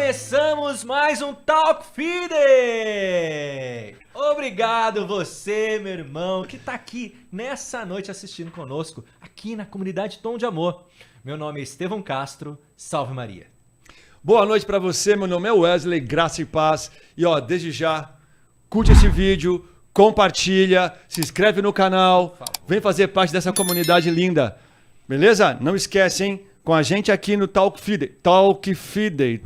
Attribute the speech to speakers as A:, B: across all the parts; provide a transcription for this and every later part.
A: Começamos mais um Talk Friday! Obrigado você, meu irmão, que tá aqui nessa noite assistindo conosco, aqui na comunidade Tom de Amor. Meu nome é Estevão Castro, salve Maria.
B: Boa noite pra você, meu nome é Wesley, graça e paz. E ó, desde já, curte esse vídeo, compartilha, se inscreve no canal, vem fazer parte dessa comunidade linda. Beleza? Não esquece, hein? Com a gente aqui no Talk Friday. Talk Friday.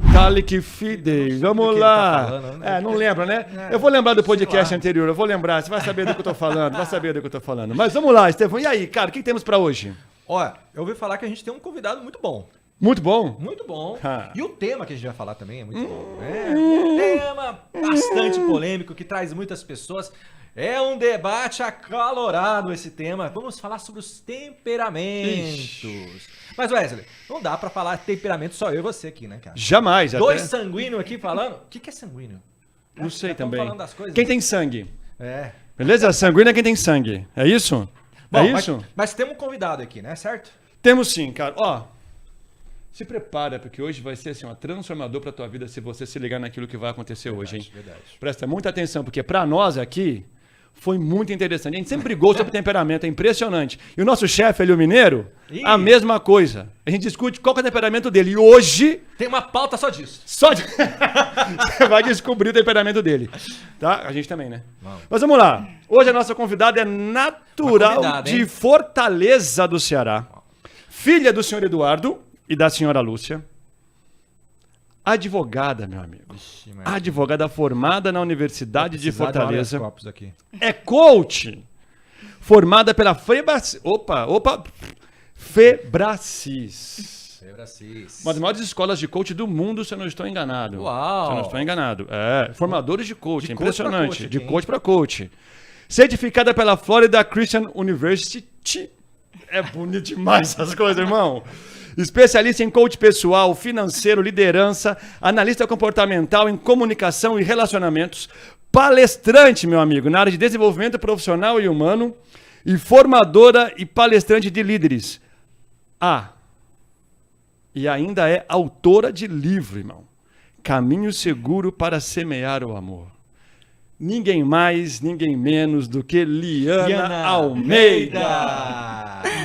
B: Vamos lá.
A: Tá falando, né?
B: Não lembra, né? Eu vou lembrar do podcast anterior, eu vou lembrar. Você vai saber do que eu tô falando, Mas vamos lá, Estevão. E aí, cara, o que temos pra hoje?
A: Olha, eu ouvi falar que a gente tem um convidado muito bom.
B: Muito bom?
A: Muito bom.
B: Ah.
A: E o tema que a gente vai falar também é muito bom. É um tema bastante polêmico que traz muitas pessoas. É um debate acalorado esse tema. Vamos falar sobre os temperamentos. Ixi. Mas Wesley, não dá pra falar temperamento só eu e você aqui, né, cara?
B: Jamais.
A: Dois sanguíneos aqui falando. O que é sanguíneo?
B: Não sei também.
A: Falando das coisas.
B: Quem tem sangue?
A: É.
B: Beleza? Sanguíneo é quem tem sangue. É isso?
A: Bom,
B: é isso?
A: Mas temos um convidado aqui, né? Certo?
B: Temos sim, cara. Ó, se prepara, porque hoje vai ser assim, um transformador pra tua vida se você se ligar naquilo que vai acontecer hoje, hein?
A: Verdade.
B: Presta muita atenção, porque pra nós aqui foi muito interessante. A gente sempre brigou sobre temperamento, é impressionante. E o nosso chefe, ele o mineiro, a mesma coisa. A gente discute qual que é o temperamento dele. E hoje...
A: Tem uma pauta só disso.
B: Você vai descobrir o temperamento dele. Tá? A gente também, né?
A: Vamos.
B: Mas vamos lá. Hoje a nossa convidada é natural de Fortaleza do Ceará. Filha do senhor Eduardo e da senhora Lúcia. Advogada, meu amigo.
A: Ixi,
B: Advogada formada na Universidade de Fortaleza.
A: Aqui.
B: É coach. Formada pela Febracis. Uma das maiores escolas de coach do mundo, se eu não estou enganado.
A: Uau!
B: Se eu não estou enganado. É, formadores de coach,
A: De
B: impressionante.
A: coach
B: De coach para coach. Certificada pela Florida Christian University. É bonito demais essas coisas, irmão. Especialista em coach pessoal, financeiro, liderança, analista comportamental em comunicação e relacionamentos, palestrante, meu amigo, na área de desenvolvimento profissional e humano, e formadora e palestrante de líderes. E ainda é autora de livro, irmão. Caminho Seguro para Semear o Amor. Ninguém mais, ninguém menos do que Liana Almeida.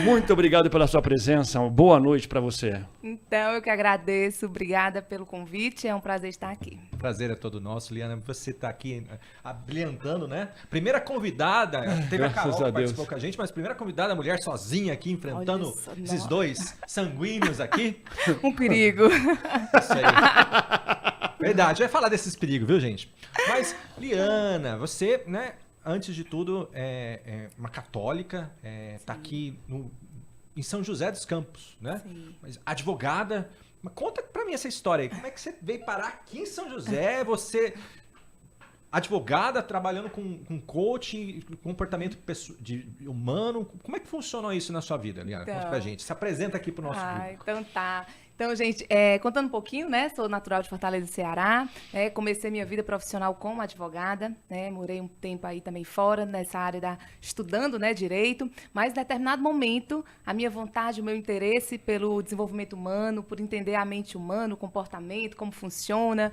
B: Muito obrigado pela sua presença. Boa noite para você.
C: Então, eu que agradeço. Obrigada pelo convite. É um prazer estar aqui.
A: O prazer é todo nosso, Liana. Você está aqui abrilhantando, né? Primeira convidada, teve a Carol que participou com a gente, mas primeira convidada, mulher sozinha aqui, enfrentando esses dois sanguíneos aqui.
C: Um perigo.
A: Isso aí. Verdade, vai falar desses perigos, viu, gente? Mas, Liana, você, né, antes de tudo, é uma católica, tá aqui em São José dos Campos, né?
C: Sim.
A: Mas advogada. Mas conta pra mim essa história aí. Como é que você veio parar aqui em São José? Você, advogada, trabalhando com coaching, comportamento humano. Como é que funcionou isso na sua vida, Liana? Conta pra gente. Se apresenta aqui pro nosso grupo.
C: Então tá. Então, gente, contando um pouquinho, né? Sou natural de Fortaleza, Ceará. Comecei minha vida profissional como advogada, né? Morei um tempo aí também fora, nessa área estudando, né, direito. Mas, em determinado momento, a minha vontade, o meu interesse pelo desenvolvimento humano, por entender a mente humana, o comportamento, como funciona,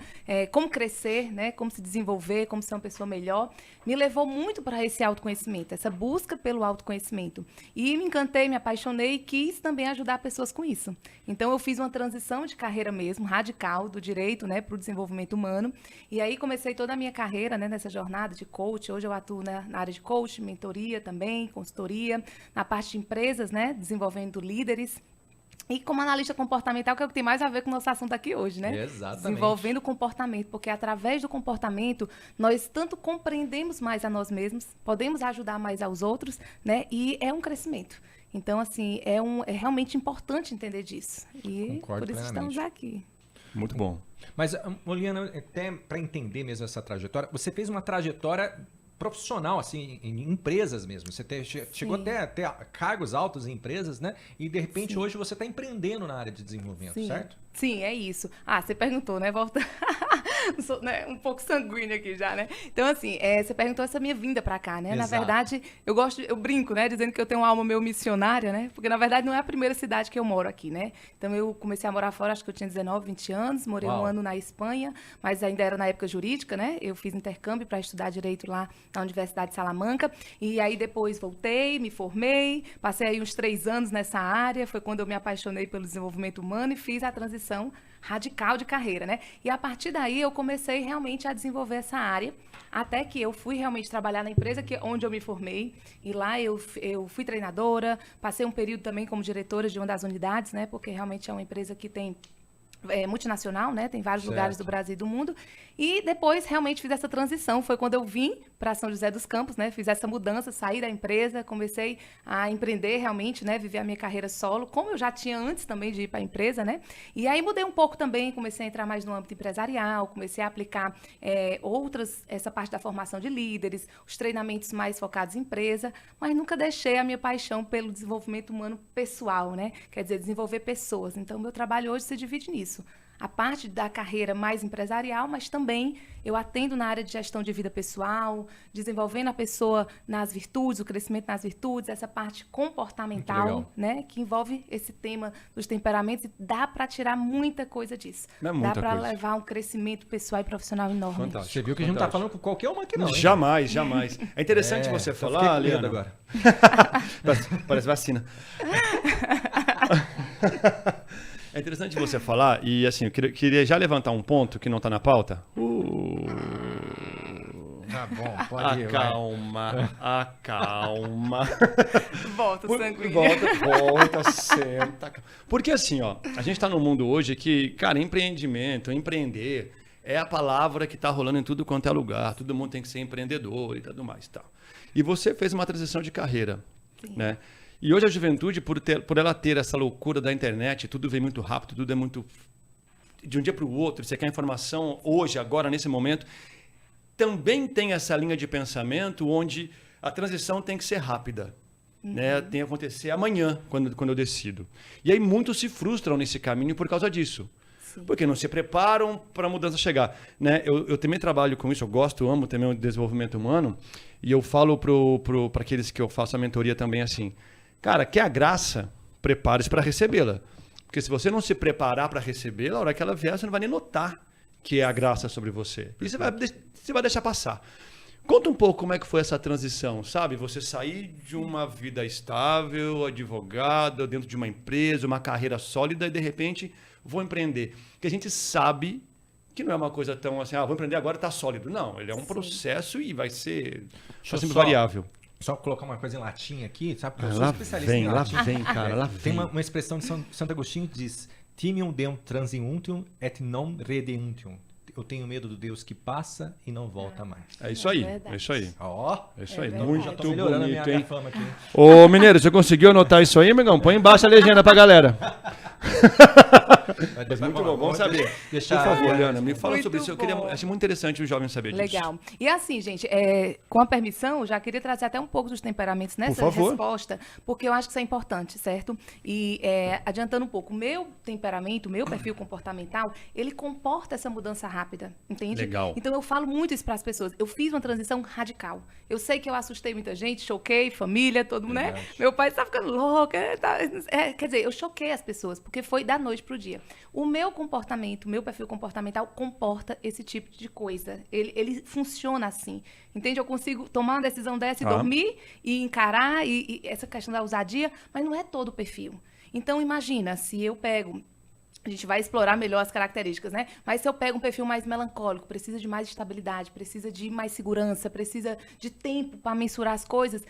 C: como crescer, né? Como se desenvolver, como ser uma pessoa melhor, me levou muito para esse autoconhecimento, essa busca pelo autoconhecimento. E me encantei, me apaixonei e quis também ajudar pessoas com isso. Então, eu fiz uma transição de carreira mesmo, radical, do direito, né, para o desenvolvimento humano. E aí comecei toda a minha carreira, né, nessa jornada de coach. Hoje eu atuo na área de coach, mentoria também, consultoria, na parte de empresas, né, desenvolvendo líderes. E como analista comportamental, que é o que tem mais a ver com o nosso assunto aqui hoje, né?
A: Exatamente.
C: Desenvolvendo o comportamento, porque através do comportamento nós tanto compreendemos mais a nós mesmos, podemos ajudar mais aos outros, né? E é um crescimento. Então, assim, é realmente importante entender disso. E
A: Concordo
C: por isso
A: plenamente.
C: estamos aqui.
B: Muito bom.
A: Mas, Liana, até para entender mesmo essa trajetória, você fez uma trajetória profissional, assim, em empresas mesmo. Você chegou até a ter cargos altos em empresas, né? E, de repente, hoje você está empreendendo na área de desenvolvimento, certo?
C: Sim, é isso. Você perguntou, né? Volta. Sou, né, um pouco sanguínea aqui já, né? Então, assim, você perguntou essa minha vinda pra cá, né?
A: Exato.
C: Na verdade, eu brinco, né? Dizendo que eu tenho uma alma meio missionária, né? Porque, na verdade, não é a primeira cidade que eu moro aqui, né? Então, eu comecei a morar fora, acho que eu tinha 19, 20 anos. Morei
A: Uau.
C: um ano na Espanha, mas ainda era na época jurídica, né? Eu fiz intercâmbio para estudar Direito lá na Universidade de Salamanca. E aí, depois, voltei, me formei. Passei aí uns 3 anos nessa área. Foi quando eu me apaixonei pelo desenvolvimento humano e fiz a transição radical de carreira, né? E a partir daí eu comecei realmente a desenvolver essa área, até que eu fui realmente trabalhar na empresa onde eu me formei, e lá eu fui treinadora, passei um período também como diretora de uma das unidades, né? Porque realmente é uma empresa que tem multinacional, né? Tem vários lugares do Brasil e do mundo. E depois realmente fiz essa transição. Foi quando eu vim para São José dos Campos, né? Fiz essa mudança, saí da empresa, comecei a empreender realmente, né? Viver a minha carreira solo, como eu já tinha antes também de ir para a empresa, né? E aí mudei um pouco também, comecei a entrar mais no âmbito empresarial, comecei a aplicar essa parte da formação de líderes, os treinamentos mais focados em empresa, mas nunca deixei a minha paixão pelo desenvolvimento humano pessoal, né? Quer dizer, desenvolver pessoas. Então, meu trabalho hoje se divide nisso. A parte da carreira mais empresarial, mas também eu atendo na área de gestão de vida pessoal, desenvolvendo a pessoa nas virtudes, o crescimento nas virtudes, essa parte comportamental, né, que envolve esse tema dos temperamentos, e dá para tirar muita coisa disso. Dá para levar um crescimento pessoal e profissional enorme.
A: Fantástico. Você viu que a gente não tá falando com qualquer uma aqui, não. Hein?
B: Jamais, jamais. É interessante você falar, Liana.
A: Agora.
B: Parece vacina. É interessante você falar, e assim, eu queria já levantar um ponto que não está na pauta.
A: Tá bom, pode ir.
B: Acalma.
C: Volta, sanguíneo.
B: Volta, senta. Porque assim, ó, a gente está num mundo hoje que, cara, empreendimento, empreender, é a palavra que está rolando em tudo quanto é lugar. Todo mundo tem que ser empreendedor e tudo mais. Tal. E você fez uma transição de carreira, né? E hoje a juventude, por ela ter essa loucura da internet, tudo vem muito rápido, tudo é muito... De um dia para o outro, você quer informação hoje, agora, nesse momento. Também tem essa linha de pensamento onde a transição tem que ser rápida. Né? Tem que acontecer amanhã, quando eu decido. E aí muitos se frustram nesse caminho por causa disso. Sim. Porque não se preparam para a mudança chegar. Né? Eu também trabalho com isso, amo também o desenvolvimento humano. E eu falo para aqueles que eu faço a mentoria também assim... Cara, quer a graça? Prepare-se para recebê-la. Porque se você não se preparar para recebê-la, a hora que ela vier, você não vai nem notar que é a graça sobre você. E você vai deixar passar. Conta um pouco como é que foi essa transição, sabe? Você sair de uma vida estável, advogado, dentro de uma empresa, uma carreira sólida e, de repente, vou empreender. Porque a gente sabe que não é uma coisa tão assim, vou empreender agora e está sólido. Não, ele é um processo e vai ser sempre variável.
A: Só colocar uma coisa em latim aqui, sabe? Porque eu sou especialista em latim.
B: Lá vem, cara, lá vem.
A: Tem uma expressão de Santo Agostinho que diz: Timium Deum transiuntium et non redemptium. Eu tenho medo do Deus que passa e não volta mais.
B: É isso aí, é isso aí.
A: É
B: isso aí,
A: muito
B: muito
A: bonito,
B: hein?
A: Fama aqui.
B: Ô, Mineiro, você conseguiu anotar isso aí, amigão? Põe embaixo a legenda pra galera. Mas muito bom, vamos saber. Por favor, Liana, me fala sobre isso. Achei muito interessante os jovens saber disso.
C: Legal. E assim, gente, com a permissão, já queria trazer até um pouco dos temperamentos nessa resposta, porque eu acho que isso é importante, certo? E adiantando um pouco, o meu temperamento, o meu perfil comportamental, ele comporta essa mudança rápida, entende?
B: Legal.
C: Então eu falo muito isso para as pessoas. Eu fiz uma transição radical. Eu sei que eu assustei muita gente, choquei família, todo mundo, né? Meu pai está ficando louco. Quer dizer, eu choquei as pessoas, porque foi da noite pro dia. O meu comportamento, o meu perfil comportamental comporta esse tipo de coisa. Ele funciona assim. Entende? Eu consigo tomar uma decisão dessa e dormir e encarar e essa questão da ousadia, mas não é todo o perfil. Então, imagina, se eu pego... A gente vai explorar melhor as características, né? Mas se eu pego um perfil mais melancólico, precisa de mais estabilidade, precisa de mais segurança, precisa de tempo para mensurar as coisas...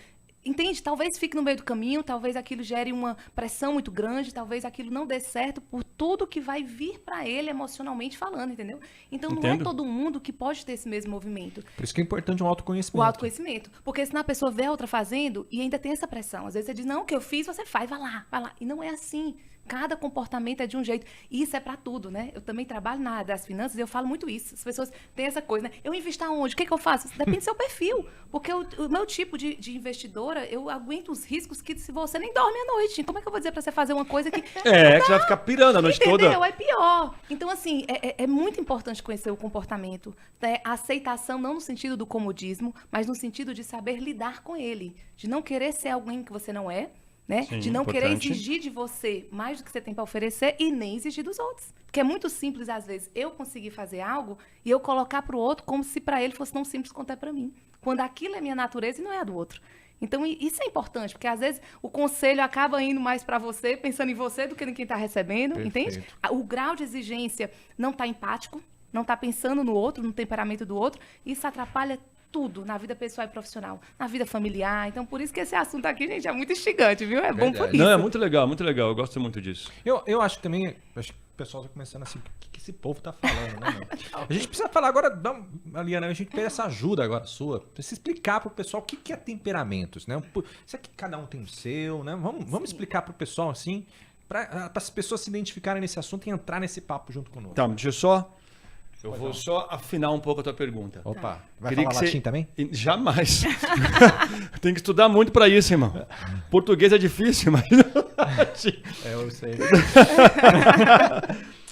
C: Entende? Talvez fique no meio do caminho, talvez aquilo gere uma pressão muito grande, talvez aquilo não dê certo por tudo que vai vir para ele emocionalmente falando, entendeu? Então não é todo mundo que pode ter esse mesmo movimento.
A: Por isso que é importante um autoconhecimento.
C: O autoconhecimento. Porque senão a pessoa vê a outra fazendo e ainda tem essa pressão. Às vezes você diz, não, o que eu fiz, você faz, vai lá. E não é assim. Cada comportamento é de um jeito. E isso é para tudo, né? Eu também trabalho na área das finanças e eu falo muito isso. As pessoas têm essa coisa, né? Eu invisto aonde? O que eu faço? Depende do seu perfil. Porque o meu tipo de investidora, eu aguento os riscos que se você nem dorme à noite. Como é que eu vou dizer para você fazer uma coisa que...
B: Que você vai ficar pirando a noite toda.
C: Entendeu? É pior. Então, assim, é muito importante conhecer o comportamento. Né? A aceitação não no sentido do comodismo, mas no sentido de saber lidar com ele. De não querer ser alguém que você não é. Né?
B: Sim,
C: de não querer
B: importante.
C: exigir de você mais do que você tem para oferecer e nem exigir dos outros. Porque é muito simples, às vezes, eu conseguir fazer algo e eu colocar para o outro como se para ele fosse tão simples quanto é para mim. Quando aquilo é minha natureza e não é a do outro. Então, isso é importante, porque às vezes o conselho acaba indo mais para você, pensando em você, do que em quem está recebendo,
A: Perfeito.
C: entende? O grau de exigência não está empático, não está pensando no outro, no temperamento do outro, isso atrapalha tudo na vida pessoal e profissional, na vida familiar. Então, por isso que esse assunto aqui, gente, é muito instigante, viu? É bom por
A: Verdade.
C: isso.
B: Não, é muito legal, muito legal. Eu gosto muito disso.
A: Eu acho que também, acho que o pessoal tá começando assim, o que esse povo tá falando, né, meu? A gente precisa falar agora, Aliana, a gente pede essa ajuda agora sua, pra você explicar pro pessoal o que é temperamentos, né? Isso aqui cada um tem o seu, né? Vamos explicar pro pessoal assim, para as pessoas se identificarem nesse assunto e entrar nesse papo junto conosco.
B: Tá, deixa eu só... Eu vou só afinar um pouco a tua pergunta.
A: Opa, vai
B: Queria
A: falar
B: que
A: latim
B: você-
A: também?
B: Jamais. Tem que estudar muito para isso, irmão. Português é difícil, mas...
A: Eu sei.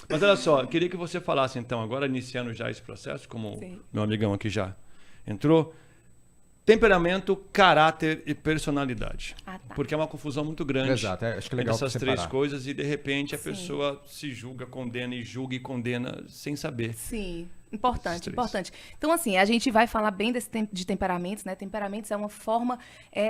B: Mas olha só, eu queria que você falasse então, agora iniciando já esse processo, como
C: Sim.
B: meu amigão aqui já entrou, temperamento, caráter e personalidade.
C: Ah, tá.
B: Porque é uma confusão muito grande.
A: Exato, acho que é legal
B: essas
A: separar.
B: três coisas e de repente a
C: Sim.
B: pessoa se julga, condena e julga e condena sem saber.
C: Sim,
B: Esses
C: importante,
B: três.
C: importante. Então, assim, a gente vai falar bem de temperamentos, né? Temperamentos é uma forma...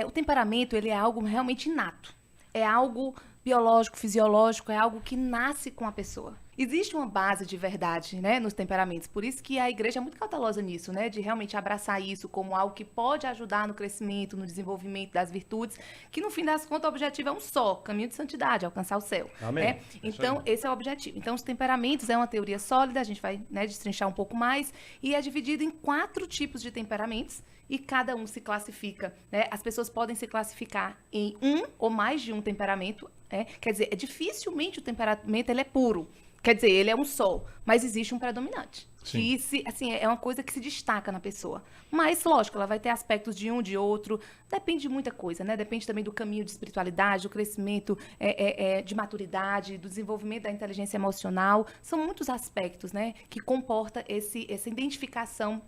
C: o temperamento, ele é algo realmente inato. É algo biológico, fisiológico, é algo que nasce com a pessoa. Existe uma base de verdade, né, nos temperamentos. Por isso que a igreja é muito cautelosa nisso, né? De realmente abraçar isso como algo que pode ajudar no crescimento, no desenvolvimento das virtudes, que no fim das contas o objetivo é um só, caminho de santidade, alcançar o céu.
B: Amém.
C: Né?
B: É isso
C: Então,
B: aí.
C: esse é o objetivo. Então, os temperamentos é uma teoria sólida, a gente vai, né, destrinchar um pouco mais, e é dividido em 4 tipos de temperamentos, e cada um se classifica, né? As pessoas podem se classificar em um ou mais de um temperamento, né? Quer dizer, dificilmente o temperamento ele é puro. Quer dizer, ele é um só, mas existe um predominante.
B: Sim.
C: Que assim, é uma coisa que se destaca na pessoa. Mas, lógico, ela vai ter aspectos de um, de outro. Depende de muita coisa, né? Depende também do caminho de espiritualidade, do crescimento de maturidade, do desenvolvimento da inteligência emocional. São muitos aspectos, né? Que comporta essa identificação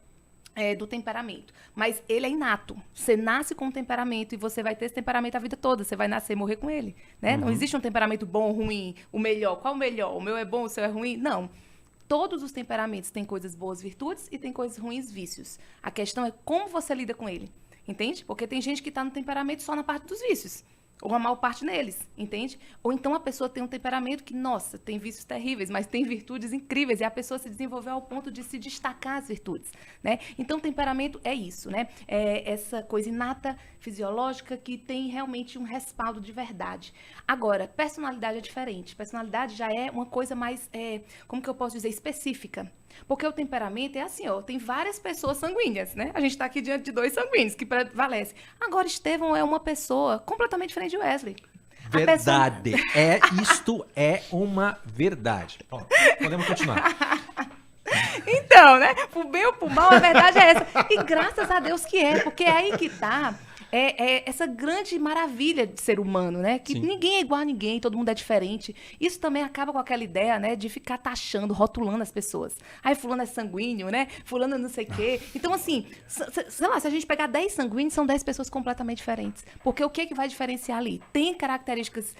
C: do temperamento. Mas ele é inato. Você nasce com um temperamento e você vai ter esse temperamento a vida toda. Você vai nascer e morrer com ele. Né? Não existe um temperamento bom ou ruim, o melhor. Qual o melhor? O meu é bom, o seu é ruim? Não. Todos os temperamentos têm coisas boas, virtudes, e tem coisas ruins, vícios. A questão é como você lida com ele. Entende? Porque tem gente que está no temperamento só na parte dos vícios. Ou a maior parte neles, entende? Ou então a pessoa tem um temperamento que, nossa, tem vícios terríveis, mas tem virtudes incríveis, e a pessoa se desenvolveu ao ponto de se destacar as virtudes, né? Então, temperamento é isso, né? É essa coisa inata, fisiológica, que tem realmente um respaldo de verdade. Agora, personalidade é diferente. Personalidade já é uma coisa mais, como que eu posso dizer, específica. Porque o temperamento é assim, ó, tem várias pessoas sanguíneas, né? A gente está aqui diante de 2 sanguíneos que prevalecem. Agora, Estevão é uma pessoa completamente diferente de Wesley. A pessoa-
A: Verdade. Isto é uma verdade. Ó, podemos continuar.
C: Então, né? Pro bem ou pro mal, a verdade é essa. E graças a Deus que é, porque é aí que tá essa grande maravilha de ser humano, né? Que
B: Sim.
C: ninguém é igual a ninguém, todo mundo é diferente. Isso também acaba com aquela ideia, né? De ficar taxando, rotulando as pessoas. Aí fulano é sanguíneo, né? Fulano não sei o quê. Então, assim, sei lá, se a gente pegar 10 sanguíneos, são 10 pessoas completamente diferentes. Porque o que vai diferenciar ali? Tem características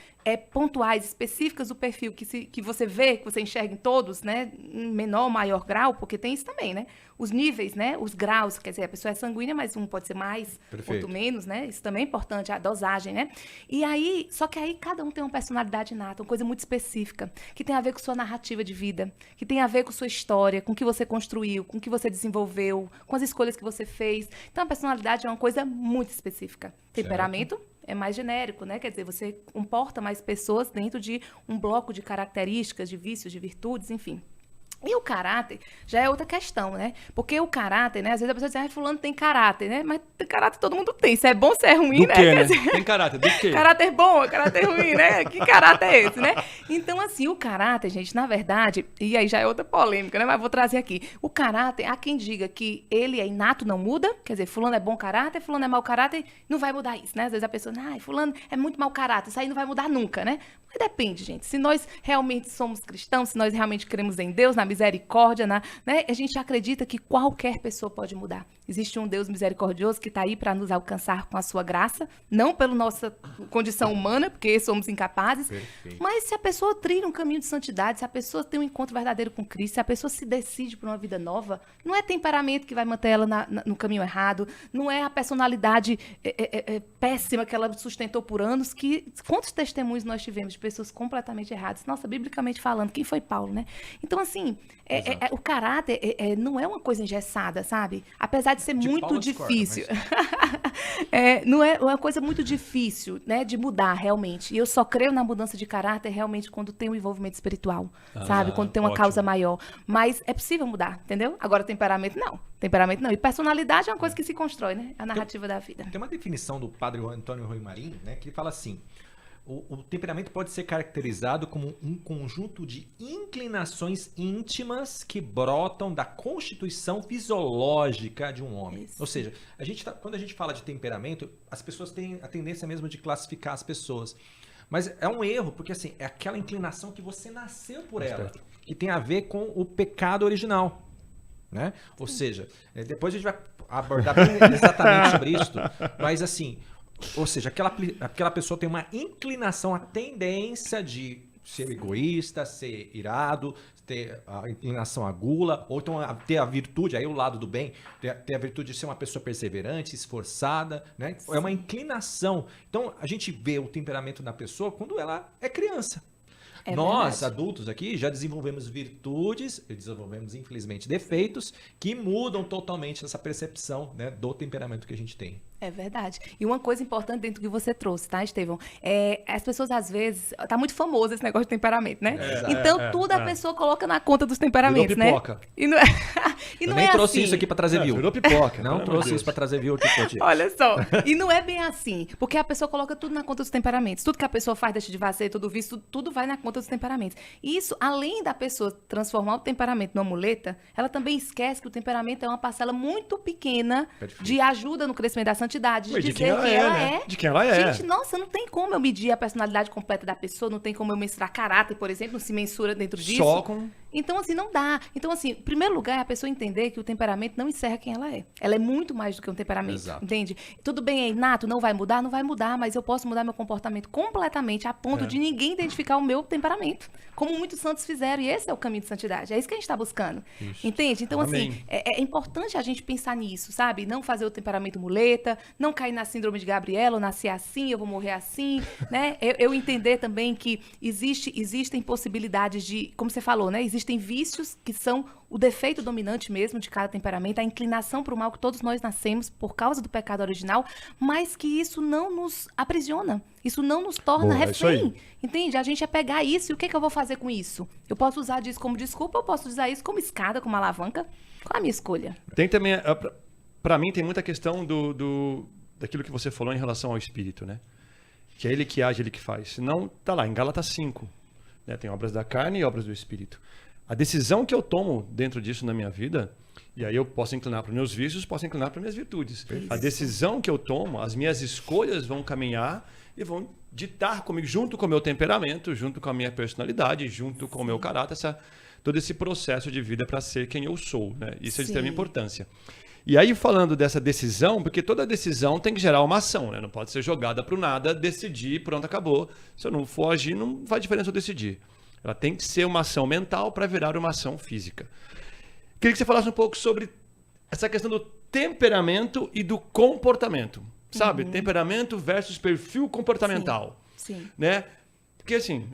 C: pontuais, específicas do perfil que você vê, que você enxerga em todos, né? Em menor ou maior grau, porque tem isso também, né? Os níveis, né? Os graus, quer dizer, a pessoa é sanguínea, mas um pode ser mais,
A: Perfeito.
C: outro menos, né? Isso também é importante, a dosagem, né? E aí, só que aí cada um tem uma personalidade inata, uma coisa muito específica, que tem a ver com sua narrativa de vida, que tem a ver com sua história, com o que você construiu, com o que você desenvolveu, com as escolhas que você fez. Então, a personalidade é uma coisa muito específica. Temperamento é mais genérico, né? Quer dizer, você comporta mais pessoas dentro de um bloco de características, de vícios, de virtudes, enfim. E o caráter já é outra questão, né? Porque o caráter, né? Às vezes a pessoa diz, ah, fulano tem caráter, né? Mas caráter todo mundo tem. Se é bom, se é ruim,
B: Do
C: né?
B: quê,
C: Quer
B: né?
C: dizer,
B: Tem caráter, do quê?
C: caráter bom, caráter ruim, né? Que caráter é esse, né? Então, assim, o caráter, gente, na verdade, e aí já é outra polêmica, né? Mas vou trazer aqui. O caráter, há quem diga que ele é inato, não muda. Quer dizer, fulano é bom caráter, fulano é mau caráter, não vai mudar isso, né? Às vezes a pessoa, ah, fulano é muito mau caráter, isso aí não vai mudar nunca, né? Mas depende, gente. Se nós realmente somos cristãos, se nós realmente cremos em Deus, na misericórdia, né, a gente acredita que qualquer pessoa pode mudar. Existe um Deus misericordioso que está aí para nos alcançar com a sua graça, não pela nossa condição humana, porque somos incapazes,
A: Perfeito.
C: mas se a pessoa trilha um caminho de santidade, se a pessoa tem um encontro verdadeiro com Cristo, se a pessoa se decide por uma vida nova, não é temperamento que vai manter ela no caminho errado, não é a personalidade péssima que ela sustentou por anos, que quantos testemunhos nós tivemos de pessoas completamente erradas? Nossa, biblicamente falando, quem foi Paulo, né? Então, assim, o caráter não é uma coisa engessada, sabe? Apesar de ser
A: De
C: muito
A: Paulo discorda,
C: difícil. Não é uma coisa muito difícil, né, de mudar realmente. E eu só creio na mudança de caráter realmente quando tem um envolvimento espiritual, sabe? Quando tem uma
B: ótimo.
C: causa maior. Mas é possível mudar, entendeu? Agora, temperamento não. Temperamento não. E personalidade é uma coisa que se constrói, né? A narrativa da vida.
A: Tem uma definição do padre Antônio Rui Marim, né, que ele fala assim: o temperamento pode ser caracterizado como um conjunto de inclinações íntimas que brotam da constituição fisiológica de um homem.
C: Isso.
A: Ou seja, quando a gente fala de temperamento, as pessoas têm a tendência mesmo de classificar as pessoas. Mas é um erro, porque assim, é aquela inclinação que você nasceu por ela, que tem a ver com o pecado original. Né? Ou seja, depois a gente vai abordar exatamente sobre isso, mas assim, ou seja, aquela pessoa tem uma inclinação, a tendência de ser egoísta, ser irado, ter a inclinação à gula, ou então ter a virtude, aí o lado do bem, ter a virtude de ser uma pessoa perseverante, esforçada, né? É uma inclinação. Então, a gente vê o temperamento da pessoa quando ela é criança. Nós,
C: verdade.
A: adultos aqui, já desenvolvemos virtudes, e desenvolvemos, infelizmente, defeitos, que mudam totalmente essa percepção, né, do temperamento que a gente tem.
C: É verdade. E uma coisa importante dentro do que você trouxe, tá, Estevão? As pessoas, às vezes... Tá muito famoso esse negócio de temperamento, né? Então, tudo a pessoa coloca na conta dos temperamentos,
B: Virou pipoca.
C: né? E não é, e
A: Eu
C: não
A: nem
C: é
A: trouxe
C: assim.
A: isso aqui pra trazer view.
B: Virou pipoca.
A: Não trouxe isso pra trazer view aqui, Poti.
C: Olha só, e não é bem assim, porque a pessoa coloca tudo na conta dos temperamentos. Tudo que a pessoa faz, deixa de fazer, tudo visto, tudo vai na conta dos temperamentos. E isso, além da pessoa transformar o temperamento numa muleta, ela também esquece que o temperamento é uma parcela muito pequena
A: Perfeito.
C: de ajuda no crescimento da santidade, de
B: Mas de
C: dizer
B: quem ela
C: quem
B: é,
C: ela
B: né?
C: é.
B: De quem ela é.
C: Gente, nossa, não tem como eu medir a personalidade completa da pessoa, não tem como eu mensurar caráter, por exemplo, não se mensura dentro disso.
B: Só com...
C: Então, assim, não dá. Então, assim, em primeiro lugar, é a pessoa entender que o temperamento não encerra quem ela é. Ela é muito mais do que um temperamento,
A: Exato.
C: entende? Tudo bem, é inato, não vai mudar? Não vai mudar, mas eu posso mudar meu comportamento completamente a ponto de ninguém identificar o meu temperamento, como muitos santos fizeram, e esse é o caminho de santidade. É isso que a gente está buscando, entende? Então,
B: Amém.
C: assim, é importante a gente pensar nisso, sabe? Não fazer o temperamento muleta, não cair na síndrome de Gabriela, eu nasci assim, eu vou morrer assim, né? Eu entender também que existem possibilidades de, como você falou, né? Existem vícios que são o defeito dominante mesmo de cada temperamento, a inclinação para o mal que todos nós nascemos por causa do pecado original, mas que isso não nos aprisiona, isso não nos torna
B: Boa, é isso aí.
C: refém, entende? A gente é pegar isso e o que eu vou fazer com isso? Eu posso usar disso como desculpa, eu posso usar isso como escada, como alavanca. Qual é a minha escolha?
B: Tem também, para mim, tem muita questão daquilo que você falou em relação ao espírito, né? Que é ele que age, ele que faz. Senão, tá lá, em Gálatas 5, né? Tem obras da carne e obras do espírito. A decisão que eu tomo dentro disso na minha vida, e aí eu posso inclinar para os meus vícios, posso inclinar para as minhas virtudes. A decisão que eu tomo, as minhas escolhas vão caminhar e vão ditar comigo, junto com o meu temperamento, junto com a minha personalidade, junto com o meu caráter, todo esse processo de vida para ser quem eu sou, né? Isso é de extrema importância. E aí, falando dessa decisão, porque toda decisão tem que gerar uma ação, né? Não pode ser jogada para o nada, decidir, pronto, acabou. Se eu não for agir, não faz diferença eu decidir. Ela tem que ser uma ação mental para virar uma ação física. Queria que você falasse um pouco sobre essa questão do temperamento e do comportamento. Sabe? Temperamento versus perfil comportamental.
C: Sim.
B: Né? Porque assim,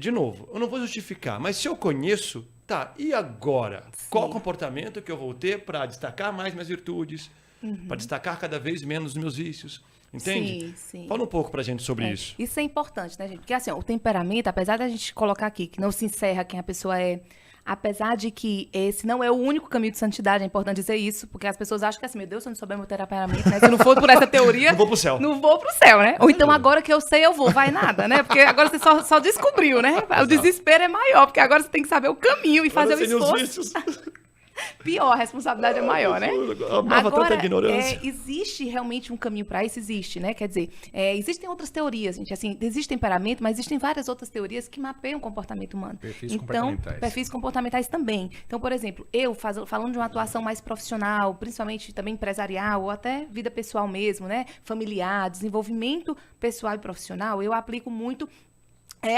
B: de novo, eu não vou justificar, mas se eu conheço, tá, e agora? Qual comportamento que eu vou ter para destacar mais minhas virtudes, para destacar cada vez menos os meus vícios? Entende?
C: Sim.
B: Fala um pouco pra gente sobre isso.
C: Isso é importante, né, gente? Porque assim, ó, o temperamento, apesar da gente colocar aqui que não se encerra quem a pessoa é, apesar de que esse não é o único caminho de santidade, é importante dizer isso, porque as pessoas acham que assim, meu Deus, se eu não souber meu temperamento, né? Se não for por essa teoria...
B: Não vou pro céu.
C: Não vou pro céu, né? Ou então agora que eu sei, eu vou. Vai nada, né? Porque agora você só descobriu, né? O desespero é maior, porque agora você tem que saber o caminho e fazer o esforço. Pior, a responsabilidade é maior, né?
B: Amava tanta ignorância.
C: Existe realmente um caminho para isso? Existe, né? Quer dizer, existem outras teorias, gente. Assim, existe temperamento, mas existem várias outras teorias que mapeiam o comportamento humano.
A: Perfis comportamentais.
C: Perfis comportamentais também. Então, por exemplo, falando de uma atuação mais profissional, principalmente também empresarial, ou até vida pessoal mesmo, né? Familiar, desenvolvimento pessoal e profissional, eu aplico muito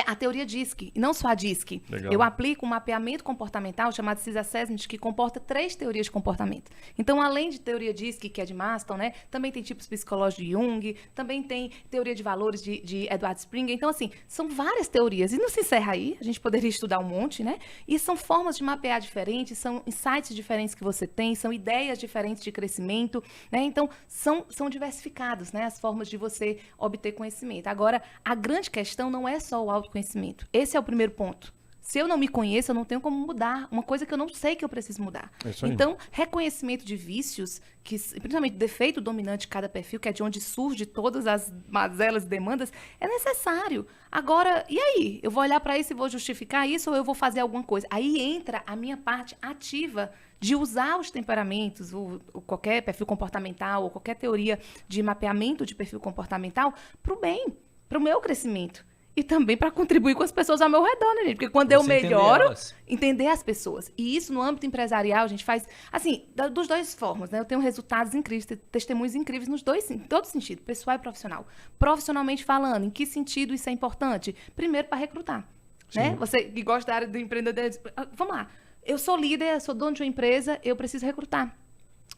C: a teoria DISC, e não só a DISC.
B: Legal.
C: Eu aplico um mapeamento comportamental chamado CIS Assessment, que comporta 3 teorias de comportamento. Então, além de teoria DISC, que é de Maston, né, também tem tipos psicológicos de Jung, também tem teoria de valores de Edward Springer. Então, assim, são várias teorias. E não se encerra aí, a gente poderia estudar um monte, né? E são formas de mapear diferentes, são insights diferentes que você tem, são ideias diferentes de crescimento, né? Então, são diversificados, né, as formas de você obter conhecimento. Agora, a grande questão não é só o autoconhecimento. Esse é o primeiro ponto. Se eu não me conheço, eu não tenho como mudar. Uma coisa que eu não sei que eu preciso mudar. Então, reconhecimento de vícios, principalmente defeito dominante de cada perfil, que é de onde surge todas as mazelas e demandas, é necessário. Agora, e aí? Eu vou olhar para isso e vou justificar isso ou eu vou fazer alguma coisa? Aí entra a minha parte ativa de usar os temperamentos, qualquer perfil comportamental ou qualquer teoria de mapeamento de perfil comportamental para o bem, para o meu crescimento. E também para contribuir com as pessoas ao meu redor, né, gente? Porque quando eu melhoro, entender as pessoas. E isso no âmbito empresarial, a gente faz, assim, dos dois formas, né? Eu tenho resultados incríveis, testemunhos incríveis em todo sentido, pessoal e profissional. Profissionalmente falando, em que sentido isso é importante? Primeiro, para recrutar, né? Você que gosta da área do empreendedorismo, vamos lá. Eu sou líder, sou dono de uma empresa, eu preciso recrutar.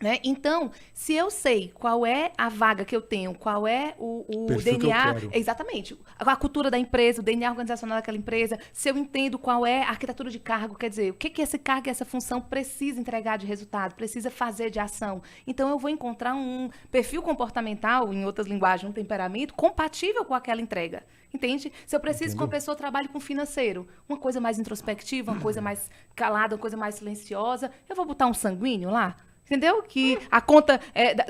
C: Né? Então, se eu sei qual é a vaga que eu tenho, qual é o DNA, exatamente, a cultura da empresa, o DNA organizacional daquela empresa, se eu entendo qual é a arquitetura de cargo, quer dizer, o que esse cargo e essa função precisa entregar de resultado, precisa fazer de ação. Então, eu vou encontrar um perfil comportamental, em outras linguagens, um temperamento compatível com aquela entrega. Entende? Se eu preciso que uma pessoa trabalhe com financeiro, uma coisa mais introspectiva, uma coisa mais calada, uma coisa mais silenciosa, eu vou botar um sanguíneo lá? Entendeu? Que a conta,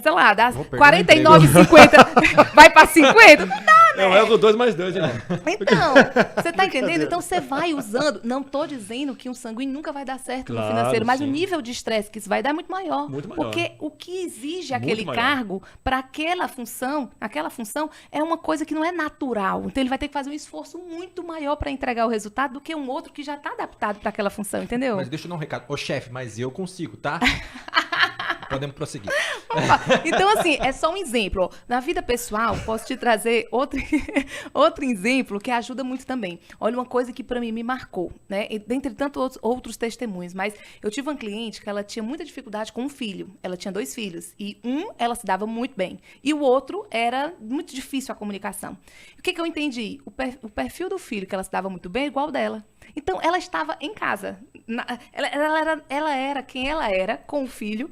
C: sei lá, das 49,50 vai para 50. Não dá, né?
B: Eu erro 2 mais 2, irmão.
C: Então, você tá entendendo? Então, você vai usando. Não tô dizendo que um sanguíneo nunca vai dar certo no financeiro, mas o nível de estresse que isso vai dar é muito maior. Muito maior. Porque o que exige aquele cargo para aquela função é uma coisa que não é natural. Então, ele vai ter que fazer um esforço muito maior para entregar o resultado do que um outro que já tá adaptado para aquela função, entendeu?
A: Mas deixa eu dar um recado. Ô, chefe, mas eu consigo, tá? Podemos prosseguir.
C: Então, assim, é só um exemplo. Na vida pessoal, posso te trazer outro exemplo que ajuda muito também. Olha, uma coisa que para mim me marcou, né? Dentre tantos outros testemunhos, mas eu tive uma cliente que ela tinha muita dificuldade com um filho. Ela tinha 2 filhos. E ela se dava muito bem. E o outro era muito difícil a comunicação. O que eu entendi? O perfil do filho que ela se dava muito bem é igual ao dela. Então, ela estava em casa. Ela era quem ela era com o filho,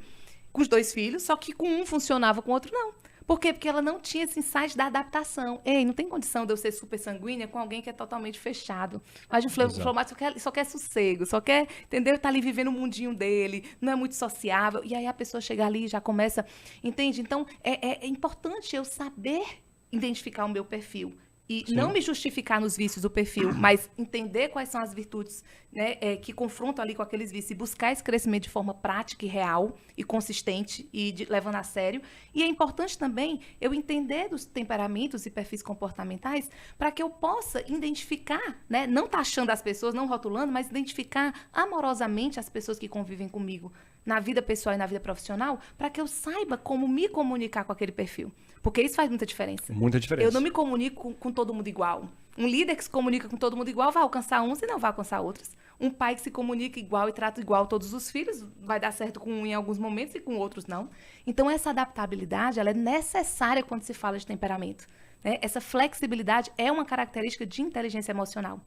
C: com os 2 filhos, só que com um funcionava, com o outro não. Por quê? Porque ela não tinha esse insight da adaptação. Ei, não tem condição de eu ser super sanguínea com alguém que é totalmente fechado. Mas um fleumático só quer sossego, só quer, entendeu? Tá ali vivendo o mundinho dele, não é muito sociável. E aí a pessoa chega ali e já começa, entende? Então, é importante eu saber identificar o meu perfil. E não me justificar nos vícios do perfil, mas entender quais são as virtudes, né, que confrontam ali com aqueles vícios e buscar esse crescimento de forma prática e real e consistente e levando a sério. E é importante também eu entender dos temperamentos e perfis comportamentais para que eu possa identificar, né, não taxando as pessoas, não rotulando, mas identificar amorosamente as pessoas que convivem comigo na vida pessoal e na vida profissional, para que eu saiba como me comunicar com aquele perfil. Porque isso faz muita diferença.
B: Muita diferença.
C: Eu não me comunico com todo mundo igual. Um líder que se comunica com todo mundo igual vai alcançar uns e não vai alcançar outros. Um pai que se comunica igual e trata igual todos os filhos vai dar certo com um em alguns momentos e com outros não. Então, essa adaptabilidade ela é necessária quando se fala de temperamento, né? Essa flexibilidade é uma característica de inteligência emocional.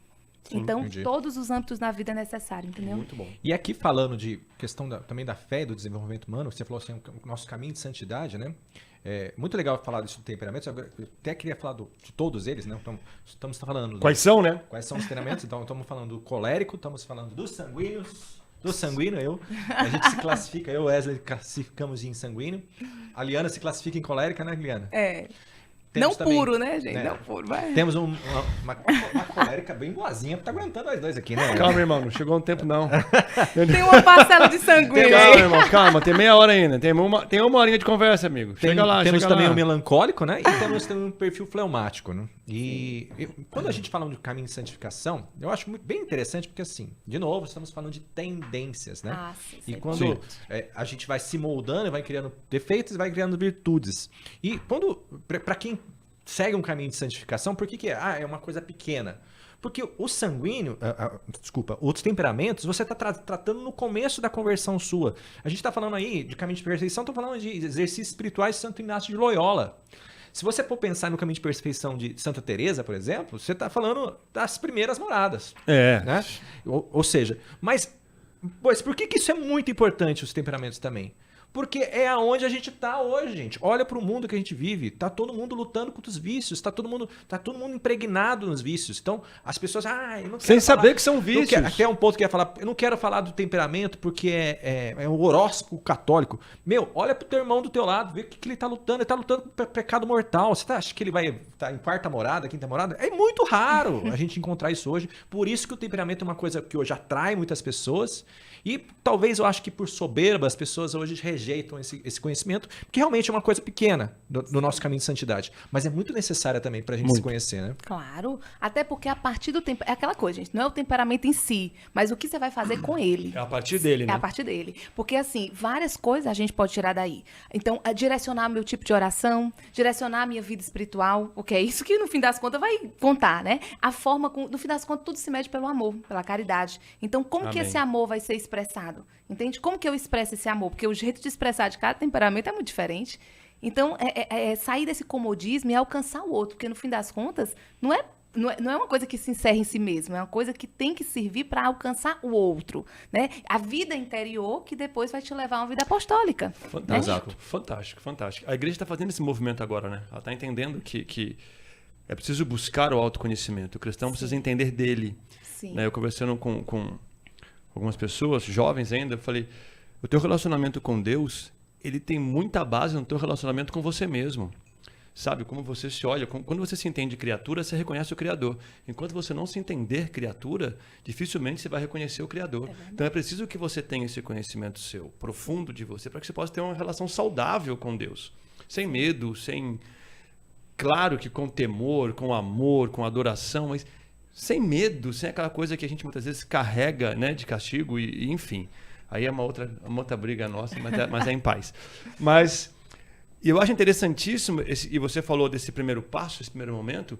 C: Sim, então, entendi. Todos os âmbitos na vida é necessário, entendeu?
A: Muito bom. E aqui falando de questão também da fé e do desenvolvimento humano, você falou assim, o nosso caminho de santidade, né? muito legal falar disso do temperamento. Eu até queria falar de todos eles, né? Então, estamos falando...
B: Quais são, né?
A: Quais são os temperamentos? Então, estamos falando do colérico, estamos falando dos sanguíneos. Do sanguíneo, a gente se classifica, eu e o Wesley classificamos em sanguíneo. A Liana se classifica em colérica, né, Liana? Temos
C: não
A: também,
C: puro, né, gente? Não puro, vai.
A: Temos uma colérica bem boazinha, tá aguentando nós dois aqui, né?
B: Calma, irmão, não chegou um tempo, não.
C: Tem uma parcela de sanguíneo.
B: Calma, irmão, calma, tem meia hora ainda. Tem uma horinha de conversa, amigo. Chega lá,
A: temos
B: chega
A: também
B: lá.
A: o melancólico, né? E temos também um perfil fleumático, né? E quando a gente fala de caminho de santificação, eu acho bem interessante, porque assim, de novo, estamos falando de tendências, né?
C: Sim,
A: e quando a gente vai se moldando, vai criando defeitos e vai criando virtudes. E quando, para quem segue um caminho de santificação, por que é? É uma coisa pequena. Porque o sanguíneo, outros temperamentos, você está tratando no começo da conversão sua. A gente está falando aí de caminho de perfeição, estou falando de exercícios espirituais de Santo Inácio de Loyola. Se você for pensar no caminho de perfeição de Santa Teresa, por exemplo, você está falando das primeiras moradas. Né? Ou seja, mas por que isso é muito importante, os temperamentos também? Porque é aonde a gente tá hoje, gente. Olha para o mundo que a gente vive. Tá todo mundo lutando contra os vícios. Tá todo mundo impregnado nos vícios. Então, as pessoas... eu não quero
B: sem
A: falar,
B: saber que são vícios.
A: Até um ponto que eu ia falar... Eu não quero falar do temperamento porque é um horóscopo católico. Olha pro teu irmão do teu lado. Vê o que ele tá lutando. Ele tá lutando com pecado mortal. Você acha que ele vai estar em quarta morada, quinta morada? É muito raro a gente encontrar isso hoje. Por isso que o temperamento é uma coisa que hoje atrai muitas pessoas. E talvez eu acho que por soberba as pessoas hoje rejeitam esse conhecimento, porque realmente é uma coisa pequena do nosso caminho de santidade. Mas é muito necessária também pra gente se conhecer, né?
C: Claro. Até porque a partir do tempo... É aquela coisa, gente. Não é o temperamento em si, mas o que você vai fazer com ele.
B: É a partir dele, né?
C: É a partir dele. Porque, assim, várias coisas a gente pode tirar daí. Então, direcionar meu tipo de oração, direcionar a minha vida espiritual, porque é isso que, no fim das contas, vai contar, né? A forma... No fim das contas, tudo se mede pelo amor, pela caridade. Então, como que esse amor vai ser expressado? Entende? Como que eu expresso esse amor? Porque o jeito de expressar de cada temperamento é muito diferente. Então, sair desse comodismo e alcançar o outro. Porque, no fim das contas, não é uma coisa que se encerra em si mesmo. É uma coisa que tem que servir para alcançar o outro. Né? A vida interior que depois vai te levar a uma vida apostólica.
B: Fantástico, exato. Fantástico, fantástico. A igreja está fazendo esse movimento agora, né? Ela está entendendo que é preciso buscar o autoconhecimento. O cristão precisa entender dele.
C: Sim.
B: Né? Eu conversando com algumas pessoas, jovens ainda, eu falei, o teu relacionamento com Deus, ele tem muita base no teu relacionamento com você mesmo. Sabe, como você se olha, quando você se entende criatura, você reconhece o Criador. Enquanto você não se entender criatura, dificilmente você vai reconhecer o Criador. Então é preciso que você tenha esse conhecimento seu, profundo de você, para que você possa ter uma relação saudável com Deus. Sem medo, claro que com temor, com amor, com adoração, mas sem medo, sem aquela coisa que a gente muitas vezes carrega, né, de castigo e enfim. Aí é uma outra briga nossa, mas é em paz. Mas eu acho interessantíssimo, e você falou desse primeiro passo, esse primeiro momento,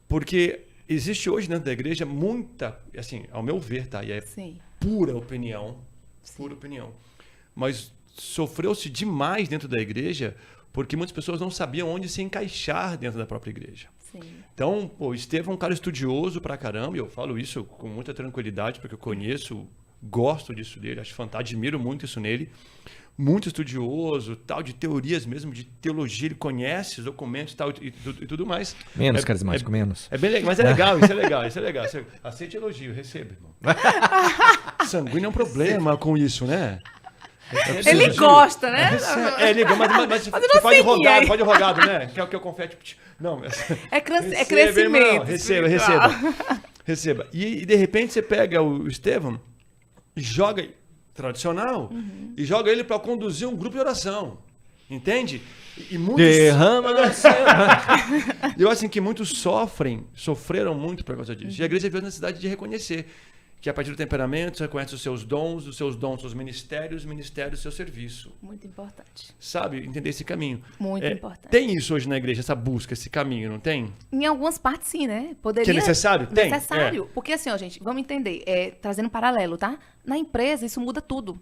B: porque existe hoje dentro da igreja muita, assim, ao meu ver, tá? E é pura opinião, mas sofreu-se demais dentro da igreja porque muitas pessoas não sabiam onde se encaixar dentro da própria igreja. Então, Estevão é um cara estudioso pra caramba, e eu falo isso com muita tranquilidade, porque eu conheço, gosto disso dele, acho fantástico, admiro muito isso nele. Muito estudioso, tal, de teorias mesmo, de teologia, ele conhece os documentos tal, e tudo mais.
A: Menos carismático, menos.
B: É bem legal, mas é legal, isso é legal. Aceite elogio, receba, irmão. Sanguíneo é um problema com isso, né?
C: Ele gosta, né?
B: Ele gosta, mas pode rogado, né? Que é o que eu confete. Não,
C: é crescimento.
B: Irmão, receba. E de repente você pega o Estevão, joga tradicional e joga ele para conduzir um grupo de oração. Entende? E muitos...
A: Derrama na
B: eu acho assim, que muitos sofreram muito por causa disso. E a igreja viu a necessidade de reconhecer que a partir do temperamento você reconhece os seus dons, seus ministérios, seu serviço.
C: Muito importante.
B: Sabe? Entender esse caminho.
C: Muito importante.
B: Tem isso hoje na igreja, essa busca, esse caminho, não tem?
C: Em algumas partes sim, né? Poderia...
B: Que é necessário? Tem.
C: Necessário. Porque assim, ó, gente, vamos entender, trazendo um paralelo, tá? Na empresa isso muda tudo.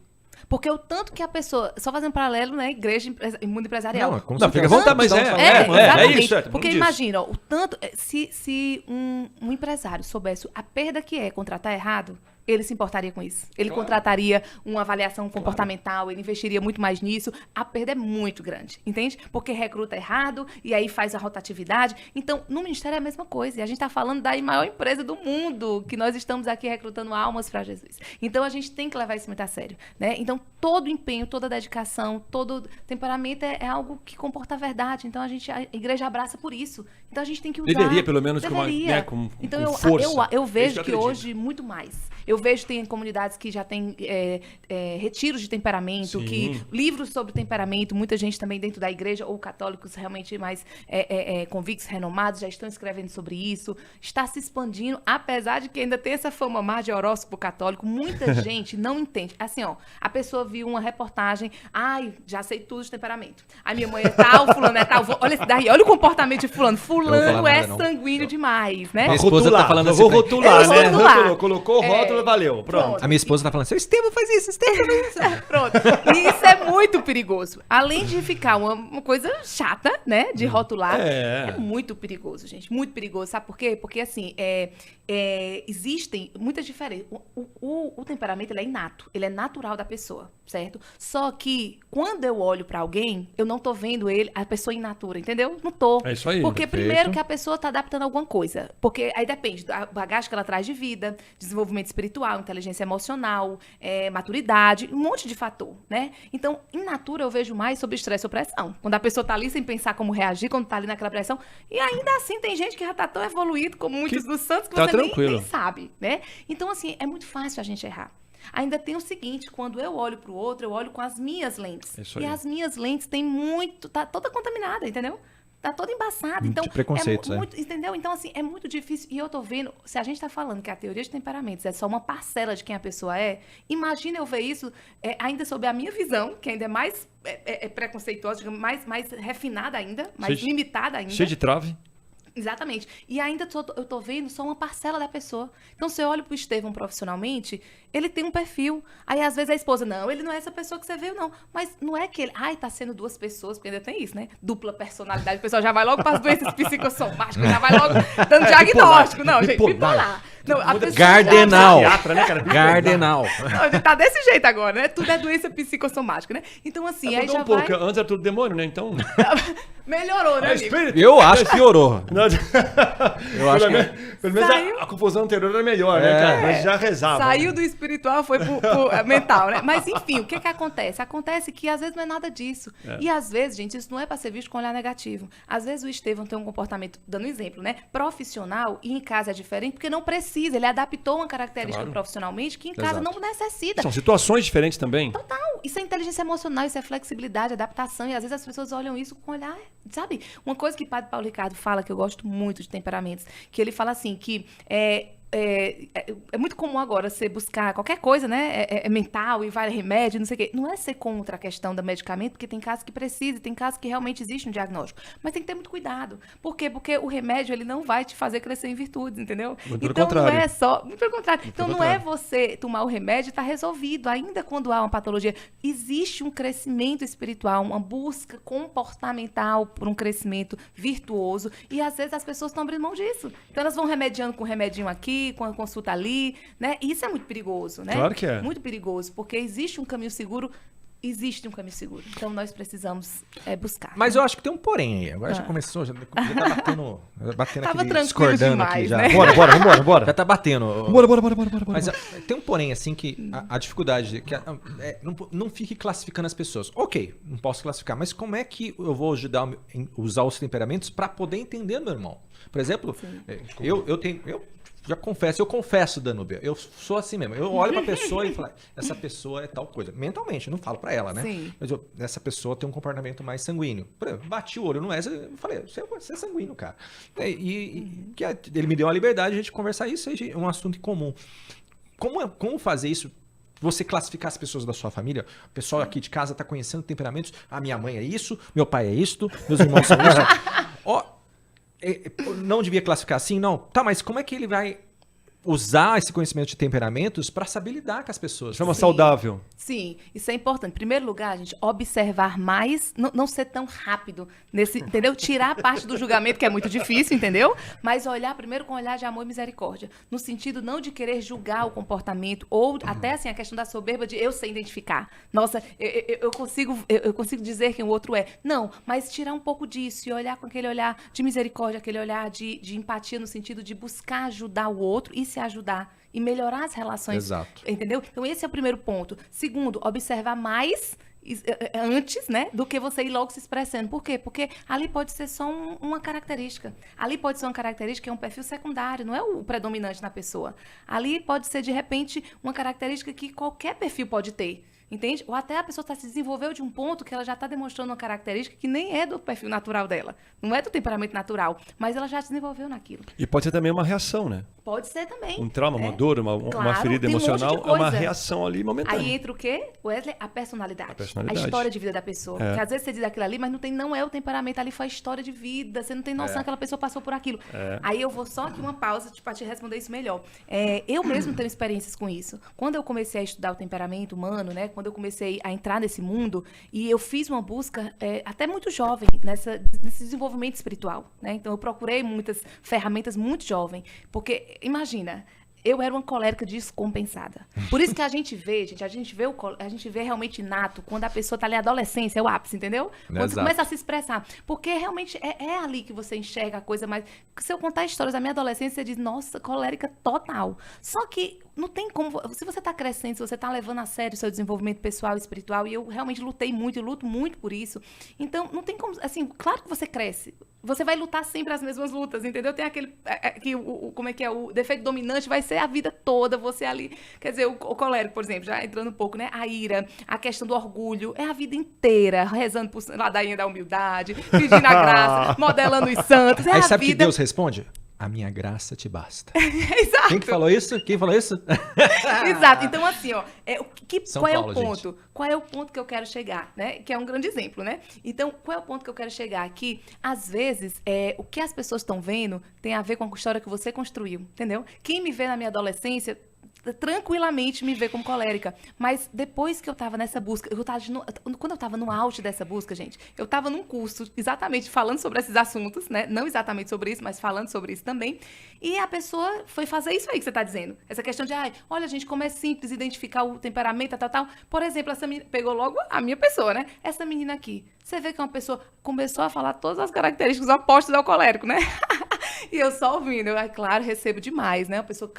C: Porque o tanto que a pessoa... Só fazendo paralelo, né? Igreja e mundo empresarial.
A: Não, fica à vontade, mas
C: exatamente.
B: Isso.
C: Porque imagina, ó, o tanto... Se um empresário soubesse a perda que é contratar errado, ele se importaria com isso. Ele contrataria uma avaliação comportamental, ele investiria muito mais nisso. A perda é muito grande, entende? Porque recruta errado e aí faz a rotatividade. Então, no Ministério é a mesma coisa. E a gente está falando da maior empresa do mundo, que nós estamos aqui recrutando almas para Jesus. Então, a gente tem que levar isso muito a sério, né? Então, todo empenho, toda dedicação, todo temperamento é algo que comporta a verdade. Então, a igreja abraça por isso. Então, a gente tem que usar.
B: Deveria, pelo menos,
C: Deveria.
B: com
C: então,
B: força.
C: Eu vejo que
B: acredito.
C: hoje, muito mais. Eu vejo que tem comunidades que já têm retiros de temperamento, que livros sobre temperamento, muita gente também dentro da igreja, ou católicos realmente mais convictos, renomados, já estão escrevendo sobre isso. Está se expandindo, apesar de que ainda tem essa fama má de horóscopo católico, muita gente não entende. Assim, ó, a pessoa viu uma reportagem, já sei tudo de temperamento. A minha mãe é tal, fulano é tal. Olha esse daí, olha o comportamento de fulano. Fulano é sanguíneo demais, né?
A: Minha esposa tá falando
B: eu
A: assim.
B: vou rotular, né?
C: rotular.
B: Colocou o rótulo, valeu. Pronto.
A: A minha esposa tá falando assim, o Estevam faz isso, Estevam faz isso.
C: Pronto. E isso é muito perigoso. Além de ficar uma coisa chata, né? De rotular. É muito perigoso, gente. Muito perigoso. Sabe por quê? Porque, assim, existem muitas diferenças. O temperamento, ele é inato. Ele é natural da pessoa, certo? Só que, quando eu olho pra alguém, eu não tô vendo a pessoa in natura, entendeu? Não tô.
B: É isso aí.
C: Porque,
B: Perfeito.
C: primeiro, que a pessoa tá adaptando alguma coisa. Porque aí depende da bagagem que ela traz de vida, desenvolvimento espiritual, inteligência emocional, maturidade, um monte de fator, né? Então, in natura, eu vejo mais sobre estresse ou pressão. Quando a pessoa tá ali sem pensar como reagir, quando tá ali naquela pressão. E ainda assim, tem gente que já tá tão evoluído como muitos dos santos que
B: tá
C: você
B: tranquilo.
C: nem sabe, né? Então, assim, é muito fácil a gente errar. Ainda tem o seguinte, quando eu olho pro outro, eu olho com as minhas lentes.
B: Isso
C: E
B: aí.
C: as minhas lentes têm tá toda contaminada, entendeu? Tá toda embaçada. Então,
A: preconceitos,
C: entendeu? Então, assim, é muito difícil. E eu tô vendo, se a gente tá falando que a teoria de temperamentos é só uma parcela de quem a pessoa imagina eu ver isso ainda sob a minha visão, que ainda é mais preconceituosa, digamos, mais refinada ainda, mais limitada ainda.
B: Cheio de trave.
C: Exatamente. E ainda eu tô vendo só uma parcela da pessoa. Então, se eu olho pro Estevam profissionalmente, ele tem um perfil. Aí, às vezes, a esposa, não, ele não é essa pessoa que você viu, não. Mas não é que ele, tá sendo duas pessoas, porque ainda tem isso, né? Dupla personalidade. O pessoal já vai logo para as doenças psicossomáticas, já vai logo dando diagnóstico. Não, gente, bipolar. Não, a pessoa
A: Gardenal.
B: Psiquiatra, né, cara?
A: Gardenal.
C: Não, tá desse jeito agora, né? Tudo é doença psicossomática, né? Então, assim, aí
B: Mudou
C: já
B: um pouco.
C: vai...
B: Antes era tudo demônio, né? Então...
C: Melhorou, né, amigo?
B: espírito.
A: Eu acho que piorou.
B: Não,
A: Eu acho que...
B: Pelo menos
C: Saiu.
B: a confusão anterior era melhor, né, cara? Mas já rezava.
C: Saiu do espiritual, foi pro mental, né? Mas, enfim, o que acontece? Acontece que, às vezes, não é nada disso. E, às vezes, gente, isso não é pra ser visto com olhar negativo. Às vezes, o Estevam tem um comportamento, dando um exemplo, né? Profissional e em casa é diferente, porque não precisa. Ele adaptou uma característica profissionalmente que em casa não necessita.
B: São situações diferentes também.
C: Total. Isso é inteligência emocional, isso é flexibilidade, adaptação. E, às vezes, as pessoas olham isso com olhar, sabe? Uma coisa que o padre Paulo Ricardo fala, que eu gosto muito de temperamentos, que ele fala assim, que é muito comum agora você buscar qualquer coisa, né? Mental e vai remédio, não sei o quê. Não é ser contra a questão do medicamento, porque tem casos que precisa, tem casos que realmente existe um diagnóstico. Mas tem que ter muito cuidado. Por quê? Porque o remédio, ele não vai te fazer crescer em virtudes, entendeu?
B: Muito pelo
C: então
B: contrário.
C: não é só... Muito pelo contrário.
B: Muito
C: Então
B: pelo
C: não é
B: contrário.
C: você tomar o remédio e tá resolvido. Ainda quando há uma patologia, existe um crescimento espiritual, uma busca comportamental por um crescimento virtuoso. E às vezes as pessoas estão abrindo mão disso. Então elas vão remediando com um remedinho aqui, com a consulta ali, né? E isso é muito perigoso, né?
B: Claro que é.
C: Muito perigoso, porque existe um caminho seguro. Então nós precisamos buscar.
A: Mas eu acho que tem um porém aí. Agora já começou, já tá batendo
C: Tava
A: aqui,
C: tranquilo
A: discordando
C: demais,
A: aqui já.
C: né?
B: Bora.
A: Já tá batendo.
B: Bora.
A: Mas tem um porém, assim, que a dificuldade, que não fique classificando as pessoas. Ok, não posso classificar, mas como é que eu vou usar os temperamentos para poder entender meu irmão? Por exemplo, eu já confesso, Danúbia, eu sou assim mesmo. Eu olho pra pessoa e falo, essa pessoa é tal coisa. Mentalmente, eu não falo pra ela, né?
C: Sim.
A: Mas essa pessoa tem um comportamento mais sanguíneo. Por exemplo, bati o olho, não é? Eu falei, você é sanguíneo, cara. Ele me deu a liberdade de a gente conversar isso, é um assunto em comum. Como fazer isso? Você classificar as pessoas da sua família, o pessoal aqui de casa tá conhecendo temperamentos. A minha mãe é isso, meu pai é isto, meus irmãos são isso. Não devia classificar assim? Não. Tá, mas como é que ele vai usar esse conhecimento de temperamentos para saber lidar com as pessoas.
B: Chama saudável.
C: Sim, isso é importante. Em primeiro lugar, gente, observar mais, não ser tão rápido nesse, entendeu? Tirar a parte do julgamento, que é muito difícil, entendeu? Mas olhar primeiro com um olhar de amor e misericórdia. No sentido não de querer julgar o comportamento, ou até assim, a questão da soberba de eu sei identificar. Nossa, eu consigo dizer quem o outro é. Não, mas tirar um pouco disso e olhar com aquele olhar de misericórdia, aquele olhar de empatia, no sentido de buscar ajudar o outro e se ajudar e melhorar as relações.
A: Exato.
C: Entendeu? Então, esse é o primeiro ponto. Segundo, observar mais antes, né, do que você ir logo se expressando. Por quê? Porque ali pode ser só uma característica. Ali pode ser uma característica que é um perfil secundário, não é o predominante na pessoa. Ali pode ser, de repente, uma característica que qualquer perfil pode ter. Entende? Ou até a pessoa se desenvolveu de um ponto que ela já está demonstrando uma característica que nem é do perfil natural dela. Não é do temperamento natural, mas ela já se desenvolveu naquilo.
B: E pode ser também uma reação, né?
C: Pode ser também.
B: Um trauma, uma dor, uma
C: Claro,
B: ferida
C: tem um monte de
B: emocional é uma
C: coisa.
B: reação ali momentânea.
C: Aí entra o quê, Wesley? A personalidade. A história de vida da pessoa.
B: É.
C: Porque às vezes você diz aquilo ali, mas não é o temperamento, ali foi a história de vida. Você não tem noção que aquela pessoa passou por aquilo. Aí eu vou só aqui uma pausa para te responder isso melhor. Eu mesmo tenho experiências com isso. Quando eu comecei a estudar o temperamento humano, né? Quando eu comecei a entrar nesse mundo, e eu fiz uma busca até muito jovem nesse desenvolvimento espiritual, né? Então eu procurei muitas ferramentas muito jovem, porque imagina, eu era uma colérica descompensada. Por isso que a gente vê realmente inato quando a pessoa tá ali na adolescência, é o ápice, entendeu? Quando você começa a se expressar. Porque realmente é ali que você enxerga a coisa mais... Se eu contar histórias da minha adolescência, você diz, nossa, colérica total. Só que não tem como... Se você tá crescendo, se você tá levando a sério o seu desenvolvimento pessoal e espiritual, e eu realmente lutei muito, e luto muito por isso, então não tem como... Assim, claro que você cresce. Você vai lutar sempre as mesmas lutas, entendeu? Tem aquele... como é que é? O defeito dominante vai ser a vida toda, você ali... Quer dizer, o colérico, por exemplo, já entrando um pouco, né? A ira, a questão do orgulho, é a vida inteira, rezando por ladainha da humildade, pedindo a graça, modelando os santos.
A: Aí sabe que Deus responde? A minha graça te basta.
C: Exato.
A: Quem que falou isso? Quem falou isso?
C: Exato. Então, assim, ó, qual é o ponto?
A: Gente.
C: Qual é o ponto que eu quero chegar, né? Que é um grande exemplo, né? Então, qual é o ponto que eu quero chegar aqui? Às vezes, o que as pessoas estão vendo tem a ver com a história que você construiu, entendeu? Quem me vê na minha adolescência tranquilamente me vê como colérica. Mas depois que eu tava nessa busca, quando eu tava no auge dessa busca, gente, eu tava num curso exatamente falando sobre esses assuntos, né? Não exatamente sobre isso, mas falando sobre isso também. E a pessoa foi fazer isso aí que você tá dizendo. Essa questão de, olha, gente, como é simples identificar o temperamento, tal. Por exemplo, essa menina pegou logo a minha pessoa, né? Essa menina aqui. Você vê que é uma pessoa começou a falar todas as características opostas ao colérico, né? E eu só ouvindo, claro, recebo demais, né? Uma pessoa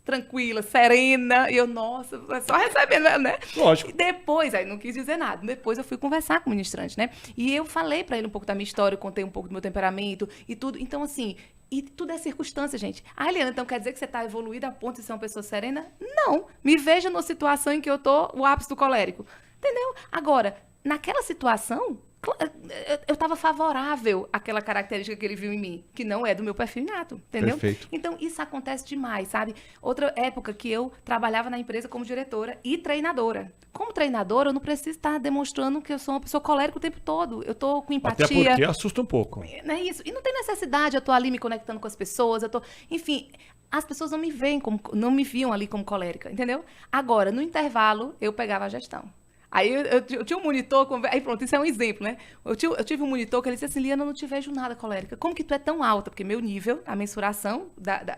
C: tranquila, serena, e eu, nossa, só recebendo, né?
B: Lógico.
C: E depois, aí não quis dizer nada, depois eu fui conversar com o ministrante, né? E eu falei pra ele um pouco da minha história, eu contei um pouco do meu temperamento e tudo. Então, assim, e tudo é circunstância, gente. Eliana, então quer dizer que você tá evoluída a ponto de ser uma pessoa serena? Não. Me veja numa situação em que eu tô o ápice do colérico. Entendeu? Agora, naquela situação, eu estava favorável àquela característica que ele viu em mim, que não é do meu perfil inato, entendeu?
B: Perfeito.
C: Então, isso acontece demais, sabe? Outra época que eu trabalhava na empresa como diretora e treinadora. Como treinadora, eu não preciso estar demonstrando que eu sou uma pessoa colérica o tempo todo. Eu tô com empatia.
B: Até porque assusta um pouco.
C: Não é isso. E não tem necessidade, eu tô ali me conectando com as pessoas, enfim, as pessoas não me viam ali como colérica, entendeu? Agora, no intervalo, eu pegava a gestão. Aí eu tinha um monitor, aí pronto, isso é um exemplo, né? Eu tive um monitor que ele disse assim, Liana, eu não te vejo nada colérica. Como que tu é tão alta? Porque meu nível, a mensuração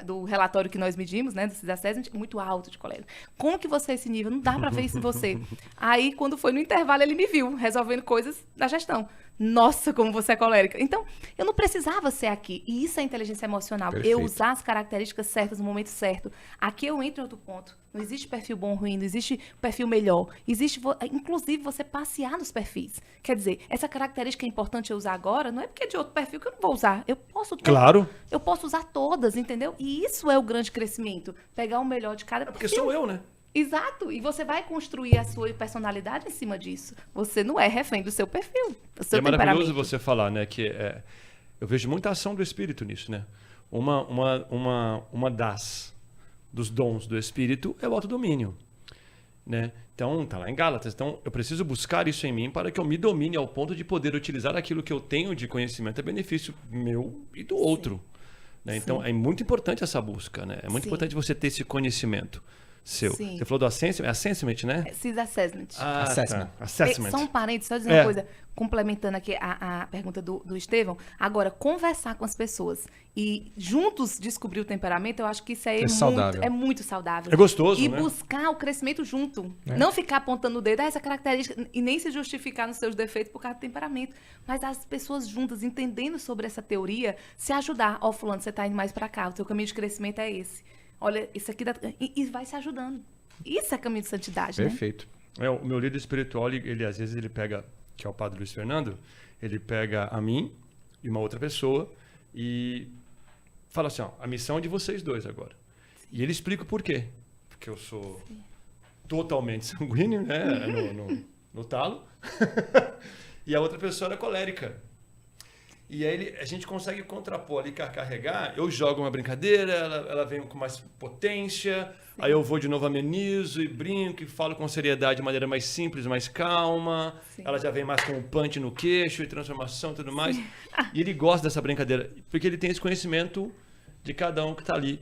C: do relatório que nós medimos, né, do CIS-Assessment, é muito alto de colérica. Como que você é esse nível? Não dá pra ver isso em você. Aí, quando foi no intervalo, ele me viu resolvendo coisas da gestão. Nossa, como você é colérica. Então, eu não precisava ser aqui. E isso é inteligência emocional.
A: Perfeito.
C: Eu usar as características certas no momento certo. Aqui eu entro em outro ponto. Não existe perfil bom ou ruim, não existe perfil melhor. Existe, inclusive, você passear nos perfis. Quer dizer, essa característica é importante eu usar agora, não é porque é de outro perfil que eu não vou usar. Eu posso ter.
B: Claro.
C: Eu posso usar todas, entendeu? E isso é o grande crescimento. Pegar o melhor de cada
B: Porque sou eu, né?
C: Exato, e você vai construir a sua personalidade em cima disso. Você não é refém do seu perfil, do seu
B: E é maravilhoso
C: temperamento.
B: você falar, né? Que eu vejo muita ação do Espírito nisso, né? Uma dos dons do Espírito é o autodomínio, né? Então, tá lá em Gálatas. Então, eu preciso buscar isso em mim para que eu me domine ao ponto de poder utilizar aquilo que eu tenho de conhecimento a benefício meu e do outro. né? Então, é muito importante essa busca, né? É muito
C: Sim.
B: importante você ter esse conhecimento seu.
C: Sim.
B: Você falou do Assessment, é Assessment, né?
C: CIS Assessment.
A: Assessment.
B: Tá. Assessment.
C: Só um parênteses, só dizer
B: É.
C: uma coisa, complementando aqui a pergunta do Estevão. Agora, conversar com as pessoas e juntos descobrir o temperamento, eu acho que isso aí
A: saudável.
C: é muito saudável.
B: É gostoso,
C: E
B: né?
C: buscar o crescimento junto.
A: É.
C: Não ficar apontando o dedo, essa característica, e nem se justificar nos seus defeitos por causa do temperamento. Mas as pessoas juntas, entendendo sobre essa teoria, se ajudar. Ó, fulano, você tá indo mais pra cá, o seu caminho de crescimento é esse. Olha, isso aqui e vai se ajudando. Isso é caminho de santidade, né?
A: Perfeito.
B: O meu líder espiritual, ele às vezes ele pega, que é o Padre Luiz Fernando, ele pega a mim e uma outra pessoa e fala assim, ó, a missão é de vocês dois agora. E ele explica o porquê. Porque eu sou totalmente sanguíneo, né, no talo, e a outra pessoa era colérica. E aí a gente consegue contrapor ali, carregar, eu jogo uma brincadeira, ela vem com mais potência, aí eu vou de novo amenizo e brinco e falo com seriedade de maneira mais simples, mais calma.
C: Sim.
B: Ela já vem mais com um punch no queixo e transformação e tudo mais. E ele gosta dessa brincadeira, porque ele tem esse conhecimento de cada um que está ali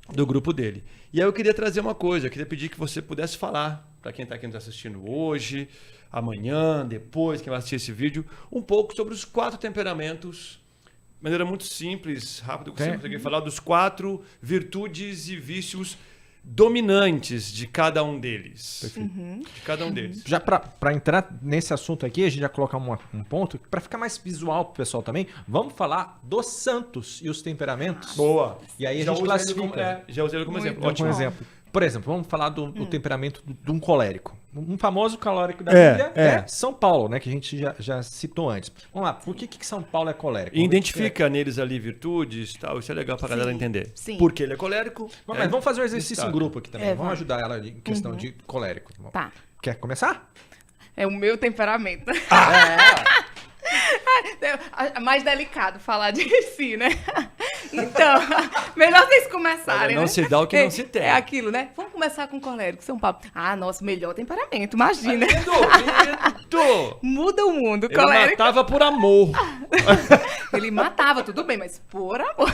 B: do grupo dele. E aí eu queria trazer uma coisa, eu queria pedir que você pudesse falar, para quem está aqui nos assistindo hoje, amanhã, depois, quem vai assistir esse vídeo, um pouco sobre os 4 temperamentos, de maneira muito simples, rápido, que você consegue falar dos 4 virtudes e vícios dominantes de cada um deles.
A: Perfeito.
B: De cada um deles.
A: Já para entrar nesse assunto aqui, a gente já colocar um ponto, para ficar mais visual pro pessoal também, vamos falar dos santos e os temperamentos.
B: Boa.
A: E aí a
B: Já
A: gente
B: usa ele
A: classifica.
B: como, já usei ele como
C: Muito
B: exemplo.
C: bom.
B: Ótimo.
A: exemplo. Por exemplo, vamos falar do temperamento de um colérico. Um famoso colérico da
B: É,
A: Bíblia é São Paulo, né? Que a gente já citou antes. Vamos lá, por que São Paulo é colérico?
B: E identifica neles ali virtudes, tal, isso é legal pra galera entender.
C: Sim.
B: Porque ele é colérico.
A: Mas vamos fazer um exercício
B: destaca.
A: em grupo aqui também.
C: É,
A: Vamos
C: vamos.
A: ajudar ela em questão de colérico.
C: Tá.
A: Quer começar?
C: É o meu temperamento. É mais delicado falar de si, né? Então, melhor vocês começarem,
B: Olha, não
C: né?
B: se dá o que não se tem.
C: É aquilo, né? Vamos começar com o colérico, São Paulo. Ah, nosso melhor temperamento, imagina.
B: Lindo!
C: Muda o mundo,
B: Ele
C: colérico.
B: matava por amor.
C: Ele matava, tudo bem, mas por amor.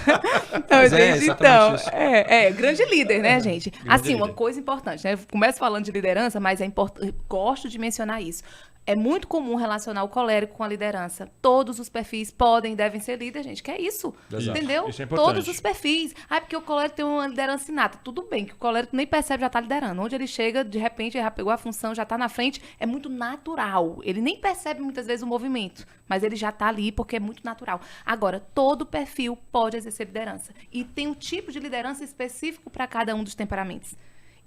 C: Então,
A: Mas é
C: gente,
A: exatamente isso.
C: grande líder, né, gente? Assim, uma
B: líder.
C: coisa importante, né? Eu começo falando de liderança, mas é importante, gosto de mencionar isso. É muito comum relacionar o colérico com a liderança. Todos os perfis podem e devem ser líderes, gente. Que é isso?
B: Exato.
C: Entendeu?
B: Isso é importante.
C: Todos os perfis. Ah, é porque o colérico tem uma liderança inata. Tudo bem, que o colérico nem percebe, já está liderando. Onde ele chega, de repente, ele já pegou a função, já está na frente. É muito natural. Ele nem percebe muitas vezes o movimento, mas ele já está ali porque é muito natural. Agora, todo perfil pode exercer liderança. E tem um tipo de liderança específico para cada um dos temperamentos.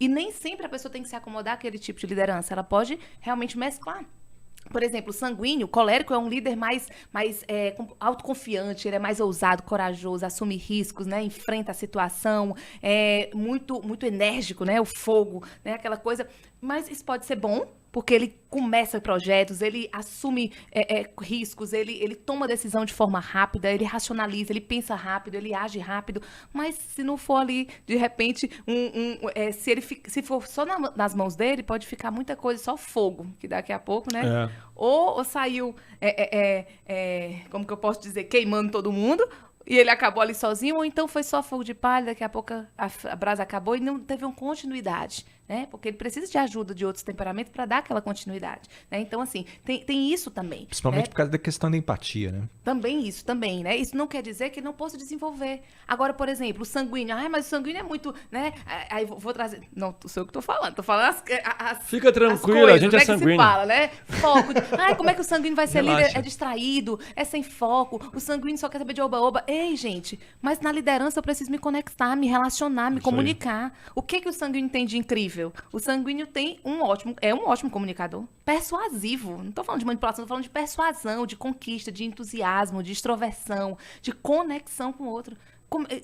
C: E nem sempre a pessoa tem que se acomodar àquele tipo de liderança. Ela pode realmente mesclar. Por exemplo, o sanguíneo, o colérico é um líder mais autoconfiante, ele é mais ousado, corajoso, assume riscos, né? Enfrenta a situação, é muito enérgico, né? O fogo, né? Aquela coisa. Mas isso pode ser bom, porque ele começa projetos, ele assume riscos, ele toma decisão de forma rápida, ele racionaliza, ele pensa rápido, ele age rápido. Mas se não for ali, de repente, se for só nas mãos dele, pode ficar muita coisa, só fogo, que daqui a pouco, né?
B: É.
C: Ou saiu, como que eu posso dizer, queimando todo mundo, e ele acabou ali sozinho, ou então foi só fogo de palha, daqui a pouco a brasa acabou e não teve uma continuidade, né? Porque ele precisa de ajuda de outros temperamentos para dar aquela continuidade, né? Então, assim, tem isso também.
A: Principalmente
C: né?
A: por causa da questão da empatia, né?
C: Também isso, também, né? Isso não quer dizer que não possa desenvolver. Agora, por exemplo, o sanguíneo. Ah, mas o sanguíneo é muito, né? Aí vou trazer... Não, sou eu que tô falando. Tô falando as
B: Fica tranquila,
C: as coisas,
B: a gente é
C: né, que
B: sanguíneo.
C: se fala, né? Foco. Como é que o sanguíneo vai ser
B: Relaxa.
C: líder? É distraído, é sem foco. O sanguíneo só quer saber de oba-oba. Ei, gente, mas na liderança eu preciso me conectar, me relacionar, me
B: Isso aí.
C: comunicar. O que o sanguíneo tem de incrível? O sanguíneo tem um ótimo comunicador. Persuasivo. Não tô falando de manipulação, tô falando de persuasão, de conquista, de entusiasmo, de extroversão, de conexão com o outro.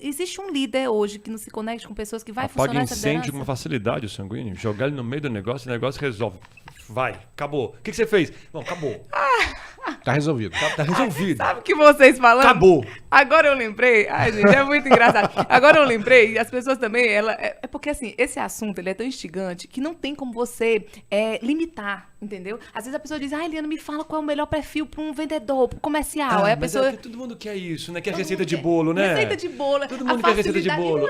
C: Existe um líder hoje que não se conecta com pessoas que vai
B: Apaga
C: funcionar essa
B: incêndio
C: liderança?
B: com uma facilidade, o sanguíneo. Jogar ele no meio do negócio, o negócio resolve. Vai, acabou. O que você fez? Não, acabou.
A: Tá resolvido.
B: Tá resolvido.
C: Sabe o que vocês falando?
B: Acabou.
C: Agora eu lembrei. Ai, gente, é muito engraçado. Agora eu lembrei, e as pessoas também, é porque assim, esse assunto ele é tão instigante que não tem como você limitar, entendeu? Às vezes a pessoa diz, Eliana, me fala qual é o melhor perfil para um vendedor, para um comercial. Aí a
B: mas
C: pessoa...
B: é que todo mundo quer isso, né? Quer
C: Todo
B: receita
C: mundo
B: de
C: quer.
B: bolo, né?
C: Receita de bolo.
B: Todo mundo quer receita de bolo.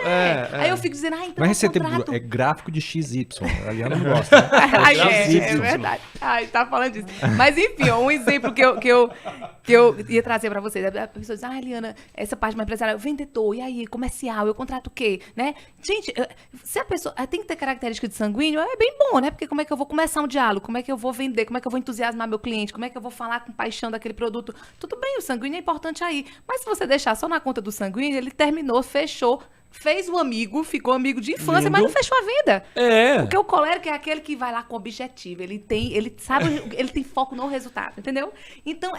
C: Aí eu fico dizendo, então
A: Não é receita de bolo, é gráfico de XY. A Liana não gosta. Né?
C: Ai, é verdade. Ai, tá falando disso. Mas enfim, ó, um exemplo que eu ia trazer pra vocês. A pessoa diz, Liana, essa parte mais empresarial, vendedor, e aí, comercial, eu contrato o quê? Né? Gente, se a pessoa tem que ter característica de sanguíneo, é bem bom, né? Porque como é que eu vou começar um diálogo? Como é que eu vou vender? Como é que eu vou entusiasmar meu cliente? Como é que eu vou falar com paixão daquele produto? Tudo bem, o sanguíneo é importante aí. Mas se você deixar só na conta do sanguíneo, ele terminou, fechou, fez um amigo, ficou amigo de infância, mas não fechou a venda. Porque o colérico é aquele que vai lá com objetivo. Ele tem foco no resultado, entendeu? Então,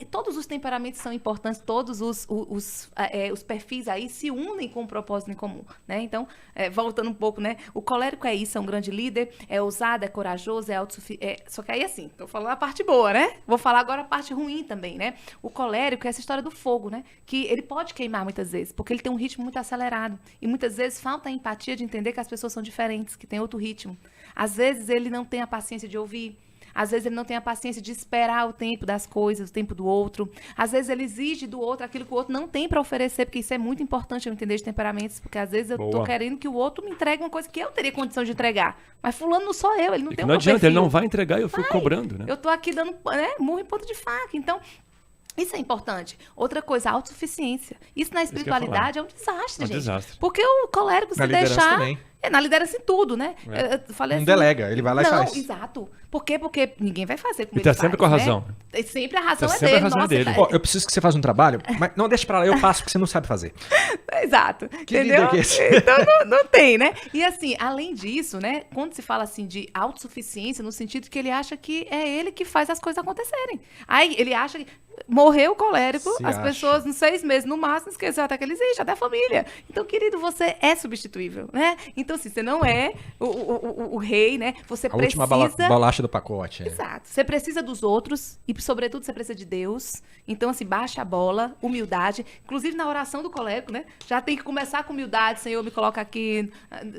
C: todos os temperamentos são importantes, todos os perfis aí se unem com um propósito em comum, né? Então, voltando um pouco, né? O colérico é isso, é um grande líder, é ousado, é corajoso, é autossuficiente. Só que aí, assim, tô falando a parte boa, né? Vou falar agora a parte ruim também, né? O colérico é essa história do fogo, né? Que ele pode queimar muitas vezes, porque ele tem um ritmo muito acelerado. E muitas vezes falta a empatia de entender que as pessoas são diferentes, que tem outro ritmo. Às vezes ele não tem a paciência de ouvir. Às vezes ele não tem a paciência de esperar o tempo das coisas, o tempo do outro. Às vezes ele exige do outro aquilo que o outro não tem para oferecer, porque isso é muito importante eu entender de temperamentos, porque às vezes eu tô querendo que o outro me entregue uma coisa que eu teria condição de entregar. Mas fulano não sou eu, ele não tem um
B: Não adianta,
C: perfil.
B: ele não vai entregar e eu fico cobrando, né?
C: Eu tô aqui dando murro em ponta de faca. Então, isso é importante. Outra coisa, autossuficiência. Isso na espiritualidade é um desastre, gente.
B: Desastre.
C: Porque o colérico, se
A: Na liderança
C: deixar...
A: também.
C: Na liderança em tudo, né? Eu falei
A: Não
C: assim,
A: delega, ele vai lá e faz.
C: Não, exato. Por quê? Porque ninguém vai fazer como
B: E tá
C: ele
B: sempre
C: faz,
B: com a
C: né?
B: razão.
C: E sempre a razão
B: Tá
C: é
B: sempre a
C: dele.
B: razão é
C: Nossa,
B: dele.
A: Ó, eu preciso que você faça um trabalho, mas não deixa pra lá, eu faço porque você não sabe fazer.
C: Exato.
A: Que
C: entendeu?
A: líder que é esse?
C: Então não tem, né? E assim, além disso, né? Quando se fala assim de autossuficiência, no sentido que ele acha que é ele que faz as coisas acontecerem. Aí ele acha que morreu o colérico,
A: Se
C: as
A: acha.
C: pessoas, em 6 meses no máximo, esqueceu até que ele existe, até a família. Então, querido, você é substituível, né? Então, assim, você não é o rei, né? Você
A: A última
C: precisa...
A: bolacha do pacote.
C: Exato. Você precisa dos outros e, sobretudo, você precisa de Deus. Então, assim, baixa a bola, humildade. Inclusive, na oração do colérico, né? Já tem que começar com humildade. Senhor, me coloca aqui,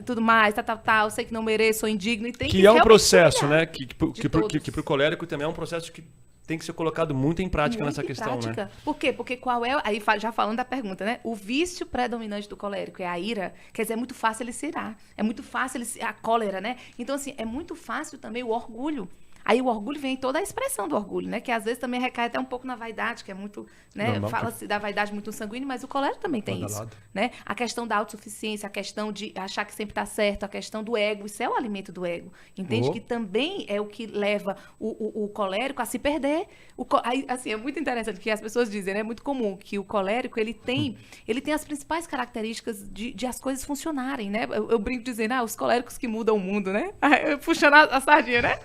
C: tudo mais, tal. Eu sei que não mereço, sou indigno. E tem que
B: Que é um
C: realmente
B: processo,
C: humilhar.
B: né? Que pro colérico também é um processo que tem que ser colocado muito em prática
C: Muito
B: nessa
C: em
B: questão,
C: prática.
B: né?
C: Por quê? Porque qual é... Aí, já falando da pergunta, né? O vício predominante do colérico é a ira. Quer dizer, é muito fácil ele se irar. É muito fácil a cólera, né? Então, assim, é muito fácil também o orgulho. Aí o orgulho vem toda a expressão do orgulho, né? Que às vezes também recai até um pouco na vaidade, que é muito, né?
B: Normal.
C: Fala-se da vaidade muito sanguínea, mas o colérico também tem
B: Lado a
C: isso,
B: lado.
C: né? A questão da autossuficiência, a questão de achar que sempre tá certo, a questão do ego, isso é o alimento do ego. Entende?
B: Oh.
C: Que também é o que leva o colérico a se perder. Aí, assim, é muito interessante que as pessoas dizem, né? É muito comum que o colérico, ele tem as principais características de as coisas funcionarem, né? Eu brinco dizendo, os coléricos que mudam o mundo, né? Puxando a sardinha, né?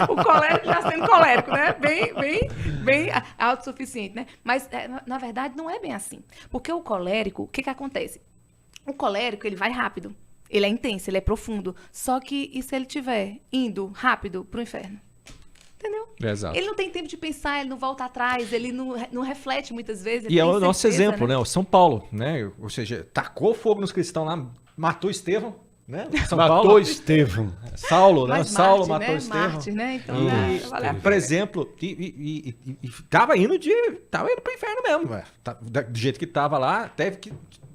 C: O colérico já sendo colérico, né? Bem autossuficiente, né? Mas, na verdade, não é bem assim. Porque o colérico, o que acontece? O colérico, ele vai rápido. Ele é intenso, ele é profundo. Só que, e se ele estiver indo rápido pro inferno? Entendeu?
A: Exato.
C: Ele não tem tempo de pensar, ele não volta atrás, ele não reflete muitas vezes.
A: E é
C: tem
A: o nosso
C: certeza,
A: exemplo, né? O São Paulo, né? Ou seja, tacou fogo nos cristãos lá, matou Estevão, né? São
B: Matou
A: Paulo.
B: Estevão.
A: Saulo, né?
C: Mas
A: Saulo
C: Marte,
A: matou
C: né?
A: Estevão.
C: Marte, né? Então, vale a pena.
A: Por exemplo, e tava indo pro inferno mesmo, velho. Do jeito que tava lá, teve que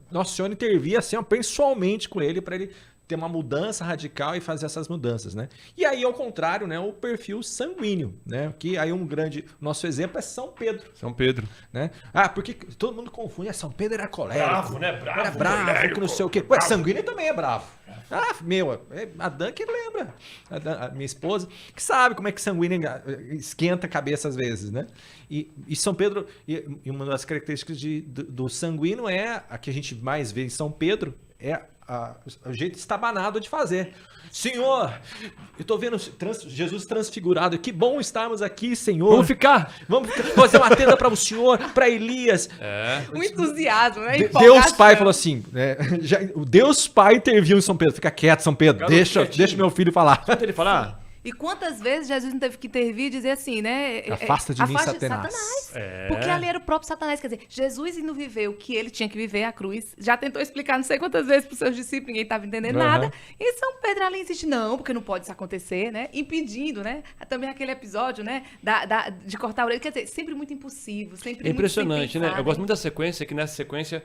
A: Nosso Senhor intervia assim, ó, pessoalmente com ele para ele ter uma mudança radical e fazer essas mudanças, né? E aí, ao contrário, né, o perfil sanguíneo, né? Que aí nosso exemplo é São Pedro.
B: São Pedro.
A: Né? Porque todo mundo confunde, São Pedro era colérico.
B: Bravo, né? Bravo,
A: Era bravo,
B: colérico.
A: que não sei o quê. Ué, sanguíneo também é bravo. A Dan que lembra. A minha esposa, que sabe como é que sanguíneo esquenta a cabeça às vezes, né? E São Pedro, e uma das características do sanguíneo é a que a gente mais vê em São Pedro, é o jeito estabanado de fazer. Senhor, eu tô vendo Jesus transfigurado. Que bom estarmos aqui, Senhor.
B: Vamos ficar.
A: Vamos fazer uma tenda para o Senhor, para Elias.
C: Um entusiasmo, né?
A: Deus Pai falou assim, o Deus Pai interviu em São Pedro. Fica quieto, São Pedro. Deixa meu filho falar.
B: Deixa ele falar.
C: E quantas vezes Jesus não teve que intervir e dizer assim, né?
A: Afasta de mim, Satanás.
C: Porque ali era o próprio Satanás. Quer dizer, Jesus indo viver o que ele tinha que viver, a cruz. Já tentou explicar não sei quantas vezes para os seus discípulos, ninguém estava entendendo nada. E São Pedro ali insiste, não, porque não pode isso acontecer, né? Impedindo, né? Também aquele episódio, né? De cortar a orelha. Quer dizer, sempre muito impulsivo, sempre
B: É impressionante,
C: muito sem pensar,
B: né? Eu gosto muito da sequência, que nessa sequência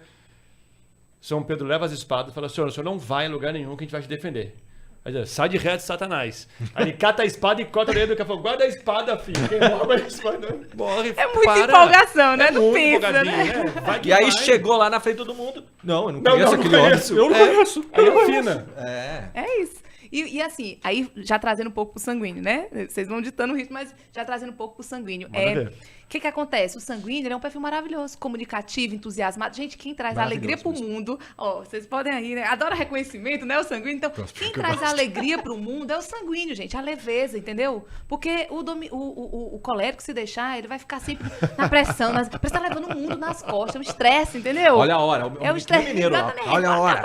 B: São Pedro leva as espadas e fala, senhor, o senhor não vai em lugar nenhum que a gente vai te defender. Aí diz, sai de reto, Satanás. Aí ele cata a espada e corta o dedo do cara e fala, guarda a espada, filho. Quem morre a espada morre.
C: É muita empolgação, né? Não
B: muito
C: pensa, né?
B: empolgadinho, Vai que
A: E aí
B: vai.
A: chegou lá na frente de todo mundo. Não, eu não
B: Não,
A: conheço
B: não
A: aquele
B: conheço.
A: homem.
B: Eu não conheço. Aí é fina.
C: É isso. E assim, aí já trazendo um pouco pro sanguíneo, né? Vocês vão ditando o ritmo, mas já trazendo um pouco pro sanguíneo.
B: Manda ver.
C: O que acontece? O sanguíneo ele é um perfil maravilhoso, comunicativo, entusiasmado. Gente, quem traz alegria pro mundo, ó, vocês podem aí, né? Adora reconhecimento, né? O sanguíneo. Então, quem traz alegria pro mundo é o sanguíneo, gente. A leveza, entendeu? Porque o colérico, se deixar, ele vai ficar sempre na pressão. Parece que tá levando o mundo nas costas, é um estresse, entendeu?
A: Olha a hora.
C: É o estresse
A: mineiro lá.
C: exatamente.
A: Olha a hora.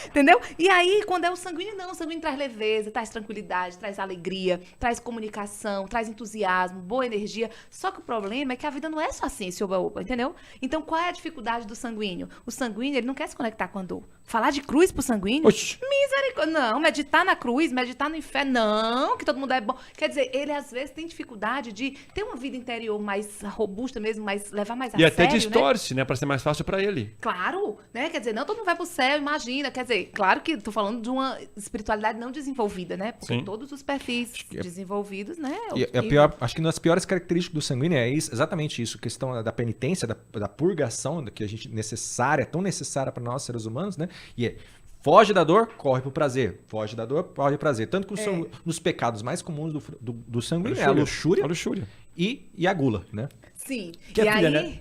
C: Entendeu? E aí, quando é o sanguíneo, não. O sanguíneo traz leveza, traz tranquilidade, traz alegria, traz comunicação, traz entusiasmo, boa energia. Só que o problema é que a vida não é só assim, esse oba-oba, entendeu? Então, qual é a dificuldade do sanguíneo? O sanguíneo, ele não quer se conectar com a dor. Falar de cruz pro sanguíneo?
B: Oxi.
C: Misericórdia. Não, meditar na cruz, meditar no inferno. Não, que todo mundo é bom. Quer dizer, ele às vezes tem dificuldade de ter uma vida interior mais robusta mesmo, levar mais a
B: E
C: sério,
B: até
C: né?
B: distorce, né? Pra ser mais fácil pra ele.
C: Claro, né? Quer dizer, não todo mundo vai pro céu, imagina. Quer dizer, claro que tô falando de uma espiritualidade não desenvolvida, né? Porque
B: Sim.
C: todos os perfis desenvolvidos, né?
A: E a pior, acho que uma das piores características do sanguíneo é exatamente isso, a questão da penitência, da purgação, que a gente necessária, tão necessária para nós seres humanos, né? E foge da dor, corre pro prazer. Foge da dor, corre pro prazer. Tanto que nos pecados mais comuns do sanguíneo é a luxúria
B: A luxúria.
A: e a gula, né?
C: Sim.
B: Que é
C: e
B: filha,
C: aí,
B: né?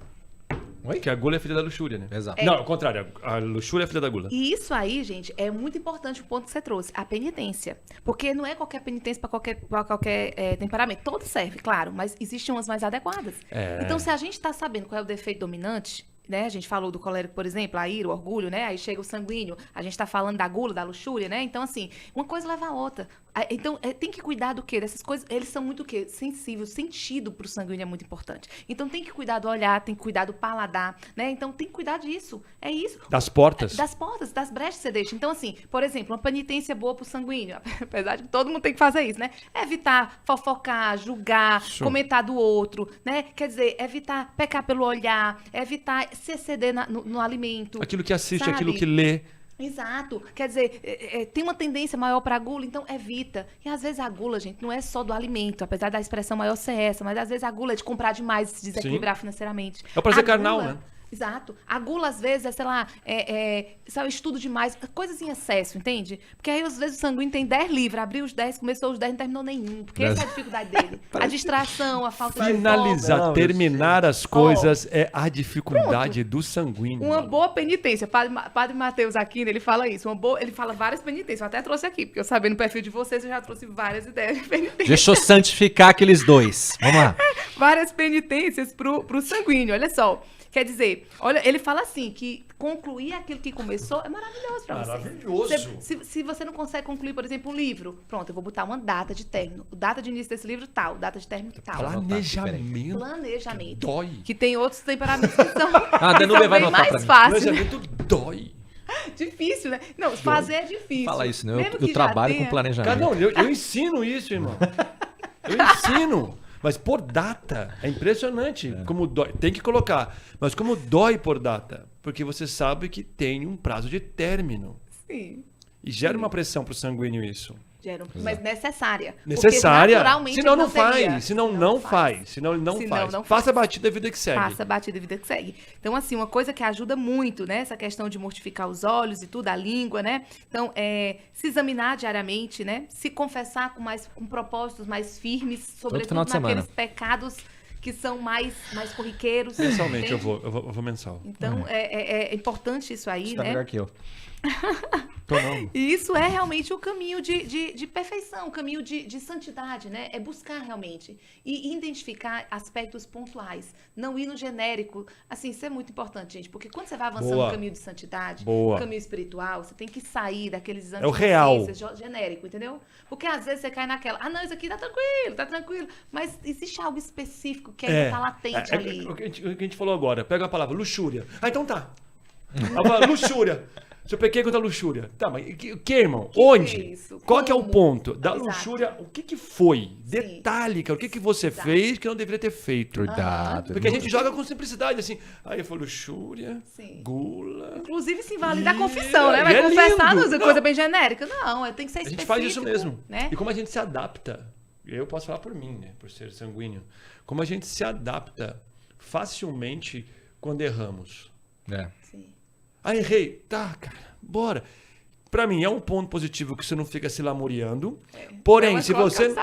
A: Oi?
B: Que a gula é filha da luxúria, né?
A: Exato.
B: Não, ao contrário. A luxúria é filha da gula.
C: E isso aí, gente, é muito importante o ponto que você trouxe, a penitência. Porque não é qualquer penitência para qualquer temperamento. Todo serve, claro, mas existem umas mais adequadas.
B: É.
C: Então, se a gente está sabendo qual é o defeito dominante, né? A gente falou do colérico, por exemplo, a ira, o orgulho, né? Aí chega o sanguíneo, a gente tá falando da gula, da luxúria, né? Então, assim, uma coisa leva a outra. Então, tem que cuidar do quê? Dessas coisas, eles são muito o quê? Sensíveis, o sentido pro sanguíneo é muito importante. Então, tem que cuidar do olhar, tem que cuidar do paladar, né? Então, tem que cuidar disso. É isso.
B: Das portas.
C: Das portas, das brechas que você deixa. Então, assim, por exemplo, uma penitência boa pro sanguíneo, apesar de que todo mundo tem que fazer isso, né? É evitar fofocar, julgar, comentar do outro, né? Quer dizer, evitar pecar pelo olhar, evitar se exceder no alimento.
B: Aquilo que assiste,
C: sabe?
B: aquilo que lê.
C: Exato. Quer dizer, tem uma tendência maior para a gula, então evita. E às vezes a gula, gente, não é só do alimento, apesar da expressão maior ser essa, mas às vezes a gula é de comprar demais e se desequilibrar financeiramente.
B: É o prazer
C: A
B: carnal,
C: gula-
B: né?
C: Exato. A gula, às vezes, é, sei lá, sabe, estudo demais, coisas em excesso, entende? Porque aí, às vezes, o sanguíneo tem 10 livros, abriu os 10, começou os 10 e não terminou nenhum. Porque essa é a dificuldade dele. A distração, a falta de
B: Finalizar,
A: Não,
B: terminar as coisas é a dificuldade do sanguíneo.
C: Uma
B: mano.
C: boa penitência. Padre Mateus Aquino, ele fala isso. Ele fala várias penitências. Eu até trouxe aqui, porque eu sabendo o perfil de vocês, eu já trouxe várias ideias de penitência.
A: Deixa eu santificar aqueles dois. Vamos lá.
C: Várias penitências pro sanguíneo, olha só. Quer dizer, olha, ele fala assim, que concluir aquilo que começou é maravilhoso pra você.
B: Maravilhoso.
C: Se você não consegue concluir, por exemplo, um livro, pronto, eu vou botar uma data de término. Data de início desse livro, tal. Data de término, tal.
B: Planejamento.
C: Planejamento.
B: Dói.
C: Que tem outros temperamentos que são,
A: Ah,
C: que
A: Danube
C: são
A: vai
C: bem
A: anotar pra
C: mais
A: mim.
C: fáceis. né?
B: Planejamento dói.
C: Difícil, né? Não, fazer é difícil.
A: Fala isso, né?
C: Mesmo
A: Eu
C: que já
A: trabalho com
C: tenha-
A: planejamento.
B: Cara, não, eu ensino isso, irmão. Eu ensino. Mas por data, é impressionante como dói. Tem que colocar. Mas como dói por data? Porque você sabe que tem um prazo de término.
C: Sim.
B: E gera uma pressão pro sanguíneo isso.
C: Mas necessária. Porque
B: Necessária.
C: naturalmente
B: Senão
C: ele
B: não faz.
C: teria.
B: Senão não faz. Senão ele não
C: Senão
B: faz.
C: não
B: Faça a
C: faz.
B: batida, a vida que segue.
C: Passa a batida e vida que segue. Então, assim, uma coisa que ajuda muito, né? Essa questão de mortificar os olhos e tudo, a língua, né? Então, se examinar diariamente, né? Se confessar com propósitos mais firmes, sobretudo
A: final de semana.
C: naqueles pecados que são mais corriqueiros.
B: Mensalmente
C: entende?
B: eu vou mensal.
C: Então, é importante isso aí,
A: Você tá
C: né?
A: melhor que eu.
B: Tô não.
C: E isso é realmente o caminho de perfeição, o caminho de santidade, né? É buscar realmente e identificar aspectos pontuais, não ir no genérico. Assim, isso é muito importante, gente, porque quando você vai avançando
B: Boa.
C: no caminho de santidade,
B: Boa.
C: no caminho espiritual, você tem que sair daqueles exames
B: É o
C: de
B: real.
C: consciência genérico, entendeu? Porque às vezes você cai naquela, não, isso aqui tá tranquilo, mas existe algo específico que ainda tá latente ali.
B: O que a gente falou agora. Pega a palavra luxúria. Ah, então tá. A palavra luxúria. Se eu pequei contra a luxúria. Tá, mas o que, irmão? Onde?
C: é isso?
B: Qual que é o
C: Como?
B: ponto? Da
C: Exato.
B: luxúria, o que foi? Detalhe, cara. O que você
C: Exato.
B: fez que não deveria ter feito?
A: Cuidado.
B: Porque a gente joga com simplicidade, assim. Aí foi luxúria,
C: Sim.
B: gula,
C: inclusive, se invalida a confissão, né?
B: E
C: Vai
B: é
C: confessar
B: lindo.
C: coisa bem genérica. Não, tem que ser
B: A
C: específico.
B: gente faz isso mesmo.
C: Né?
B: E como a gente se adapta, eu posso falar por mim, né? Por ser sanguíneo. Como a gente se adapta facilmente quando erramos.
A: É.
C: Sim.
B: Ah, errei. Tá, cara, bora. Pra mim, é um ponto positivo que você não fica se lamuriando. Porém, se você...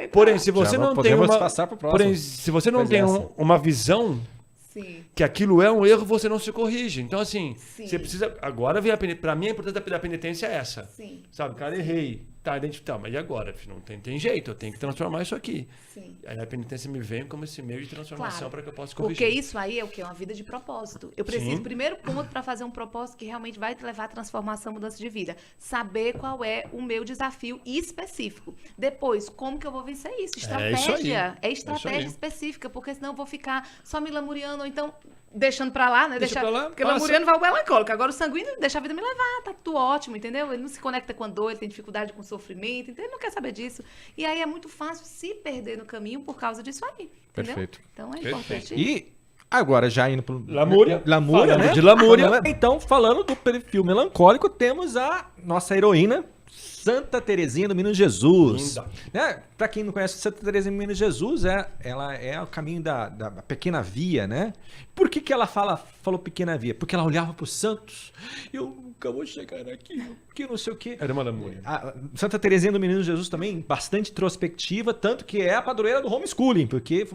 B: Porém, se você não tem
A: podemos
B: uma...
A: passar pro próximo.
B: Porém, se você não
A: Pois
B: tem
A: é, essa.
B: uma visão
C: Sim.
B: que aquilo é um erro, você não se corrige. Então, assim,
C: Sim.
B: você precisa... Agora vem a penitência. Pra mim, a importância da penitência é essa.
C: Sim.
B: Sabe, cara, errei. Tá, identificado. Mas e agora? Filho? Não tem jeito. Eu tenho que transformar isso aqui.
C: Sim.
B: Aí a penitência me vem como esse meio de transformação
C: Claro.
B: para que eu possa corrigir.
C: Porque isso aí é o quê? Uma vida de propósito. Eu preciso,
B: Sim.
C: primeiro ponto, para fazer um propósito que realmente vai te levar à transformação, mudança de vida. Saber qual é o meu desafio específico. Depois, como que eu vou vencer isso? Estratégia.
B: isso aí.
C: É estratégia
B: É isso aí.
C: específica, porque senão eu vou ficar só me lamuriando, ou então deixando pra lá, né?
B: Deixa pra lá,
C: porque
B: passa.
C: lamuriando vai o melancólico. Agora o sanguíneo deixa a vida me levar, tá tudo ótimo, entendeu? Ele não se conecta com a dor, ele tem dificuldade com o sofrimento, então ele não quer saber disso. E aí é muito fácil se perder no caminho por causa disso aí, entendeu?
A: Perfeito.
C: Então é
B: Perfeito.
C: importante.
A: E agora, já indo pro...
B: Lamúria.
A: Lamúria,
B: Falando
A: né?
B: de lamúria.
A: Então, falando do perfil melancólico, temos a nossa heroína, Santa Teresinha do Menino Jesus.
B: Linda.
A: Né? Para quem não conhece, Santa Teresinha do Menino Jesus, ela é o caminho da pequena via, né? Por que ela falou pequena via? Porque ela olhava para os santos. Eu nunca vou chegar aqui, que não sei o quê.
B: Era uma lamúria.
A: A Santa Teresinha do Menino Jesus também, bastante introspectiva, tanto que é a padroeira do homeschooling, porque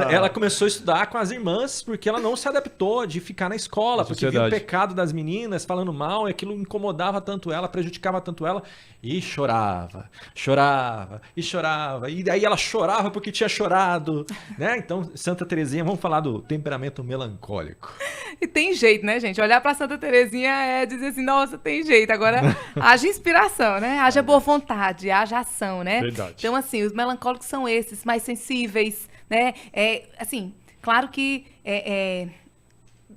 A: ela começou a estudar com as irmãs, porque ela não se adaptou de ficar na escola, porque viu o
B: sociedade.
A: pecado das meninas falando mal, e aquilo incomodava tanto ela, prejudicava tanto ela, e chorava, e chorava, e daí ela chorava porque tinha chorado, né? Então, Santa Teresinha, vamos falar do temperamento melancólico.
C: E tem jeito, né, gente? Olhar pra Santa Teresinha é dizer assim, nossa, tem jeito. Agora, haja inspiração, né? Haja boa vontade, haja ação, né?
B: Verdade.
C: Então, assim, os melancólicos são esses, mais sensíveis, né? Assim, claro que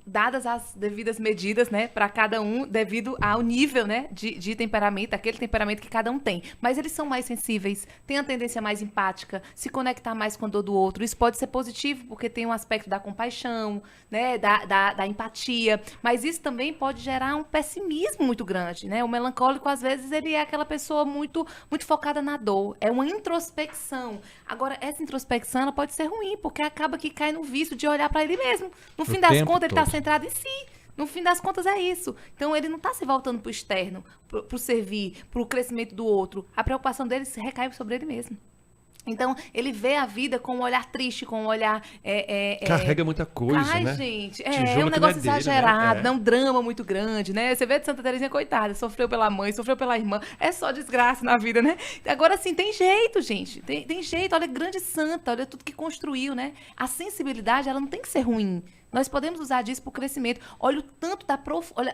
C: dadas as devidas medidas, né, para cada um, devido ao nível, né, de temperamento, aquele temperamento que cada um tem. Mas eles são mais sensíveis, têm a tendência mais empática, se conectar mais com a dor do outro. Isso pode ser positivo, porque tem um aspecto da compaixão, né, da empatia. Mas isso também pode gerar um pessimismo muito grande, né? O melancólico, às vezes, ele é aquela pessoa muito, muito focada na dor. É uma introspecção. Agora, essa introspecção, ela pode ser ruim, porque acaba que cai no vício de olhar para ele mesmo. No fim das contas, ele está centrado em si. No fim das contas é isso. Então ele não está se voltando para o externo, para o servir, para o crescimento do outro. A preocupação dele recai sobre ele mesmo. Então, ele vê a vida com um olhar triste, com um olhar...
B: Carrega muita coisa,
C: Ai,
B: né?
C: gente,
B: Tijolo
C: é um
B: que não é
C: negócio
B: dele, né?
C: exagerado,
B: É.
C: um drama muito grande, né? Você vê de Santa Teresinha, coitada, sofreu pela mãe, sofreu pela irmã, é só desgraça na vida, né? Agora, assim, tem jeito, gente, tem jeito, olha, grande santa, olha tudo que construiu, né? A sensibilidade, ela não tem que ser ruim. Nós podemos usar disso para o crescimento. Olha o tanto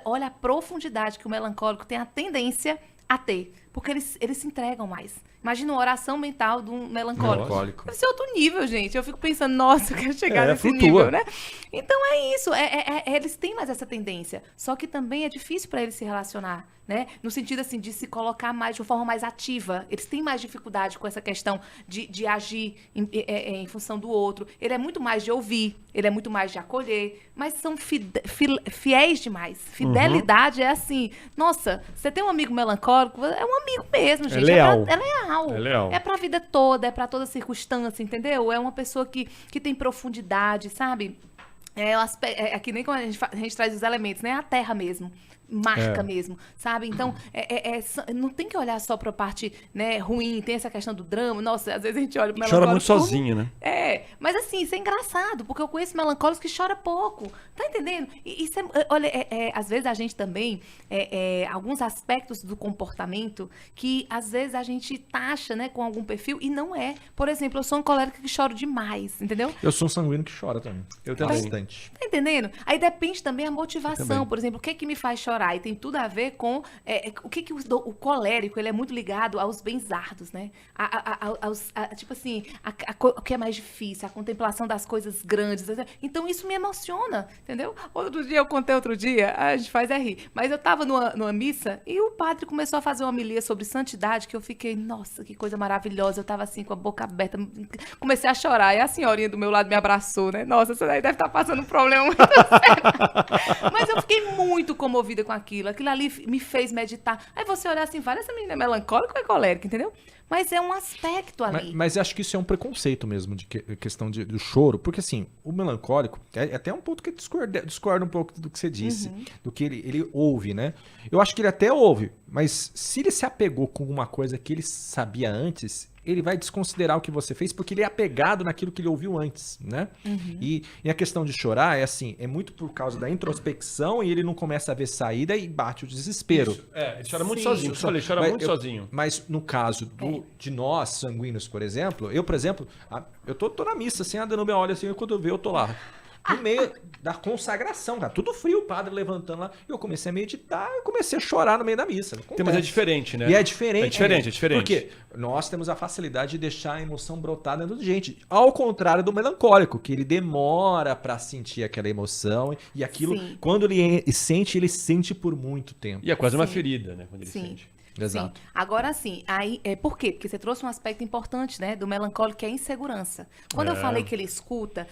C: olha a profundidade que o melancólico tem a tendência a ter, porque eles se entregam mais. Imagina uma oração mental de um melancólico. Deve ser outro nível, gente. Eu fico pensando, nossa, eu quero chegar nesse
B: flutua.
C: nível, né? Então é isso. Eles têm mais essa tendência. Só que também é difícil para eles se relacionar, né? No sentido assim de se colocar mais de uma forma mais ativa. Eles têm mais dificuldade com essa questão de agir em função do outro. Ele é muito mais de ouvir, ele é muito mais de acolher, mas são fiéis demais. Fidelidade é assim. Nossa, você tem um amigo melancólico, é um amigo mesmo, gente.
B: leal.
C: É leal.
B: É leal.
C: É pra vida toda, é pra toda circunstância, entendeu? É uma pessoa que tem profundidade, sabe? É que nem quando a gente traz os elementos, né? A terra mesmo. Marca mesmo, sabe? Então, não tem que olhar só pra parte, né, ruim, tem essa questão do drama. Nossa, às vezes a gente olha pro melancólico...
B: Chora muito sozinho, né?
C: Mas assim, isso é engraçado, porque eu conheço melancólicos que choram pouco. Tá entendendo? Isso olha, às vezes a gente também, alguns aspectos do comportamento que às vezes a gente taxa, né, com algum perfil e não é. Por exemplo, eu sou um colérica que choro demais, entendeu?
A: Eu sou um sanguíneo que chora também.
B: Eu também.
A: Bastante.
C: Tá entendendo? Aí depende também a motivação.
B: também.
C: Por exemplo, o que me faz chorar? E tem tudo a ver com o que o colérico, ele é muito ligado aos benzardos, né? Tipo assim, o que é mais difícil, a contemplação das coisas grandes. Então, isso me emociona, entendeu? Eu contei outro dia, a gente faz rir, mas eu tava numa missa e o padre começou a fazer uma homilia sobre santidade que eu fiquei, nossa, que coisa maravilhosa. Eu tava assim, com a boca aberta, comecei a chorar. E a senhorinha do meu lado me abraçou, né? Nossa, essa daí deve estar passando passando um problema muito sério. Mas eu fiquei muito comovida com aquilo. Aquilo ali me fez meditar. Aí você olhar assim, essa menina é melancólica ou é colérica, entendeu? Mas é um aspecto ali.
A: Mas eu acho que isso é um preconceito mesmo, de questão do choro. Porque, assim, o melancólico, é até um ponto que discorda um pouco do que você disse, do que ele ouve, né? Eu acho que ele até ouve, mas se ele se apegou com uma coisa que ele sabia antes, ele vai desconsiderar o que você fez, porque ele é apegado naquilo que ele ouviu antes, né? E a questão de chorar é assim, é muito por causa da introspecção e ele não começa a ver saída e bate o desespero.
B: Isso. Ele chora muito
C: Sim.
B: sozinho. Ele chora muito sozinho.
A: Mas no caso de nós, sanguíneos, por exemplo, eu, eu tô na missa, assim, a Danúbia olha assim, quando eu vejo, eu tô lá. No meio da consagração, cara. Tudo frio, o padre levantando lá. E eu comecei a meditar e comecei a chorar no meio da missa.
B: Mas é diferente, né?
A: E é diferente.
B: É diferente.
A: Porque nós temos a facilidade de deixar a emoção brotar dentro da gente. Ao contrário do melancólico, que ele demora pra sentir aquela emoção. E aquilo, quando ele sente por muito tempo.
B: E é quase uma ferida, né? Quando ele
C: Sim.
B: sente.
A: Exato.
C: Sim. Agora sim, aí, por quê? Porque você trouxe um aspecto importante, né, do melancólico, que é a insegurança. Quando eu falei que ele escuta,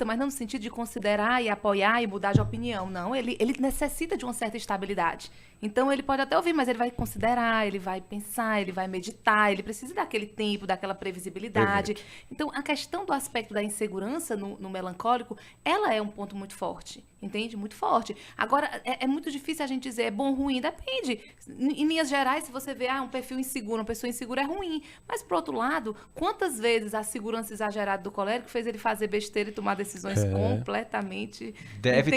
C: mas não no sentido de considerar e apoiar e mudar de opinião, não. Ele necessita de uma certa estabilidade. Então, ele pode até ouvir, mas ele vai considerar, ele vai pensar, ele vai meditar, ele precisa daquele tempo, daquela previsibilidade.
A: Perfeito.
C: Então, a questão do aspecto da insegurança no melancólico, ela é um ponto muito forte, entende? Muito forte. Agora, é muito difícil a gente dizer é bom ou ruim, depende. Em linhas gerais, se você vê um perfil inseguro, uma pessoa insegura é ruim. Mas, por outro lado, quantas vezes a segurança exagerada do colérico fez ele fazer besteira e tomar decisões completamente...
A: Deve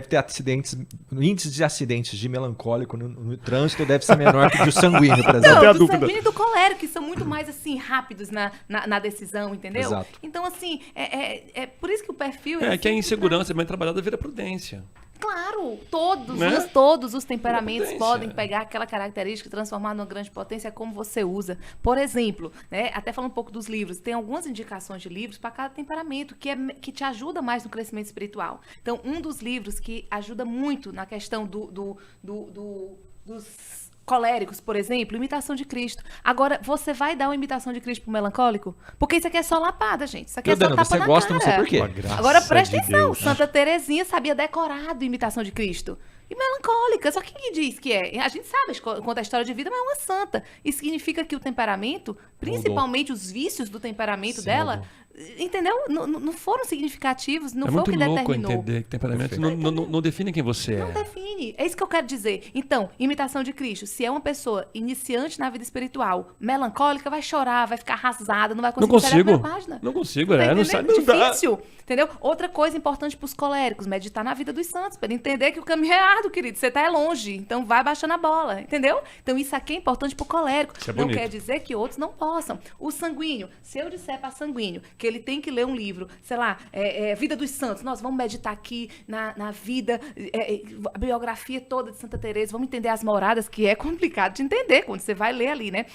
A: ter acidentes, o índice de acidentes de melancólico no trânsito deve ser menor que o de sanguíneo, por exemplo.
C: Não, do sanguíneo e do colérico, que são muito mais, assim, rápidos na decisão, entendeu?
A: Exato.
C: Então, assim, é por isso que o perfil...
B: Que a insegurança bem trabalhada vira prudência.
C: Claro,
B: Né?
C: todos os temperamentos
B: Potência.
C: podem pegar aquela característica e transformar numa grande potência como você usa. Por exemplo, né, até falando um pouco dos livros, tem algumas indicações de livros para cada temperamento que te ajuda mais no crescimento espiritual. Então, um dos livros que ajuda muito na questão dos coléricos, por exemplo, imitação de Cristo. Agora, você vai dar uma imitação de Cristo pro melancólico? Porque isso aqui é só lapada, gente. Isso aqui é só tapa
A: você
C: na
A: gosta,
C: cara.
A: não sei por quê.
C: Agora, presta
B: de
C: atenção.
B: Deus.
C: Santa Terezinha sabia decorado imitação de Cristo. E melancólica. Só que quem diz que é? A gente sabe, conta a história de vida, mas é uma santa. Isso significa que o temperamento, principalmente os vícios do temperamento dela, entendeu? Não foram significativos, não foi o que determinou.
B: É muito louco entender que temperamento não define quem você é.
C: Não define. É isso que eu quero dizer. Então, imitação de Cristo. Se é uma pessoa iniciante na vida espiritual, melancólica, vai chorar, vai ficar arrasada, não vai conseguir sair da primeira página.
B: Não consigo,
C: Tá
B: não
C: entendendo?
B: sabe. Não dá.
C: Difícil, entendeu? Outra coisa importante para os coléricos, meditar na vida dos santos, para ele entender que o caminho é árduo, querido. Você tá longe, então vai baixando a bola, entendeu? Então isso aqui é importante para o colérico.
B: Isso é
C: não
B: bonito.
C: quer dizer que outros não possam. O sanguíneo, se eu disser para sanguíneo que ele tem que ler um livro, sei lá, Vida dos Santos, nós vamos meditar aqui na vida, a biografia toda de Santa Teresa, vamos entender as moradas, que é complicado de entender quando você vai ler ali, né?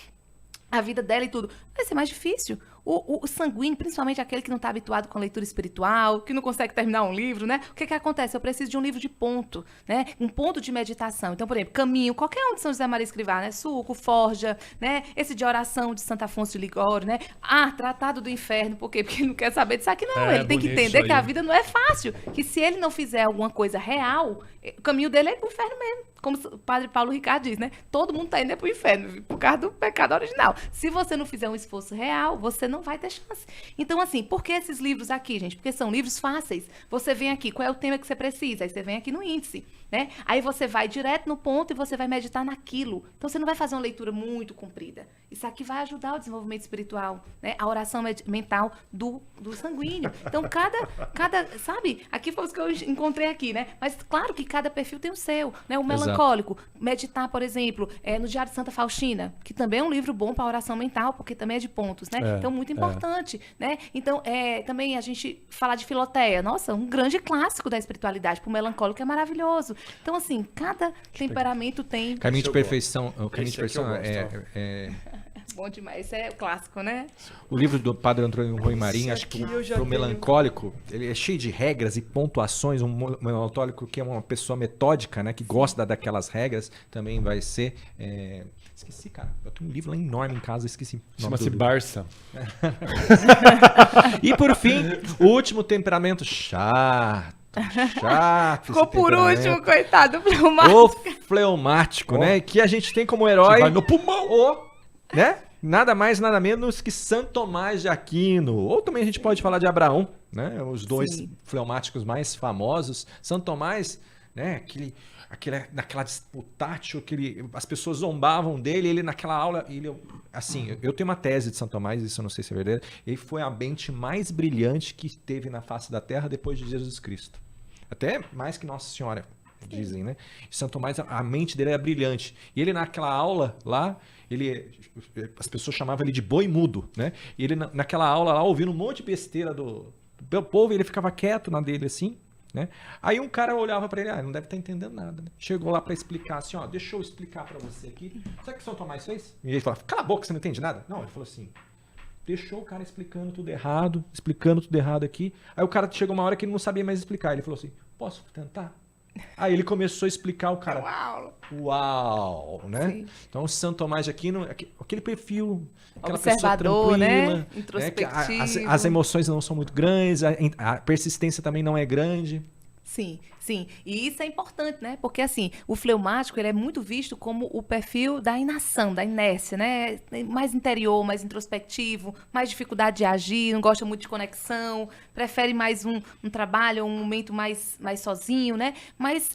C: A vida dela e tudo. Vai ser mais difícil. O sanguíneo, principalmente aquele que não está habituado com a leitura espiritual, que não consegue terminar um livro, né? O que acontece? Eu preciso de um livro de ponto, né? Um ponto de meditação. Então, por exemplo, Caminho, qualquer um de São José Maria Escrivá, né? Suco, Forja, né? Esse de oração de Santo Afonso de Ligório, né? Tratado do Inferno. Por quê? Porque ele não quer saber disso aqui, não. Ele tem que
B: bonito
C: entender
B: isso
C: que a
B: aí.
C: vida não é fácil. Que se ele não fizer alguma coisa real, o caminho dele é pro inferno mesmo. Como o padre Paulo Ricardo diz, né? Todo mundo tá indo pro inferno, por causa do pecado original. Se você não fizer um esforço real, você não vai ter chance. Então, assim, por que esses livros aqui, gente? Porque são livros fáceis. Você vem aqui, qual é o tema que você precisa? Aí você vem aqui no índice, né? Aí você vai direto no ponto e você vai meditar naquilo. Então, você não vai fazer uma leitura muito comprida. Isso aqui vai ajudar o desenvolvimento espiritual, né? A oração mental do sanguíneo. Então, cada, sabe? Aqui foi os que eu encontrei aqui, né? Mas, claro que cada perfil tem o seu, né? O melancólico, meditar, por exemplo, no Diário de Santa Faustina, que também é um livro bom para oração mental, porque também é de pontos, né? Então, muito importante, né? Então, também a gente falar de Filoteia, nossa, um grande clássico da espiritualidade, para o melancólico é maravilhoso. Então, assim, cada temperamento tem...
A: Caminho de
B: eu
A: Perfeição. O Caminho de
B: Esse aqui eu
A: Perfeição
B: gosto,
C: Bom demais. Esse é o clássico, né?
A: O livro do Padre Antônio Rui Marim, acho
B: aqui
A: que
B: eu já
A: pro
B: tenho.
A: melancólico, ele é cheio de regras e pontuações. Um melancólico que é uma pessoa metódica, né? Que gosta daquelas regras, também vai ser... Esqueci, cara. Eu tenho um livro lá enorme em casa, esqueci. o nome
B: Chama-se
A: do livro.
B: Barça.
A: E por fim, o último temperamento chato. Chato.
C: Ficou
A: esse
C: por
A: temperamento.
C: último, coitado do Fleumático.
A: O fleumático, né? Que a gente tem como herói.
B: Vai no pulmão.
A: Né? Nada mais, nada menos que Santo Tomás de Aquino. Ou também a gente pode falar de Abraão, né? Os dois
C: Sim.
A: fleumáticos mais famosos. Santo Tomás, né? Naquela disputátil, as pessoas zombavam dele, ele naquela aula, assim, eu tenho uma tese de Santo Tomás, isso eu não sei se é verdade, ele foi a mente mais brilhante que teve na face da Terra depois de Jesus Cristo. Até mais que Nossa Senhora, dizem, né? Santo Tomás, a mente dele era brilhante. E ele naquela aula lá, as pessoas chamavam ele de boi mudo, né? E ele naquela aula lá, ouvindo um monte de besteira do povo, e ele ficava quieto na dele assim, né? Aí um cara olhava pra ele, não deve estar entendendo nada, né? Chegou lá pra explicar assim, deixa eu explicar pra você aqui. Sabe o que São Tomás fez? E ele falou, cala a boca, você não entende nada? Não, ele falou assim, deixou o cara explicando tudo errado aqui. Aí o cara chegou uma hora que ele não sabia mais explicar. Ele falou assim, posso tentar? Aí ele começou a explicar, o cara... Uau! Né?
C: Sim.
A: Então, Santo Tomás de Aquino, aquele perfil, aquela
C: Observador,
A: pessoa
C: né?
A: tranquila,
C: Introspectivo.
A: as emoções não são muito grandes, a persistência também não é grande.
C: Sim, sim. E isso é importante, né? Porque, assim, o fleumático, ele é muito visto como o perfil da inação, da inércia, né? Mais interior, mais introspectivo, mais dificuldade de agir, não gosta muito de conexão, prefere mais um trabalho, um momento mais sozinho, né? Mas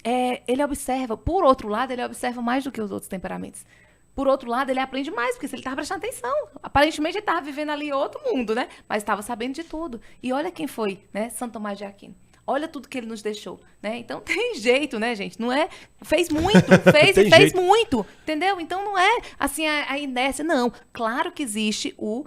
C: ele observa, por outro lado, ele observa mais do que os outros temperamentos. Por outro lado, ele aprende mais, porque se ele estava prestando atenção. Aparentemente, ele estava vivendo ali outro mundo, né? Mas estava sabendo de tudo. E olha quem foi, né? Santo Tomás de Aquino. Olha tudo que ele nos deixou, né? Então tem jeito, né, gente? Não é... Fez muito, fez muito, entendeu? Então não é assim a inércia, não. Claro que existe o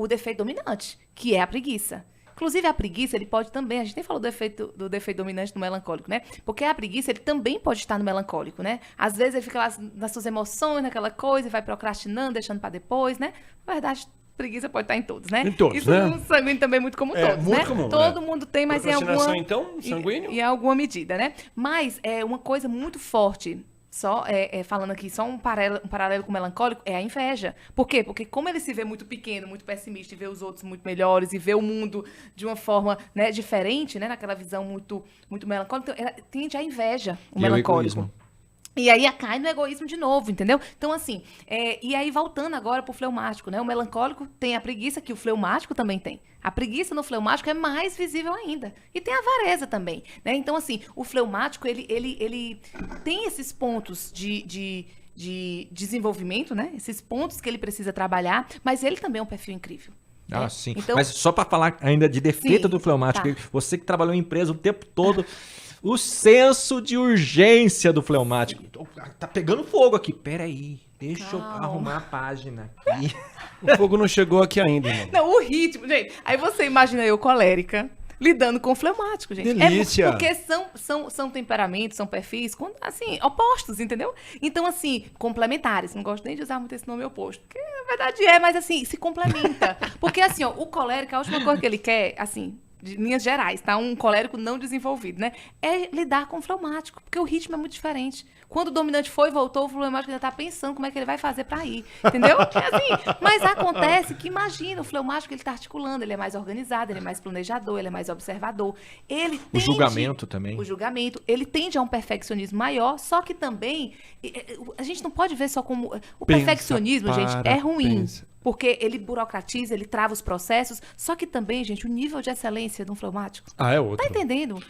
C: defeito dominante, que é a preguiça. Inclusive, a preguiça, ele pode também... A gente nem falou do defeito dominante do melancólico, né? Porque a preguiça, ele também pode estar no melancólico, né? Às vezes, ele fica lá nas suas emoções, naquela coisa, e vai procrastinando, deixando para depois, né? Na verdade... Preguiça pode estar em todos, né?
B: Em todos,
C: isso
B: né?
C: No sanguíneo também é muito comum todos,
B: muito
C: né?
B: comum,
C: Todo
B: né?
C: mundo tem, mas em
B: Procrastinação,
C: alguma...
B: então, sanguíneo?
C: Em alguma medida, né? Mas uma coisa muito forte, só falando aqui, só um paralelo com o melancólico, é a inveja. Por quê? Porque como ele se vê muito pequeno, muito pessimista, e vê os outros muito melhores, e vê o mundo de uma forma, né, diferente, né? Naquela visão muito, muito melancólica, então, tende à inveja, o melancólico.
A: egoísmo.
C: E aí cai no egoísmo de novo, entendeu? Então, assim, e aí voltando agora pro fleumático, né? O melancólico tem a preguiça, que o fleumático também tem. A preguiça no fleumático é mais visível ainda. E tem a avareza também, né? Então, assim, o fleumático, ele tem esses pontos de desenvolvimento, né? Esses pontos que ele precisa trabalhar, mas ele também é um perfil incrível.
A: Sim.
C: Então,
A: mas só para falar ainda de defeito
C: sim,
A: do fleumático,
C: tá.
A: você que trabalhou em empresa o tempo todo... O senso de urgência do fleumático. Tá pegando fogo aqui. Peraí, deixa eu arrumar a página aqui.
B: O fogo não chegou aqui ainda, irmão.
C: Não, o ritmo, gente. Aí você imagina eu, colérica, lidando com o fleumático, gente.
B: Delícia!
C: Porque são temperamentos, são perfis, assim, opostos, entendeu? Então, assim, complementares. Não gosto nem de usar muito esse nome oposto. Porque, na verdade, mas, assim, se complementa. Porque, assim, o colérico, a última coisa que ele quer, assim... de linhas gerais, tá? Um colérico não desenvolvido, né? É lidar com o fleumático, porque o ritmo é muito diferente. Quando o dominante foi e voltou, o fleumático ainda tá pensando como é que ele vai fazer para ir, entendeu? Assim, mas acontece que, imagina, o fleumático, ele tá articulando, ele é mais organizado, ele é mais planejador, ele é mais observador. Ele
A: O julgamento também.
C: O julgamento, ele tende a um perfeccionismo maior, só que também, a gente não pode ver só como... O perfeccionismo, gente, é ruim. Porque ele burocratiza, ele trava os processos. Só que também, gente, o nível de excelência de um fleumático...
B: É outro.
C: Tá entendendo?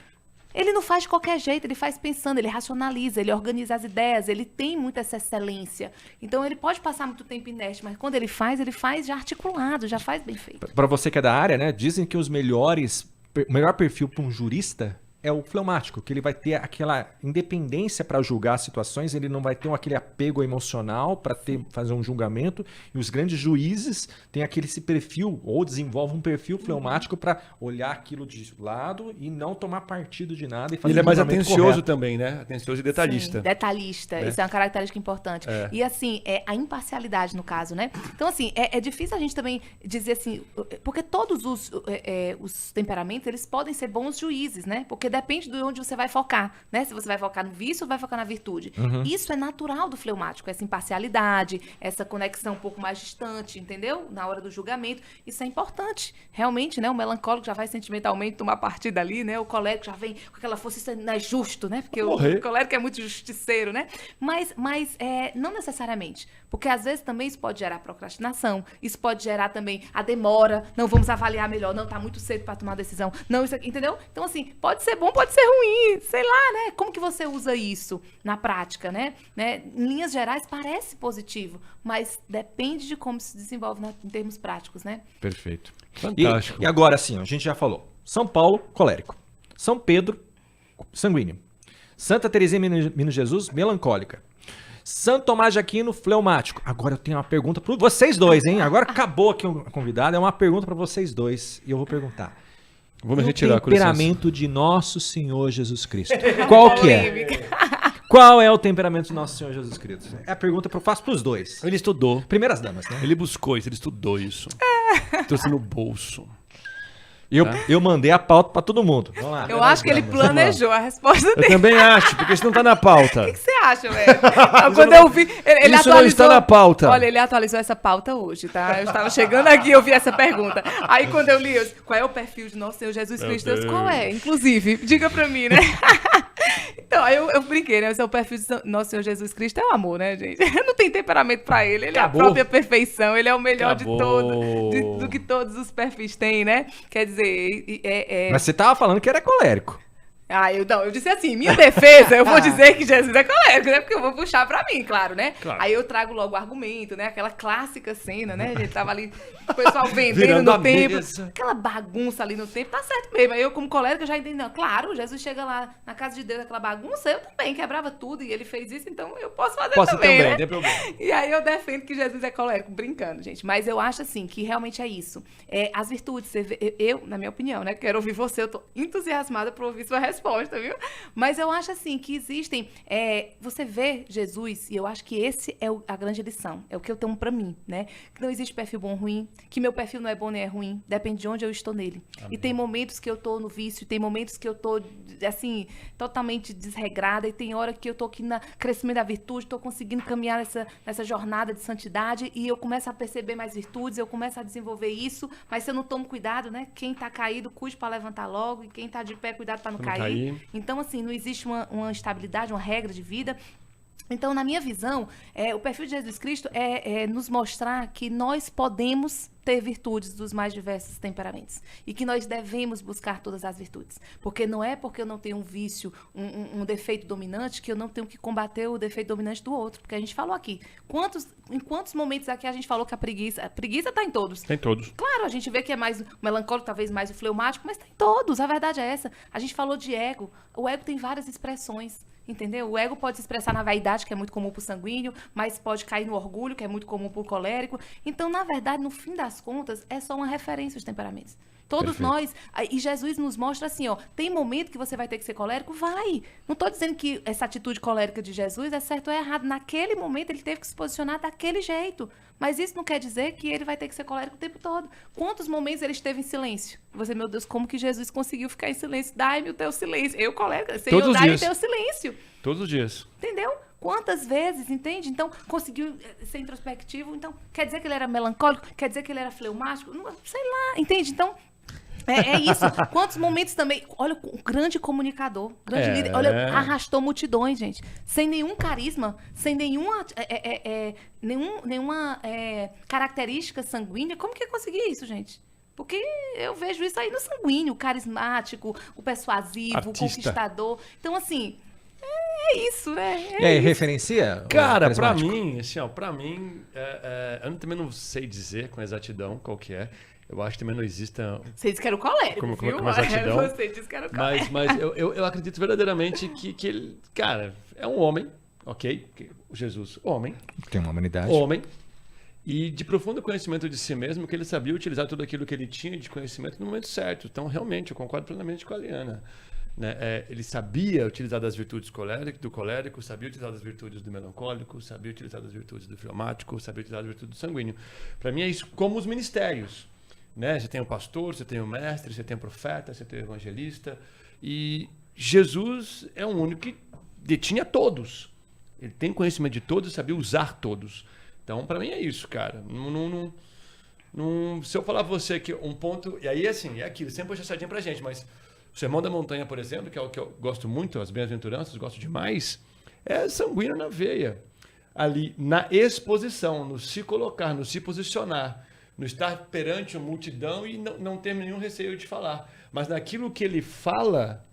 C: Ele não faz de qualquer jeito, ele faz pensando, ele racionaliza, ele organiza as ideias, ele tem muita essa excelência. Então, ele pode passar muito tempo inerte, mas quando ele faz já articulado, já faz bem feito.
A: Para você que é da área, né? Dizem que o melhor perfil para um jurista é o fleumático, que ele vai ter aquela independência para julgar situações, ele não vai ter aquele apego emocional para fazer um julgamento, e os grandes juízes têm esse perfil, ou desenvolvem um perfil fleumático para olhar aquilo de lado e não tomar partido de nada e fazer
B: Ele é mais
A: julgamento
B: atencioso
A: correto.
B: também, né? Atencioso e detalhista.
C: Sim, detalhista, isso é uma característica importante. E assim, a imparcialidade no caso, né? Então assim, é difícil a gente também dizer assim, porque todos os temperamentos, eles podem ser bons juízes, né? Porque depende de onde você vai focar, né? Se você vai focar no vício ou vai focar na virtude. Isso é natural do fleumático, essa imparcialidade, essa conexão um pouco mais distante, entendeu? Na hora do julgamento. Isso é importante, realmente, né? O melancólico já vai sentimentalmente tomar partida ali, né? O colérico já vem com aquela força, isso não é justo, né? Porque o colérico é muito justiceiro, né? Mas não necessariamente. Porque às vezes também isso pode gerar procrastinação, isso pode gerar também a demora, não, vamos avaliar melhor, não, tá muito cedo para tomar decisão, não, isso aqui, entendeu? Então assim, pode ser bom, pode ser ruim, sei lá, né? Como que você usa isso na prática, né? Em linhas gerais parece positivo, mas depende de como se desenvolve em termos práticos, né?
A: Perfeito.
B: Fantástico.
A: E agora sim, a gente já falou. São Paulo, colérico. São Pedro, sanguíneo. Santa Teresinha Menino Jesus, melancólica. Santo Tomás de Aquino, fleumático. Agora eu tenho uma pergunta para vocês dois, hein? Agora acabou aqui o convidado, é uma pergunta para vocês dois. E eu vou perguntar.
B: Vou me
A: O
B: retirar, com licença.
A: temperamento de nosso Senhor Jesus Cristo. Qual que é? Qual é o temperamento de nosso Senhor Jesus Cristo? É a pergunta que eu faço para os dois.
B: Ele estudou.
A: Primeiras damas, né?
B: Ele buscou isso, ele estudou isso. Trouxe no bolso.
A: Eu mandei a pauta para todo mundo. Vamos lá.
C: Eu acho que ele planejou a resposta
B: Eu
C: dele.
B: também acho, porque isso não tá na pauta.
C: O que você acha, velho? Quando eu vi, ele
B: Isso
C: atualizou.
B: não está na pauta.
C: Olha, ele atualizou essa pauta hoje, tá? Eu estava chegando aqui e eu vi essa pergunta. Aí quando eu li, qual é o perfil de nosso Senhor Jesus Cristo? Eu disse, qual é? Inclusive, diga pra mim, né? Então, aí eu brinquei, né? O perfil de nosso Senhor Jesus Cristo é o amor, né, gente? Não tem temperamento pra ele. Ele
B: Acabou.
C: é a própria perfeição. Ele é o melhor
B: Acabou.
C: de todos, do que todos os perfis têm, né? Quer dizer,
A: Mas você tava falando que era colérico.
C: Eu disse assim, minha defesa, eu vou dizer que Jesus é colérico, né? Porque eu vou puxar pra mim, claro, né?
B: Claro.
C: Aí eu trago logo o argumento, né? Aquela clássica cena, né? A gente tava ali, o pessoal vendendo
B: Virando
C: no templo,
B: mesa.
C: aquela bagunça ali no templo, tá certo mesmo. Aí eu, como colérico, já entendi, não, claro, Jesus chega lá na casa de Deus, aquela bagunça, eu também quebrava tudo e ele fez isso, então eu posso fazer também, né?
B: Não tem problema.
C: E aí eu defendo que Jesus é colérico, brincando, gente. Mas eu acho, assim, que realmente é isso. As virtudes, eu, na minha opinião, né? Quero ouvir você, eu tô entusiasmada por ouvir sua resposta, viu? Mas eu acho, assim, que existem... você vê Jesus, e eu acho que esse é a grande lição. É o que eu tenho pra mim, né? Que não existe perfil bom ou ruim, que meu perfil não é bom nem é ruim. Depende de onde eu estou nele. Amém. E tem momentos que eu tô no vício, tem momentos que eu tô, assim, totalmente desregrada, e tem hora que eu tô aqui no crescimento da virtude, tô conseguindo caminhar nessa jornada de santidade, e eu começo a perceber mais virtudes, eu começo a desenvolver isso, mas se eu não tomo cuidado, né? Quem tá caído, cuide para levantar logo, e quem tá de pé, cuidado para não cair. Então, assim, não existe uma estabilidade, uma regra de vida. Então, na minha visão, o perfil de Jesus Cristo é nos mostrar que nós podemos ter virtudes dos mais diversos temperamentos e que nós devemos buscar todas as virtudes. Porque não é porque eu não tenho um vício, um defeito dominante, que eu não tenho que combater o defeito dominante do outro. Porque a gente falou aqui, em quantos momentos aqui a gente falou que a preguiça está em todos.
B: Tem todos.
C: Claro, a gente vê que é mais o melancólico, talvez mais o fleumático, mas tem todos, a verdade é essa. A gente falou de ego, o ego tem várias expressões. Entendeu? O ego pode se expressar na vaidade, que é muito comum para o sanguíneo, mas pode cair no orgulho, que é muito comum para o colérico. Então, na verdade, no fim das contas, é só uma referência aos temperamentos. Todos nós, e Jesus nos mostra assim, ó, tem momento que você vai ter que ser colérico? Vai. Não estou dizendo que essa atitude colérica de Jesus é certo ou errado. Naquele momento, ele teve que se posicionar daquele jeito. Mas isso não quer dizer que ele vai ter que ser colérico o tempo todo. Quantos momentos ele esteve em silêncio? Você, meu Deus, como que Jesus conseguiu ficar em silêncio? Dai-me o teu silêncio. Eu, colérico, Senhor, dai-me o teu silêncio.
B: Todos os dias.
C: Entendeu? Quantas vezes, entende? Então, conseguiu ser introspectivo. Então, quer dizer que ele era melancólico? Quer dizer que ele era fleumático? Não, sei lá, entende? Então, é isso. Quantos momentos também... Olha, o grande comunicador, grande líder. Olha, arrastou multidões, gente. Sem nenhum carisma, sem nenhuma característica sanguínea. Como que ia conseguir isso, gente? Porque eu vejo isso aí no sanguíneo. O carismático, o persuasivo,
B: Artista.
C: o conquistador. Então, assim... É isso, né?
A: E aí, referencia?
B: Cara, pra mim, assim, ó, eu também não sei dizer com exatidão qual que é. Eu acho que também não exista...
C: Você disse que era o colérico, viu?
B: Como exatidão.
C: Você disse que era o colérico.
B: Mas eu acredito verdadeiramente que ele, cara, é um homem, ok? Jesus, homem.
A: Tem uma humanidade.
B: Homem. E de profundo conhecimento de si mesmo, que ele sabia utilizar tudo aquilo que ele tinha de conhecimento no momento certo. Então, realmente, eu concordo plenamente com a Liana. Né? Ele sabia utilizar das virtudes do colérico, sabia utilizar das virtudes do melancólico, sabia utilizar das virtudes do fleumático, sabia utilizar das virtudes do sanguíneo. Para mim é isso como os ministérios. Né? Você tem o pastor, você tem o mestre, você tem o profeta, você tem o evangelista. E Jesus é o único que detinha todos. Ele tem conhecimento de todos e sabia usar todos. Então, para mim é isso, cara. Se eu falar pra você que um ponto... E aí, assim, é aquilo. Sempre puxa a sardinha pra gente, mas... O Sermão da Montanha, por exemplo, que é o que eu gosto muito, as bem-aventuranças, gosto demais, é sanguíneo na veia. Ali, na exposição, no se colocar, no se posicionar, no estar perante uma multidão e não ter nenhum receio de falar. Mas naquilo que ele fala,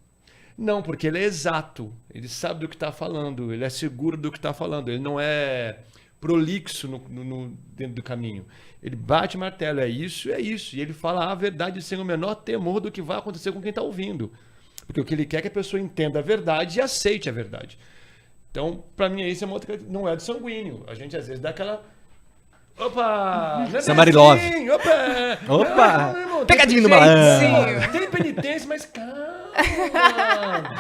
B: não, porque ele é exato. Ele sabe do que está falando, ele é seguro do que está falando, ele não é prolixo dentro do caminho. Ele bate martelo, é isso. E ele fala a verdade sem o menor temor do que vai acontecer com quem está ouvindo. Porque o que ele quer é que a pessoa entenda a verdade e aceite a verdade. Então, para mim, isso é uma outra... Não é do sanguíneo. A gente, às vezes, dá aquela... Opa!
A: Somebody love.
B: Opa!
A: Pegadinho do malandro.
B: Tem penitência, mas calma.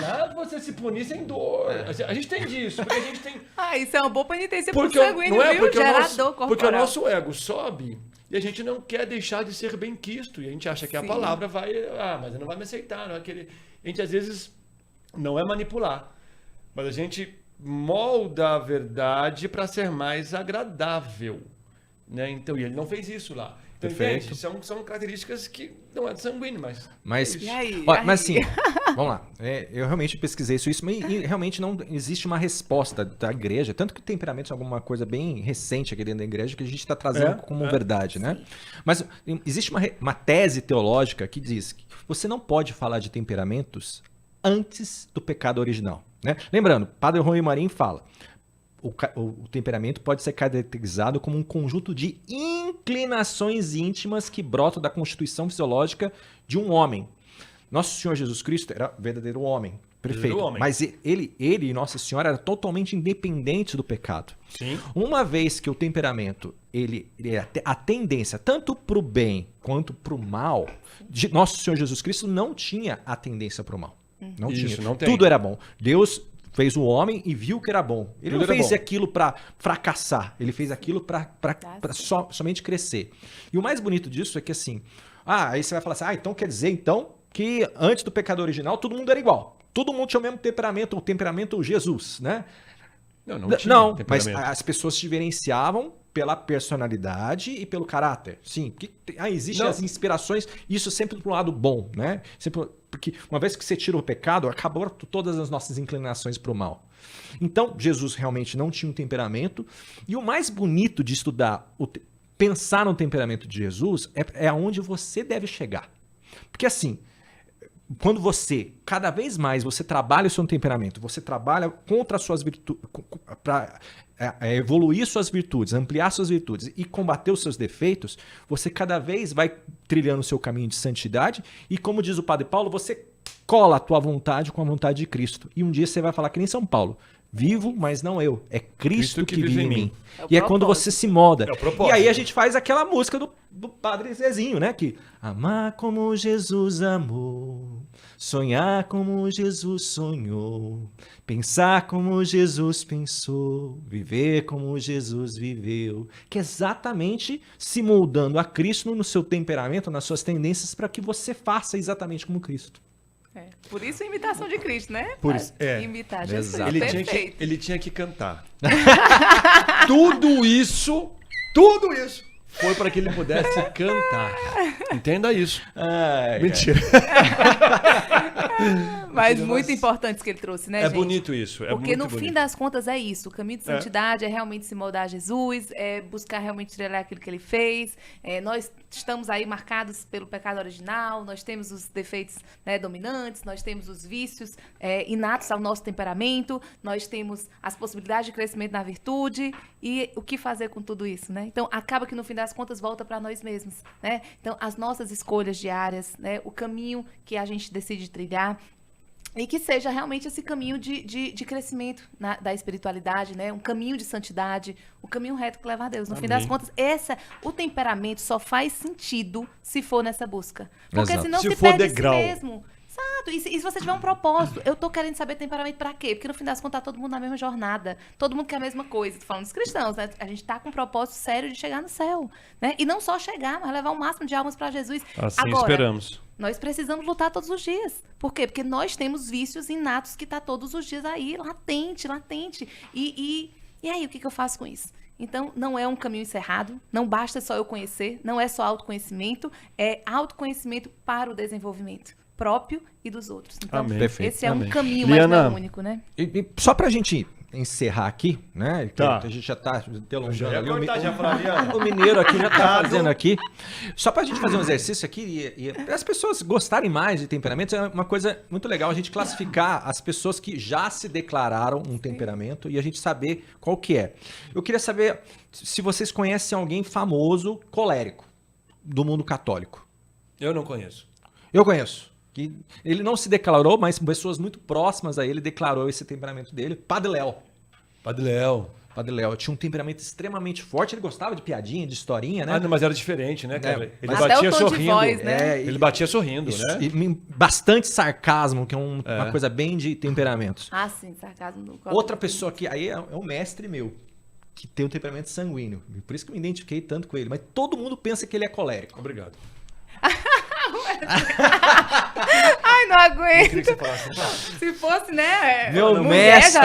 B: Dá pra você se punir sem dor. A gente tem disso, porque a gente tem...
C: isso é uma boa penitência pro sanguíneo,
B: não é?
C: viu?
B: Porque
C: Gerador corporal.
B: porque o nosso ego sobe e a gente não quer deixar de ser bem quisto. E a gente acha que a palavra vai... mas ele não vai me aceitar. Não é aquele... A gente, às vezes, não é manipular. Mas a gente molda a verdade para ser mais agradável. Né? Então, e ele não fez isso lá. Então, entende? São características que não é de sanguíneo, mas...
C: E aí?
A: Mas assim, vamos lá. Eu realmente pesquisei isso e realmente não existe uma resposta da igreja. Tanto que o temperamento é alguma coisa bem recente aqui dentro da igreja que a gente está trazendo como verdade, né? Mas existe uma tese teológica que diz que você não pode falar de temperamentos antes do pecado original. Né? Lembrando, Padre Rui Marim fala... O temperamento pode ser caracterizado como um conjunto de inclinações íntimas que brotam da constituição fisiológica de um homem. Nosso Senhor Jesus Cristo era verdadeiro homem, perfeito. Homem. Mas ele e Nossa Senhora eram totalmente independentes do pecado.
B: Sim.
A: Uma vez que o temperamento, ele a tendência tanto para o bem quanto para o mal, Nosso Senhor Jesus Cristo não tinha a tendência para o mal. Não tinha.
B: Não tem.
A: Tudo era bom. Deus fez o homem e viu que era bom. Ele não fez aquilo para fracassar. Ele fez aquilo para somente crescer. E o mais bonito disso é que assim... aí você vai falar assim... então quer dizer que antes do pecado original todo mundo era igual. Todo mundo tinha o mesmo temperamento. O temperamento Jesus, né? Não, mas as pessoas se diferenciavam pela personalidade e pelo caráter. Sim, porque existem as inspirações, isso sempre pro lado bom, né? Sempre, porque uma vez que você tira o pecado, acabou todas as nossas inclinações pro mal. Então, Jesus realmente não tinha um temperamento. E o mais bonito de estudar, pensar no temperamento de Jesus, é aonde você deve chegar. Porque assim... Quando cada vez mais você trabalha o seu temperamento, você trabalha contra as suas virtudes, para evoluir suas virtudes, ampliar suas virtudes e combater os seus defeitos, você cada vez vai trilhando o seu caminho de santidade e, como diz o Padre Paulo, você cola a tua vontade com a vontade de Cristo. E um dia você vai falar que nem São Paulo. Vivo, mas não eu. É Cristo que vive em mim. E é quando você se molda. E aí a gente faz aquela música do Padre Zezinho, né? Que amar como Jesus amou, sonhar como Jesus sonhou, pensar como Jesus pensou, viver como Jesus viveu. Que é exatamente se moldando a Cristo no seu temperamento, nas suas tendências, para que você faça exatamente como Cristo.
C: Por isso a imitação de Cristo, né? Imitar Jesus.
B: Ele tinha que cantar. Tudo isso foi para que ele pudesse cantar. Entenda isso. Mentira.
C: Mas muito importante isso que ele trouxe, né, gente?
B: É bonito isso.
C: Porque no fim das contas é isso. O caminho de santidade é realmente se moldar a Jesus, é buscar realmente trilhar aquilo que ele fez. Nós estamos aí marcados pelo pecado original, nós temos os defeitos, né, dominantes, nós temos os vícios inatos ao nosso temperamento, nós temos as possibilidades de crescimento na virtude e o que fazer com tudo isso, né? Então, acaba que no fim das contas volta para nós mesmos, né? Então, as nossas escolhas diárias, né, o caminho que a gente decide trilhar, e que seja realmente esse caminho de crescimento da espiritualidade, né? Um caminho de santidade, o caminho reto que leva a Deus. No fim das contas, o temperamento só faz sentido se for nessa busca. Porque
A: Exato.
C: senão
B: Se
C: se
B: for
C: perde
B: degrau.
C: si mesmo. Exato. E se você tiver um propósito, eu tô querendo saber temperamento pra quê? Porque no fim das contas tá todo mundo na mesma jornada. Todo mundo quer a mesma coisa. Tô falando dos cristãos, né? A gente tá com um propósito sério de chegar no céu, né? E não só chegar, mas levar o máximo de almas pra Jesus.
B: Assim
C: Agora,
B: esperamos.
C: nós precisamos lutar todos os dias. Por quê? Porque nós temos vícios inatos que tá todos os dias aí, latente. E aí, o que eu faço com isso? Então, não é um caminho encerrado, não basta só eu conhecer, não é só autoconhecimento, é autoconhecimento para o desenvolvimento próprio e dos outros. Então,
B: Amém.
A: Perfeito.
C: esse é
B: Amém.
C: um caminho, mas
B: Liana,
C: não é único, né?
A: E só pra gente encerrar aqui, né? que
B: Tá.
A: A gente já tá delongando
B: Já ia
A: ali.
B: cortar, já falar, Liana.
A: O mineiro aqui já tá fazendo aqui. Só pra gente fazer um exercício aqui e as pessoas gostarem mais de temperamentos, é uma coisa muito legal a gente classificar as pessoas que já se declararam um temperamento e a gente saber qual que é. Eu queria saber se vocês conhecem alguém famoso colérico do mundo católico.
B: Eu não conheço.
A: Eu conheço. Que ele não se declarou, mas pessoas muito próximas a ele declarou esse temperamento dele. Padre Léo.
B: Padre Léo.
A: Padre Léo tinha um temperamento extremamente forte. Ele gostava de piadinha, de historinha, né?
B: Ah, não, mas era diferente, né, cara?
A: É,
B: Ele
C: até
B: batia
C: o tom de
B: sorrindo.
C: voz, né?
B: Ele batia sorrindo,
A: Isso,
B: né?
A: e bastante sarcasmo, que é uma coisa bem de temperamentos.
C: Ah, sim, sarcasmo. No
A: Outra pessoa que aí é um mestre meu, que tem um temperamento sanguíneo. Por isso que eu me identifiquei tanto com ele. Mas todo mundo pensa que ele é colérico.
B: Obrigado.
C: Ai, não aguento.
B: Queria que você falasse. Tá.
C: Se fosse, né?
A: Meu
C: mulher,
A: mestre,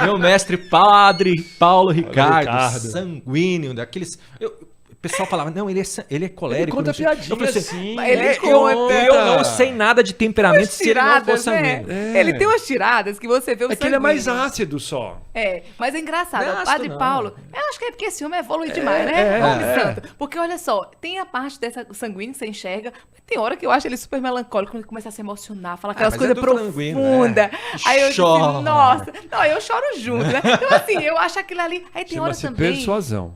A: meu mestre Padre Paulo Ricardo,
B: Ricardo.
A: sanguíneo, daqueles... O pessoal falava, não, ele é colérico.
B: Ele conta
A: não sei.
B: piadinha
A: Eu falei
B: assim.
C: Ele
A: eu
C: conta.
A: não sei nada de temperamento
C: Umas
A: se ele não for
C: tiradas, né?
A: sanguíneo.
B: É.
C: Ele tem umas tiradas que você vê o
B: É que ele é mais
C: sanguíneo.
B: ácido só.
C: É, mas é engraçado.
A: Não é
C: O
A: ácido,
C: Padre
A: não.
C: Paulo, eu acho que é porque esse homem evolui demais, né? Homem santo. Porque olha só, tem a parte dessa sanguínea que você enxerga, mas tem hora que eu acho ele super melancólico, quando ele começa a se emocionar, fala aquelas
A: mas
C: coisas
A: é do sanguíneo,
C: profundas.
A: né?
C: Aí eu disse,
A: Chora.
C: nossa, não, eu choro junto, né? Então assim, eu acho aquilo ali. Aí tem hora
B: Chama-se
C: também.
B: persuasão.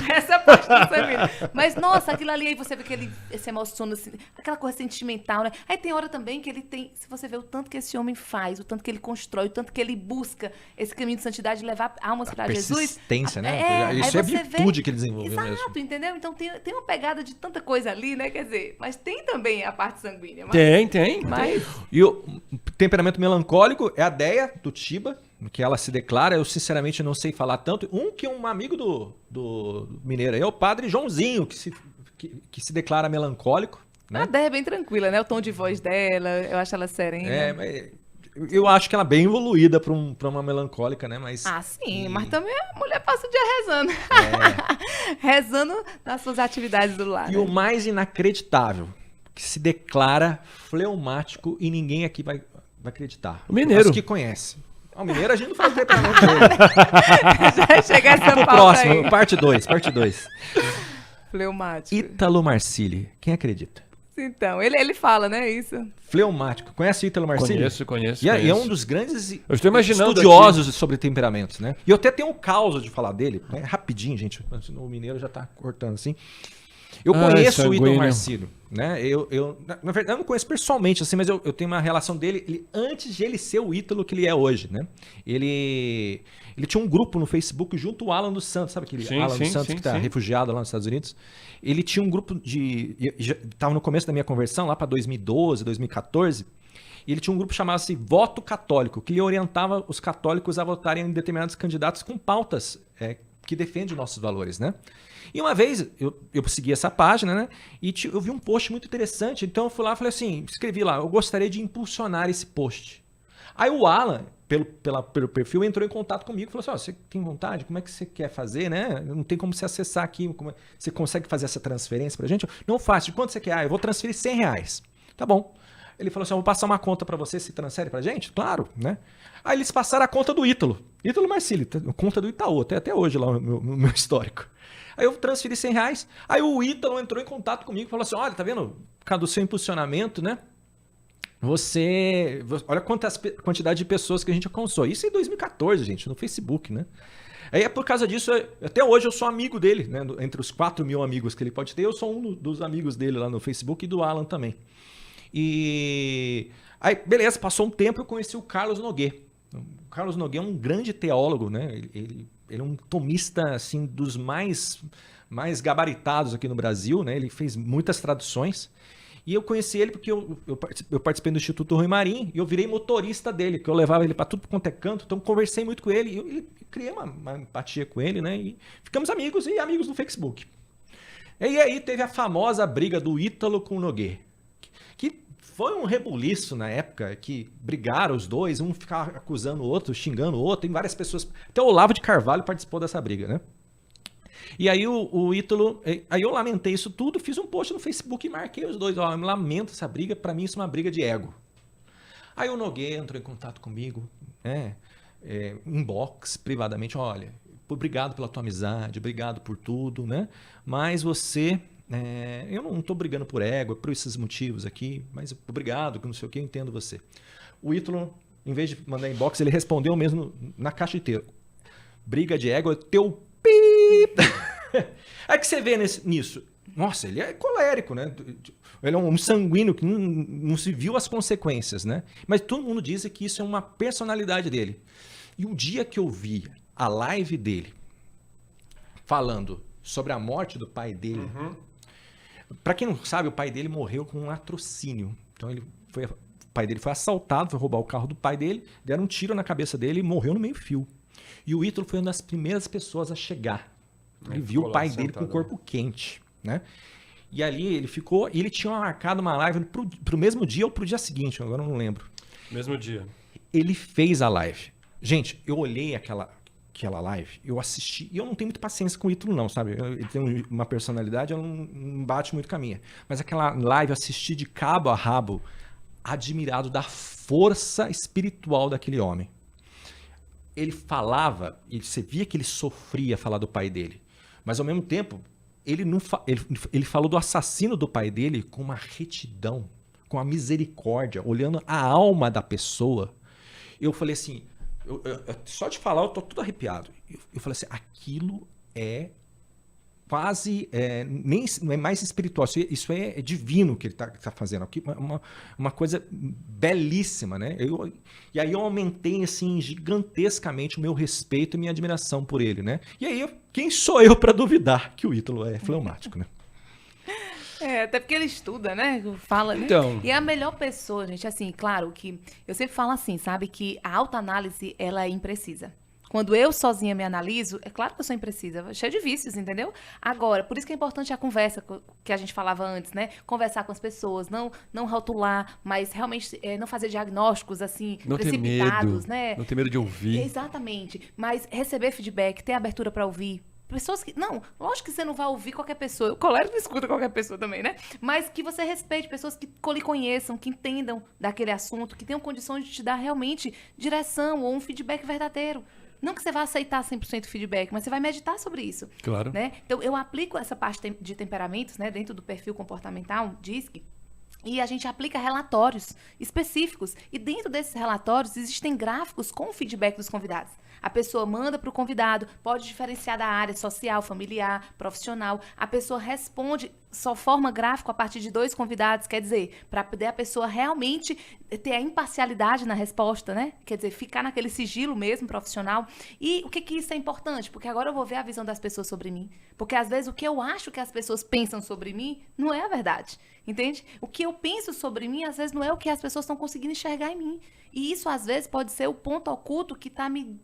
C: Essa parte do sanguíneo. Mas, nossa, aquilo ali, aí você vê que ele se emociona, assim, aquela coisa sentimental, né? Aí tem hora também que ele tem, se você vê o tanto que esse homem faz, o tanto que ele constrói, o tanto que ele busca esse caminho de santidade, de levar almas para Jesus.
A: Persistência, né?
C: aí
A: Isso é
C: você
A: virtude
C: vê-
A: que ele desenvolveu
C: Exato,
A: mesmo.
C: entendeu? Então tem uma pegada de tanta coisa ali, né? Quer dizer, mas tem também a parte sanguínea. Mas,
B: Tem.
C: mas
A: E o temperamento melancólico é a Deia do Tiba, que ela se declara. Eu, sinceramente, não sei falar tanto. Um amigo do mineiro aí é o Padre Joãozinho, que se declara melancólico.
C: a
A: Né?
C: Dé é bem tranquila, né? O tom de voz dela, eu acho ela serena.
A: É, mas eu acho que ela é bem evoluída para uma melancólica, né? Mas
C: Ah, sim, mas também a mulher passa o dia rezando. Rezando nas suas atividades do lar.
A: E
C: né?
A: o mais inacreditável, que se declara fleumático e ninguém aqui vai acreditar.
B: O mineiro.
A: Os que conhecem. O mineiro a gente não faz temperamento dele.
C: Já chega essa
A: Pro
C: pauta
A: próximo,
C: aí.
A: parte 2.
C: Fleumático.
A: Ítalo Marcilli. Quem acredita?
C: Então, ele fala, né, isso.
A: Fleumático. Conhece o Ítalo Marcilli?
B: Conheço.
A: E é um dos grandes
B: Eu estou imaginando
A: estudiosos sobre temperamentos, né? E eu até tenho um caos de falar dele. É rapidinho, gente. O mineiro já tá cortando assim. Eu conheço o Ítalo
B: sanguíneo.
A: Marcilli, né? Na verdade, eu não conheço pessoalmente, assim, mas eu tenho uma relação dele antes de ele ser o Ítalo que ele é hoje, né? Ele tinha um grupo no Facebook junto ao Alan dos Santos, sabe aquele
B: Sim,
A: Alan
B: sim,
A: dos Santos
B: sim,
A: que está
B: sim.
A: refugiado lá nos Estados Unidos? Ele tinha um grupo estava no começo da minha conversão, lá para 2012, 2014, e ele tinha um grupo chamado-se Voto Católico, que ele orientava os católicos a votarem em determinados candidatos com pautas que defendem nossos valores, né? E uma vez eu segui essa página, né? E eu vi um post muito interessante. Então eu fui lá e falei assim: escrevi lá, eu gostaria de impulsionar esse post. Aí o Alan, pelo perfil, entrou em contato comigo e falou assim: ó, você tem vontade? Como é que você quer fazer, né? Não tem como você acessar aqui. Você consegue fazer essa transferência pra gente? Não faço. De quanto você quer? Ah, eu vou transferir R$100. Tá bom. Ele falou assim, vou passar uma conta pra você, se transfere pra gente? Claro, né? Aí eles passaram a conta do Ítalo Marcilli, conta do Itaú, até hoje lá no meu histórico. Aí eu transferi R$100, aí o Ítalo entrou em contato comigo e falou assim, olha, tá vendo? Por causa do seu impulsionamento, né? Olha quantidade de pessoas que a gente alcançou. Isso em 2014, gente, no Facebook, né? Aí é por causa disso, até hoje eu sou amigo dele, né? Entre os 4 mil amigos que ele pode ter, eu sou um dos amigos dele lá no Facebook e do Alan também. E aí, beleza, passou um tempo, eu conheci o Carlos Noguet. O Carlos Noguet é um grande teólogo, né? Ele é um tomista, assim, dos mais gabaritados aqui no Brasil, né? Ele fez muitas traduções. E eu conheci ele porque eu participei do Instituto Rui Marim e eu virei motorista dele, que eu levava ele para tudo quanto é canto, então conversei muito com ele e eu criei uma empatia com ele, né? E ficamos amigos e amigos no Facebook. E aí teve a famosa briga do Ítalo com o Noguet, que foi um rebuliço na época, que brigaram os dois, um ficava acusando o outro, xingando o outro, tem várias pessoas, até o Olavo de Carvalho participou dessa briga, né? E aí o Ítalo, aí eu lamentei isso tudo, fiz um post no Facebook e marquei os dois. Ó, eu lamento essa briga, pra mim isso é uma briga de ego. Aí o Noguet entrou em contato comigo, inbox, privadamente, olha, obrigado pela tua amizade, obrigado por tudo, né? Mas você, eu não tô brigando por ego, é por esses motivos aqui, mas obrigado, que não sei o que, eu entendo você. O Ítalo, em vez de mandar inbox, ele respondeu mesmo na caixa inteira. Briga de ego é teu Aí que você vê nisso. Nossa, ele é colérico, né? Ele é um sanguíneo que não se viu as consequências, né? Mas todo mundo diz que isso é uma personalidade dele. E o dia que eu vi a live dele falando sobre a morte do pai dele, pra quem não sabe, o pai dele morreu com um latrocínio. Então o pai dele foi assaltado, foi roubar o carro do pai dele, deram um tiro na cabeça dele e morreu no meio-fio. E o Ítalo foi uma das primeiras pessoas a chegar. Ele viu o pai dele com o corpo quente, né? E ali ele ficou, e ele tinha marcado uma live pro mesmo dia ou pro dia seguinte, agora eu não lembro.
B: Mesmo dia.
A: Ele fez a live. Gente, eu olhei aquela live, eu assisti, e eu não tenho muita paciência com o Ítalo não, sabe? Ele tem uma personalidade, ela não bate muito com a minha. Mas aquela live eu assisti de cabo a rabo, admirado da força espiritual daquele homem. Ele falava, e você via que ele sofria falar do pai dele, mas ao mesmo tempo, ele falou do assassino do pai dele com uma retidão, com uma misericórdia, olhando a alma da pessoa. Eu falei assim, só de falar eu tô todo arrepiado. Eu falei assim, aquilo é quase, não é mais espiritual, isso é divino que ele tá fazendo aqui, uma coisa belíssima, né? E aí eu aumentei assim gigantescamente o meu respeito e minha admiração por ele, né? E aí, quem sou eu para duvidar que o Ítalo é fleumático, né?
C: Até porque ele estuda, né? Fala, né?
B: Então.
C: E é a melhor pessoa, gente, assim, claro que eu sempre falo assim, sabe? Que a autoanálise, ela é imprecisa. Quando eu sozinha me analiso, é claro que eu sou imprecisa, cheia de vícios, entendeu? Agora, por isso que é importante a conversa que a gente falava antes, né? Conversar com as pessoas, não rotular, mas realmente não fazer diagnósticos, assim,
B: não
C: precipitados,
B: ter medo,
C: né?
B: Não ter medo de ouvir.
C: Exatamente. Mas receber feedback, ter abertura para ouvir. Pessoas que... Não, lógico que você não vai ouvir qualquer pessoa. O colérico não escuta qualquer pessoa também, né? Mas que você respeite pessoas que lhe conheçam, que entendam daquele assunto, que tenham condições de te dar realmente direção ou um feedback verdadeiro. Não que você vá aceitar 100% feedback, mas você vai meditar sobre isso.
B: Claro.
C: Né? Então, eu aplico essa parte de temperamentos, né, dentro do perfil comportamental, DISC, e a gente aplica relatórios específicos. E dentro desses relatórios existem gráficos com o feedback dos convidados. A pessoa manda para o convidado, pode diferenciar da área social, familiar, profissional. A pessoa responde, só forma gráfico a partir de 2 convidados, quer dizer, para poder a pessoa realmente ter a imparcialidade na resposta, né? Quer dizer, ficar naquele sigilo mesmo profissional. E o que isso é importante? Porque agora eu vou ver a visão das pessoas sobre mim. Porque às vezes o que eu acho que as pessoas pensam sobre mim não é a verdade. Entende? O que eu penso sobre mim, às vezes, não é o que as pessoas estão conseguindo enxergar em mim. E isso, às vezes, pode ser o ponto oculto que está me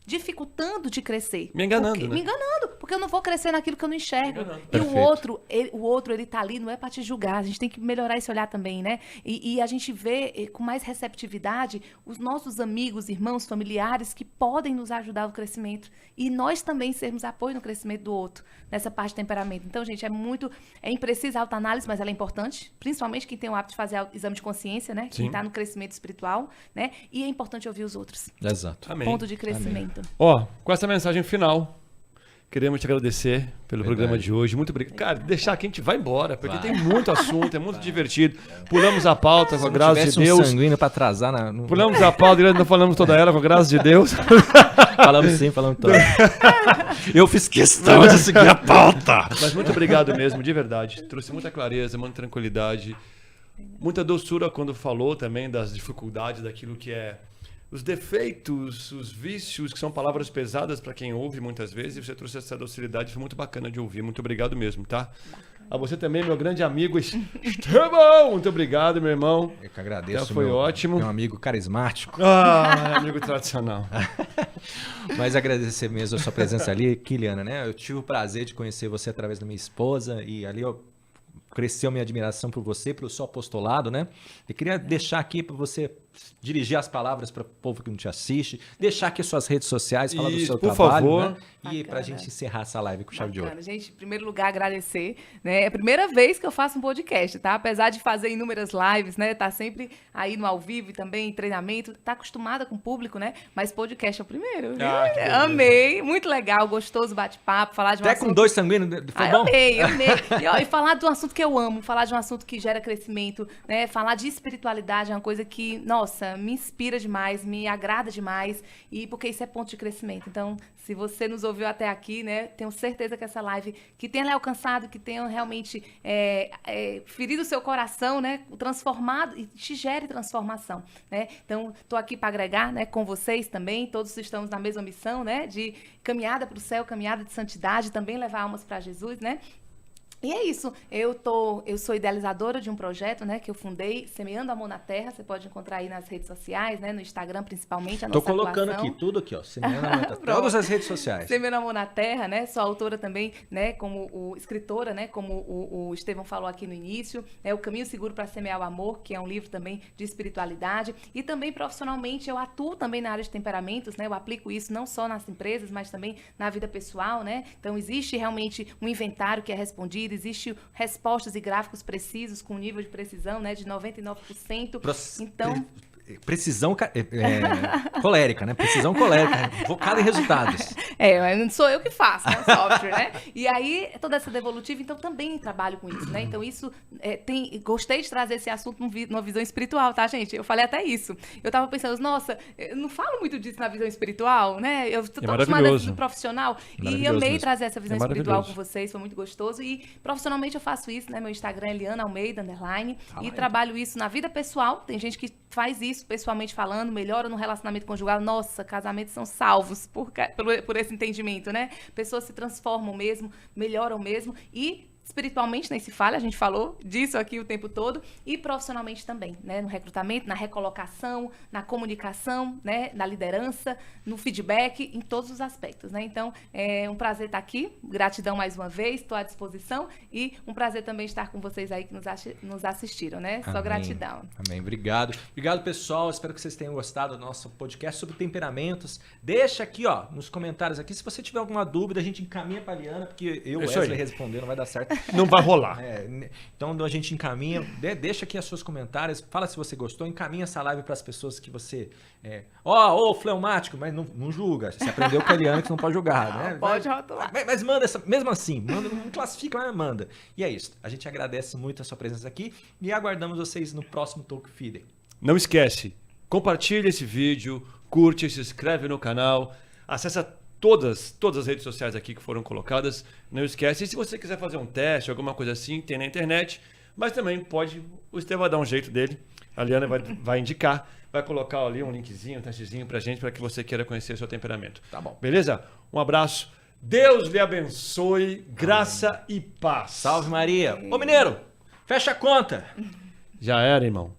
C: dificultando de crescer.
B: Me enganando, né?
C: Me enganando. Porque eu não vou crescer naquilo que eu não enxergo. E
B: Perfeito.
C: o outro, ele tá ali, não é para te julgar. A gente tem que melhorar esse olhar também, né? E a gente vê com mais receptividade os nossos amigos, irmãos, familiares que podem nos ajudar no crescimento. E nós também sermos apoio no crescimento do outro, nessa parte de temperamento. Então, gente, é imprecisa a autoanálise, mas ela é importante, principalmente quem tem o hábito de fazer exame de consciência, né?
B: Sim.
C: Quem tá no crescimento espiritual, né? E é importante ouvir os outros.
A: Exato.
B: Amém.
C: Ponto de crescimento.
B: Ó, com essa mensagem final, queremos te agradecer pelo programa de hoje. Muito obrigado. Cara, deixar aqui a gente vai embora, porque tem muito assunto, é muito divertido. Pulamos a pauta com a graça de Deus.
A: Sanguíneo pra atrasar no...
B: Pulamos a pauta, não falamos toda ela com a graça de Deus.
A: Falamos sim, falamos todo. Eu fiz questão de seguir a pauta.
B: Mas muito obrigado mesmo, de verdade. Trouxe muita clareza, muita tranquilidade, muita doçura quando falou também das dificuldades daquilo que é os defeitos, os vícios, que são palavras pesadas para quem ouve muitas vezes. E você trouxe essa docilidade, foi muito bacana de ouvir. Muito obrigado mesmo, tá? A você também, meu grande amigo Estevão. Muito obrigado, meu irmão.
A: Eu que agradeço.
B: Já foi ótimo.
A: Meu amigo carismático.
B: Amigo tradicional.
A: Mas agradecer mesmo a sua presença ali, Kiliana, né? Eu tive o prazer de conhecer você através da minha esposa e ali cresceu minha admiração por você, pelo seu apostolado, né? Eu queria deixar aqui para você dirigir as palavras para o povo que não te assiste, deixar aqui suas redes sociais, falar do seu
B: por
A: trabalho,
B: favor.
A: né? E para a gente encerrar essa live com chave de ouro.
C: Gente, em primeiro lugar, agradecer, né? É a primeira vez que eu faço um podcast, tá? Apesar de fazer inúmeras lives, né? Tá sempre aí no ao vivo e também em treinamento, tá acostumada com o público, né? Mas podcast é o primeiro. Viu? Amei, muito legal, gostoso bate-papo, falar de um
A: Até
C: assunto...
A: com 2 sanguíneos, foi bom?
C: Amei. E falar de um assunto que eu amo, falar de um assunto que gera crescimento, né? Falar de espiritualidade é uma coisa que, nossa, me inspira demais, me agrada demais, e porque isso é ponto de crescimento. Então, se você nos ouviu até aqui, né, tenho certeza que essa live, que tenha lhe alcançado, que tenha realmente ferido o seu coração, né, transformado, e te gere transformação, né? Então, estou aqui para agregar, né, com vocês também, todos estamos na mesma missão, né, de caminhada para o céu, caminhada de santidade, também levar almas para Jesus, né? E é isso, eu sou idealizadora de um projeto, né, que eu fundei, Semeando Amor na Terra, você pode encontrar aí nas redes sociais, né, no Instagram principalmente, a nossa
A: Tô colocando
C: atuação.
A: aqui tudo aqui, ó, Semeando Amor na Terra, todas as redes sociais.
C: Semeando Amor na Terra, né, sou autora também, né, como escritora, né, como o Estevão falou aqui no início, né, O Caminho Seguro para Semear o Amor, que é um livro também de espiritualidade, e também profissionalmente eu atuo também na área de temperamentos, né, eu aplico isso não só nas empresas, mas também na vida pessoal, né, então existe realmente um inventário que é respondido, existe respostas e gráficos precisos com nível de precisão, né, de 99%. Então,
A: precisão colérica, né? Precisão colérica, focada em resultados.
C: Não sou eu que faço, né? O software, né? E aí, toda essa devolutiva, então, também trabalho com isso, né? Então, isso gostei de trazer esse assunto numa visão espiritual, tá, gente? Eu falei até isso. Eu tava pensando, nossa, eu não falo muito disso na visão espiritual, né? Eu tô acostumada do profissional. E amei mesmo trazer essa visão espiritual com vocês, foi muito gostoso. E profissionalmente eu faço isso, né? Meu Instagram é Liana Almeida, _, e trabalho isso na vida pessoal. Tem gente que faz isso pessoalmente falando, melhora no relacionamento conjugal. Nossa, casamentos são salvos por esse entendimento, né? Pessoas se transformam mesmo, melhoram mesmo e espiritualmente nem se fala, a gente falou disso aqui o tempo todo, e profissionalmente também, né? No recrutamento, na recolocação, na comunicação, né? Na liderança, no feedback, em todos os aspectos, né? Então, é um prazer estar aqui, gratidão mais uma vez, estou à disposição, e um prazer também estar com vocês aí que nos assistiram, né? Só gratidão.
A: Amém, obrigado. Obrigado, pessoal, espero que vocês tenham gostado do nosso podcast sobre temperamentos. Deixa aqui, ó, nos comentários aqui, se você tiver alguma dúvida, a gente encaminha para a Liana, porque eu, Wesley, responder não vai dar certo.
B: Não vai rolar.
A: Então a gente encaminha, deixa aqui os seus comentários, fala se você gostou, encaminha essa live para as pessoas que você... fleumático, mas não julga. Você aprendeu com a Eliana que não pode julgar, né?
C: Pode rotular.
A: Mas manda, mesmo assim, não classifica, mas manda. E é isso. A gente agradece muito a sua presença aqui e aguardamos vocês no próximo Talk Feeder.
B: Não esquece, compartilha esse vídeo, curte, se inscreve no canal, acessa todas as redes sociais aqui que foram colocadas, não esquece. E se você quiser fazer um teste, alguma coisa assim, tem na internet, mas também pode, o Estevão vai dar um jeito dele, a Liana vai indicar, vai colocar ali um linkzinho, um testezinho pra gente, para que você queira conhecer o seu temperamento.
A: Tá bom.
B: Beleza? Um abraço, Deus lhe abençoe, graça e paz.
A: Salve Maria. Ô Mineiro, fecha a conta.
B: Já era, irmão.